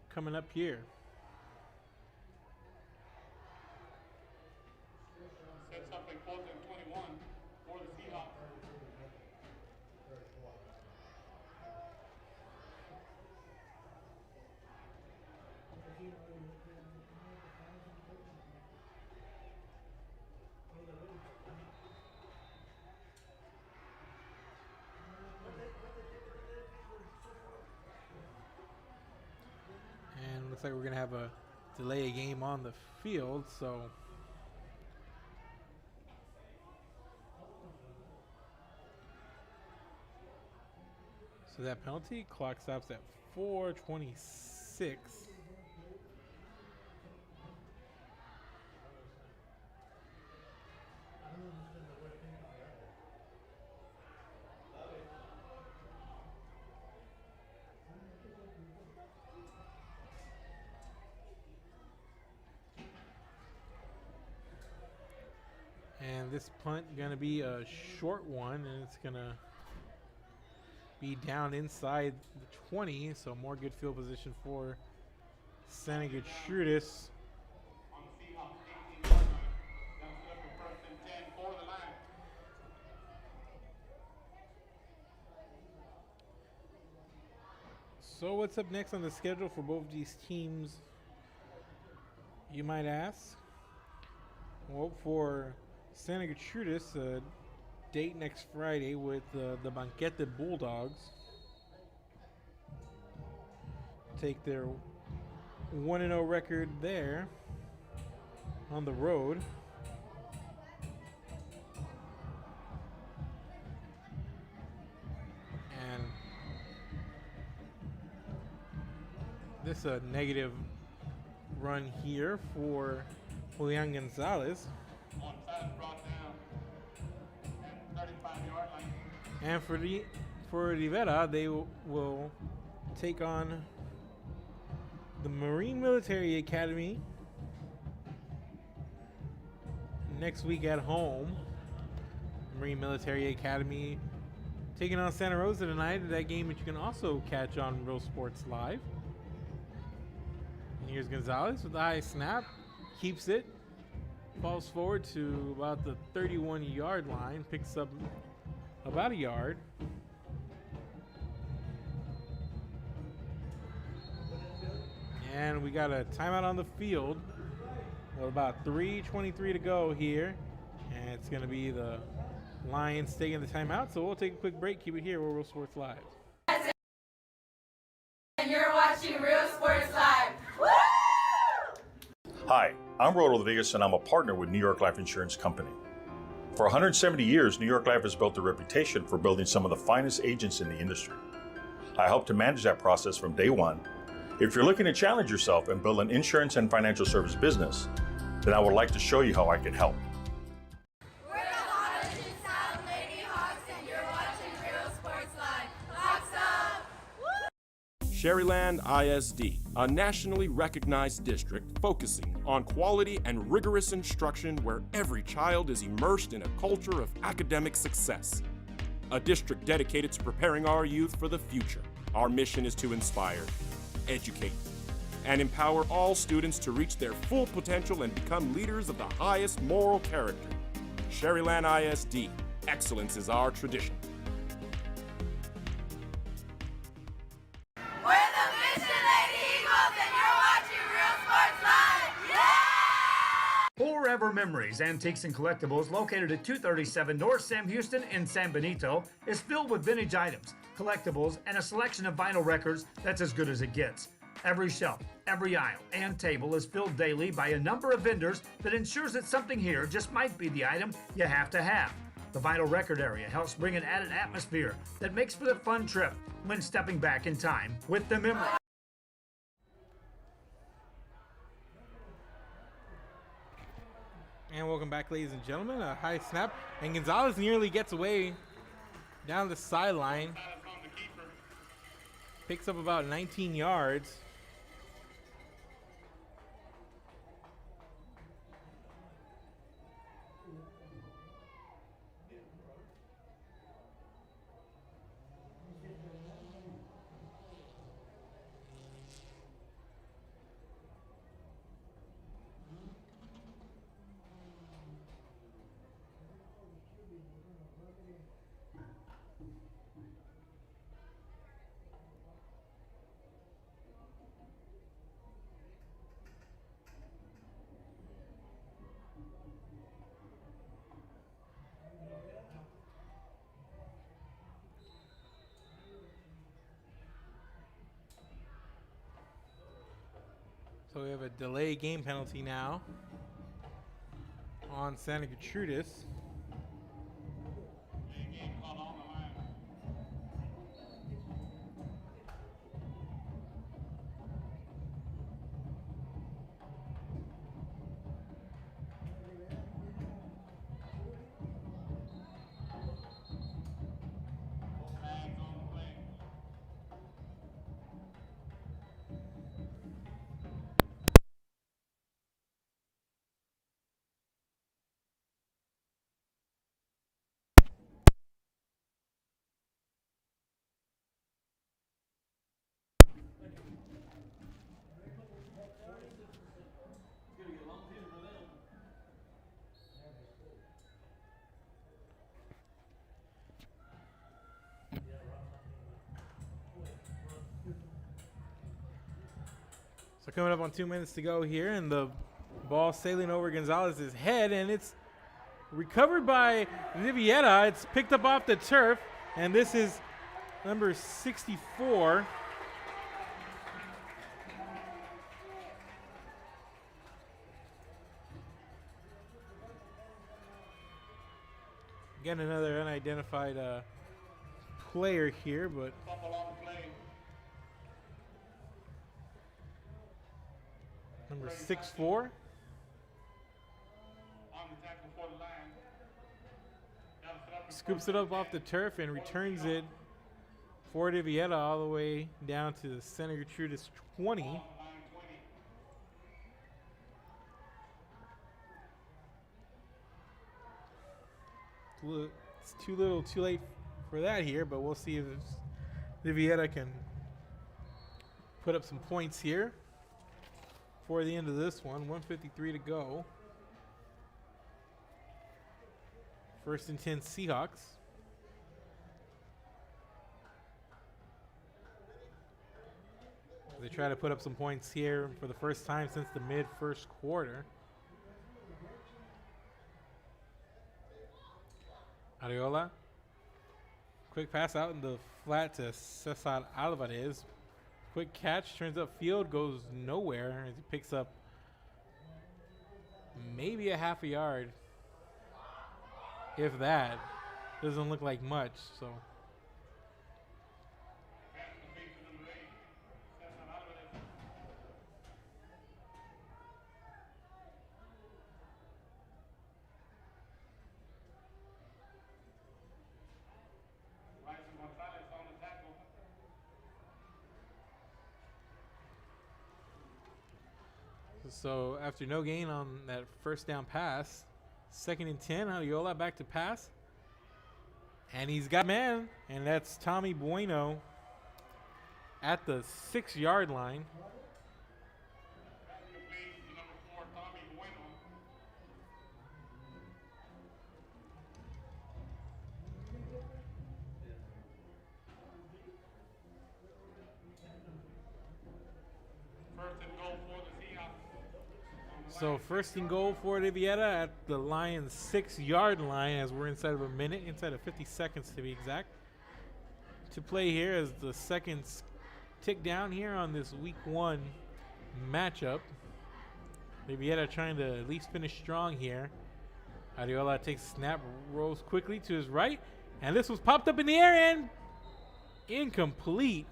Coming up here.
Sets up a 4th and 21 for the Seahawks.
And looks like we're going to have a delay game on the field, so that penalty clock stops at 4:26. And this punt going to be a short one, and it's going to be down inside the 20, so more good field position for Santa Gertrudis.
On the Seahawks 18-yard line. That's set up a 1st and 10 for the line.
So what's up next on the schedule for both these teams, you might ask? Well, for Santa Gertrudis, date next Friday with the Banquete Bulldogs. Take their 1-0 record there on the road. And this a negative run here for Julian Gonzalez.
Onside brought down at 35-yard line.
And for Riviera, they will take on the Marine Military Academy next week at home. Marine Military Academy taking on Santa Rosa tonight. That game that you can also catch on Real Sports Live. And here's Gonzalez with the high snap. Keeps it. Falls forward to about the 31-yard line. Picks up about a yard. And we got a timeout on the field. With about 3:23 to go here. And it's going to be the Lions taking the timeout. So we'll take a quick break. Keep it here. We're Real Sports Live.
And you're watching Real Sports Live. Woo!
Hi, I'm Rod Rodriguez, and I'm a partner with New York Life Insurance Company. For 170 years, New York Life has built a reputation for building some of the finest agents in the industry. I helped to manage that process from day one. If you're looking to challenge yourself and build an insurance and financial service business, then I would like to show you how I can help.
We're the Harlingen South Lady Hawks, and you're watching Real Sports Live. Hawks up! Woo!
Sherryland ISD, a nationally recognized district focusing on quality and rigorous instruction where every child is immersed in a culture of academic success. A district dedicated to preparing our youth for the future. Our mission is to inspire, educate, and empower all students to reach their full potential and become leaders of the highest moral character. Sherryland ISD, excellence is our tradition.
We're the Mission Lady Eagles, and you're watching Real Sports Live. Yeah!
Forever Memories, Antiques and Collectibles, located at 237 North Sam Houston in San Benito, is filled with vintage items, collectibles, and a selection of vinyl records that's as good as it gets. Every shelf, every aisle, and table is filled daily by a number of vendors that ensures that something here just might be the item you have to have. The vinyl record area helps bring an added atmosphere that makes for the fun trip when stepping back in time with the memory.
And welcome back, ladies and gentlemen. A high snap, and Gonzalez nearly gets away down the sideline. Picks up about 19 yards. So we have a delay game penalty now on Santa Gertrudis. So coming up on 2 minutes to go here, and the ball sailing over Gonzalez's head, and it's recovered by Riviera. It's picked up off the turf, and this is number 64. Again, another unidentified player here, but number 6'4". Scoops it up off the turf and returns it for Riviera all the way down to the Santa Gertrudis 20. It's too little, too late for that here, but we'll see if Riviera can put up some points here for the end of this one. 1:53 to go. First and 10 Seahawks. They try to put up some points here for the first time since the mid-first quarter. Ariola. Quick pass out in the flat to Cesar Alvarez. Quick catch, turns upfield, goes nowhere as he picks up maybe a half a yard. If that. Doesn't look like much, so. So after no gain on that first down pass, 2nd and 10, Adiola back to pass. And he's got man, and that's Tommy Bueno at the 6-yard line. So 1st and goal for Riviera at the Lions' 6-yard line, as we're inside of a minute, inside of 50 seconds to be exact, to play here as the seconds tick down here on this week 1 matchup. Riviera trying to at least finish strong here. Adiola takes snap, rolls quickly to his right, and this was popped up in the air and incomplete.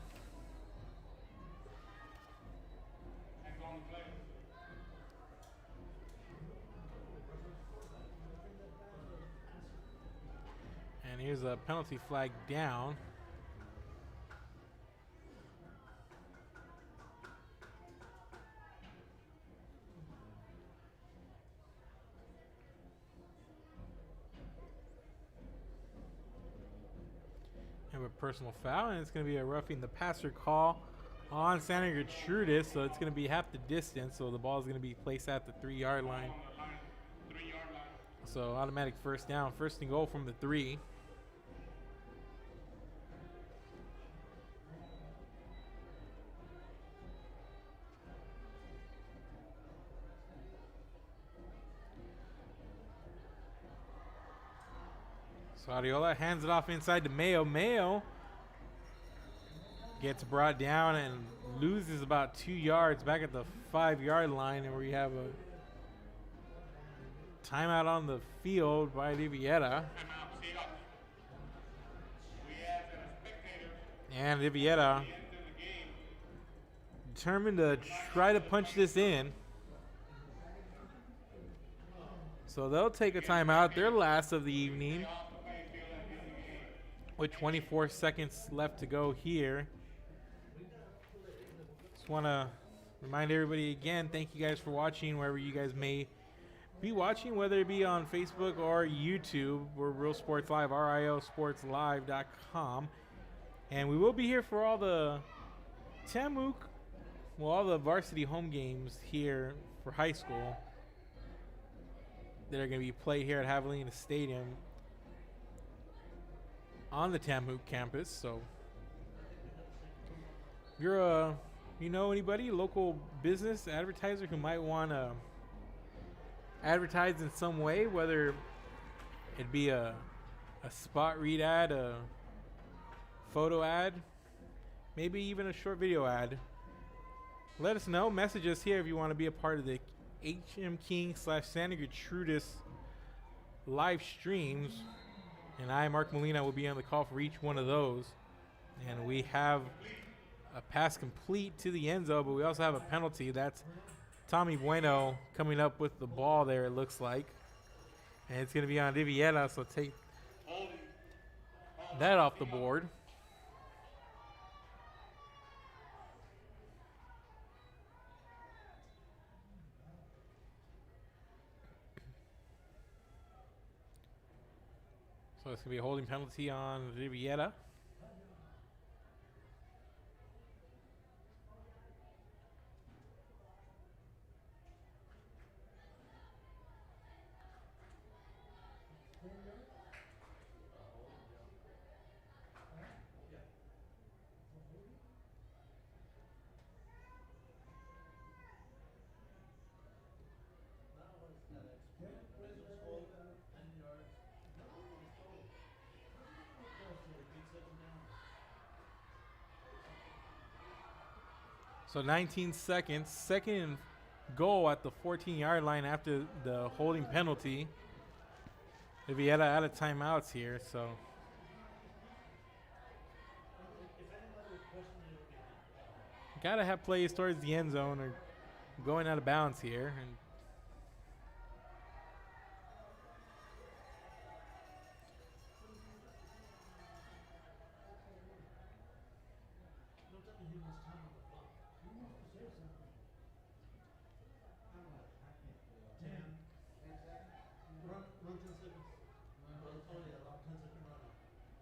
And here's a penalty flag down. Have a personal foul, and it's going to be a roughing the passer call on Santa Gertrudis, so it's going to be half the distance, so the ball is going to be placed at the 3-yard line. So automatic first down, 1st and goal from the 3. So Adiola hands it off inside to Mayo. Mayo gets brought down and loses about 2 yards back at the 5-yard line, and we have a timeout on the field by Riviera. And Riviera determined to try to punch this in. So they'll take a timeout, their last of the evening, with 24 seconds left to go here. Just want to remind everybody again, thank you guys for watching wherever you guys may be watching, whether it be on Facebook or YouTube. We're Real Sports Live, RIOSportsLive.com. And we will be here for all the all the varsity home games here for high school that are going to be played here at Javelina Stadium on the Tamhook campus. So if you're anybody, local business advertiser who might want to advertise in some way, whether it be a spot read ad, a photo ad, maybe even a short video ad, let us know. Message us here if you want to be a part of the HM King / Santa Gertrudis live streams. And I, Mark Molina, will be on the call for each one of those. And we have a pass complete to the end zone, but we also have a penalty. That's Tommy Bueno coming up with the ball there, it looks like. And it's going to be on Riviera, so take that off the board. So it's going to be a holding penalty on Riviera. So 19 seconds, 2nd and goal at the 14-yard line after the holding penalty. Riviera out of timeouts here, so. Gotta have plays towards the end zone or going out of bounds here. And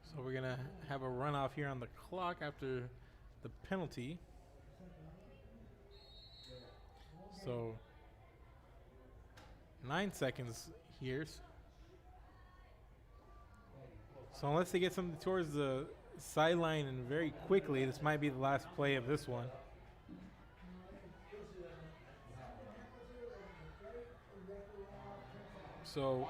So we're going to have a runoff here on the clock after the penalty. So 9 seconds here. So unless they get something towards the sideline and very quickly, this might be the last play of this one. So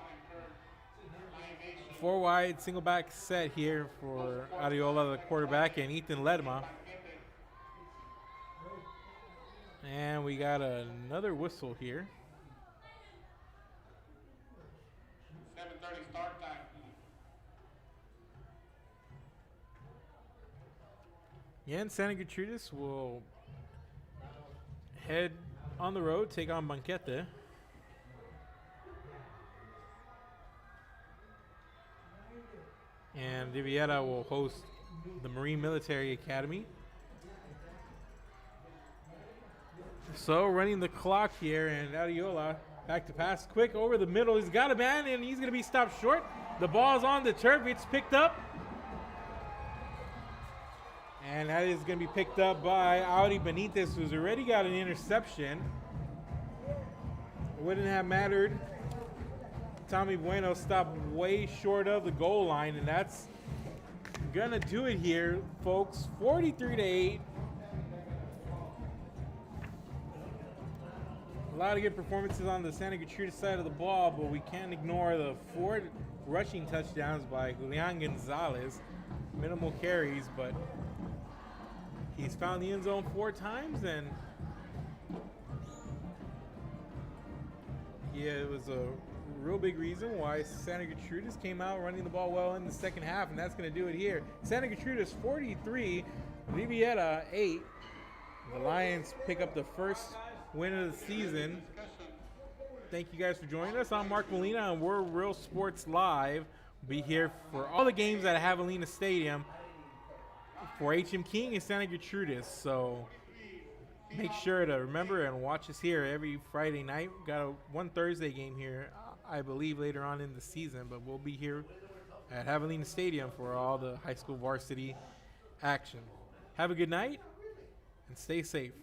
4 wide, single back set here for Ariola, the quarterback, and Ethan Ledma. And we got another whistle here.
7:30 start time.
Again, Santa Gertrudis will head on the road, take on Banquete. And Riviera will host the Marine Military Academy. So running the clock here, and Ariola back to pass quick over the middle. He's got a man, and he's going to be stopped short. The ball's on the turf. It's picked up. And that is going to be picked up by Audi Benitez, who's already got an interception. It wouldn't have mattered. Tommy Bueno stopped way short of the goal line, and that's going to do it here, folks. 43-8. A lot of good performances on the Santa Gertrudis side of the ball, but we can't ignore the 4 rushing touchdowns by Julian Gonzalez. Minimal carries, but he's found the end zone 4 times, and yeah, it was a real big reason why Santa Gertrudis came out running the ball well in the second half, and that's going to do it here. Santa Gertrudis 43, Riviera 8. The Lions pick up the first win of the season. Thank you guys for joining us. I'm Mark Molina, and we're Real Sports Live. We'll be here for all the games at Javelina Stadium for HM King and Santa Gertrudis. So make sure to remember and watch us here every Friday night. We've got one Thursday game here, I believe, later on in the season, but we'll be here at Javelina Stadium for all the high school varsity action. Have a good night and stay safe.